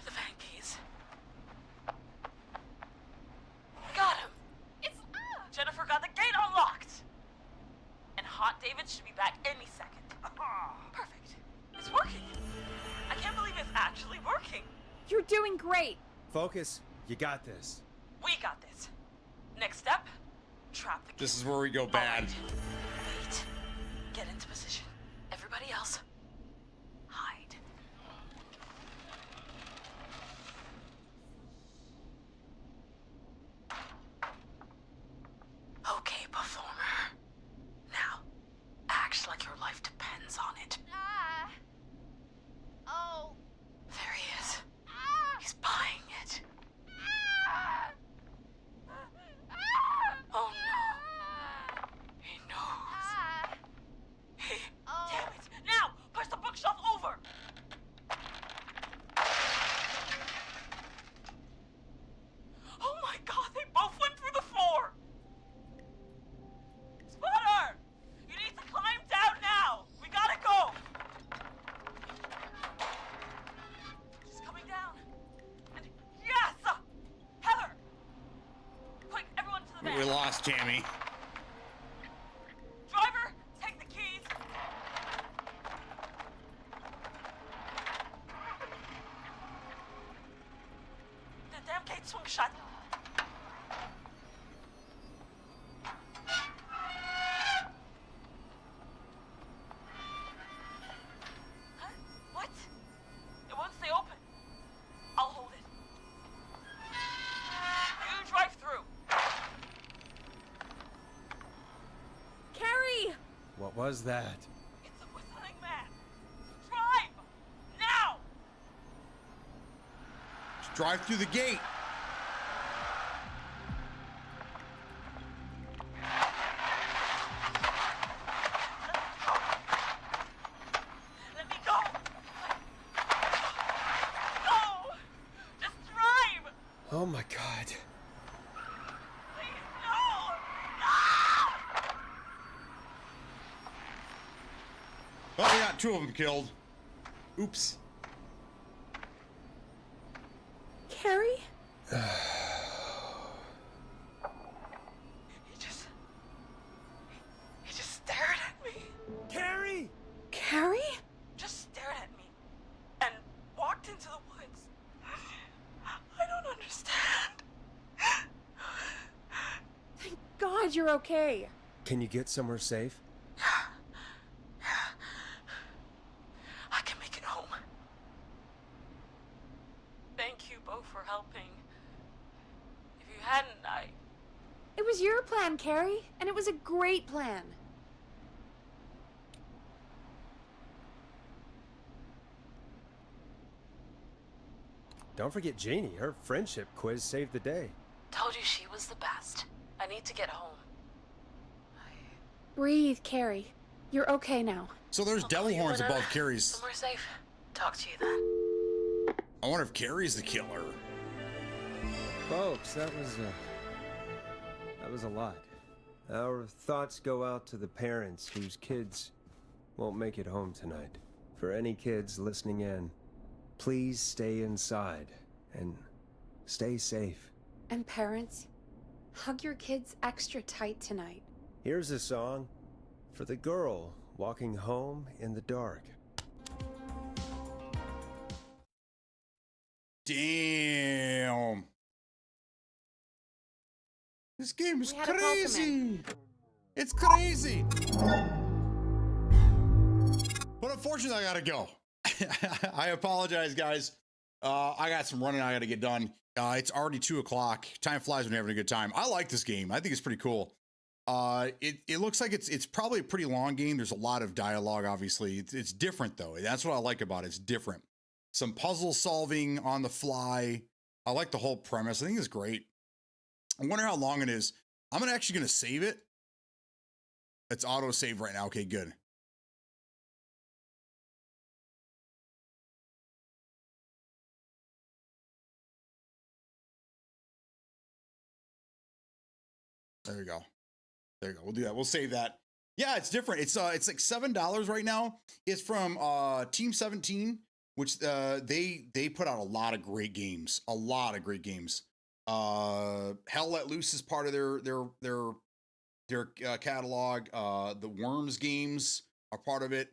The van keys. Got him. It's... Jennifer got the gate unlocked. And Hot David should be back any second. Perfect. It's working. I can't believe it's actually working. You're doing great. Focus. You got this. We got this. Next step, trap the killer. This is where we go bad. Wait. Get into position. Everybody else, hide. Okay, performer. Now, act like your life depends on it. Oh. There he is. He's buying it. Oh no. He knows. Damn it! Now! Push the bookshelf over! Oh my god, they both went through the floor! Spotter! You need to climb down now! We gotta go! She's coming down. And yes! Heather! Quick, everyone to the van! We lost Tammy. Driver, take the keys. swung shut. Huh? What? It won't stay open. I'll hold it. You drive through. Carrie! What was that? It's a whistling man. Drive! Now! Just drive through the gate. Let me go! Go! Just drive! Oh my god. Please, no! Oh, we got 2 of them killed. Oops. Carrie? He just stared at me. Carrie! Carrie? Just stared at me and walked into the woods. I don't understand. Thank God you're okay. Can you get somewhere safe? I can make it home. Thank you both for helping. If you hadn't, It was your plan, Carrie, and it was a great plan. Don't forget Jeannie. Her friendship quiz saved the day. told you she was the best. I need to get home. Breathe, Carrie. You're okay now. So there's devil horns above Carrie's. Somewhere safe. Talk to you then. I wonder if Carrie's the killer. Folks, that was a lot. Our thoughts go out to the parents whose kids won't make it home tonight. For any kids listening in, please stay inside and stay safe. And parents, hug your kids extra tight tonight. Here's a song for the girl walking home in the dark. Damn. This game is We had a crazy. It's crazy. But unfortunately, I gotta go. I apologize, guys. I got some running I gotta get done. It's already 2 o'clock. Time flies when you're having a good time. I like this game. I think it's pretty cool. It looks like it's probably a pretty long game. There's a lot of dialogue, obviously. It's different though. That's what I like about it. It's different. Some puzzle solving on the fly. I like the whole premise. I think it's great. I wonder how long it is. I'm actually going to save it. It's auto save right now. Okay, good. There we go. There you go. We'll do that. We'll save that. Yeah, it's different. It's like $7 right now. It's from Team 17, which they put out a lot of great games. A lot of great games. Hell Let Loose is part of their catalog. The Worms games are part of it.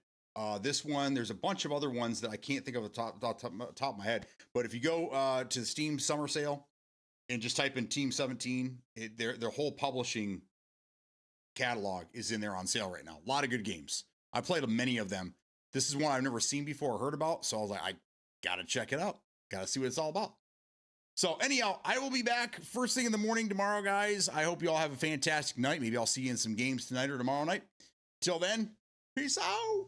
This one, there's a bunch of other ones that I can't think of the top of my head. But if you go to the Steam Summer Sale and just type in Team 17, their whole publishing catalog is in there on sale right now. A lot of good games. I played many of them. This is one I've never seen before or heard about. So I was like, I gotta check it out. Gotta see what it's all about. So anyhow, I will be back first thing in the morning tomorrow, guys. I hope you all have a fantastic night. Maybe I'll see you in some games tonight or tomorrow night. Till then, peace out.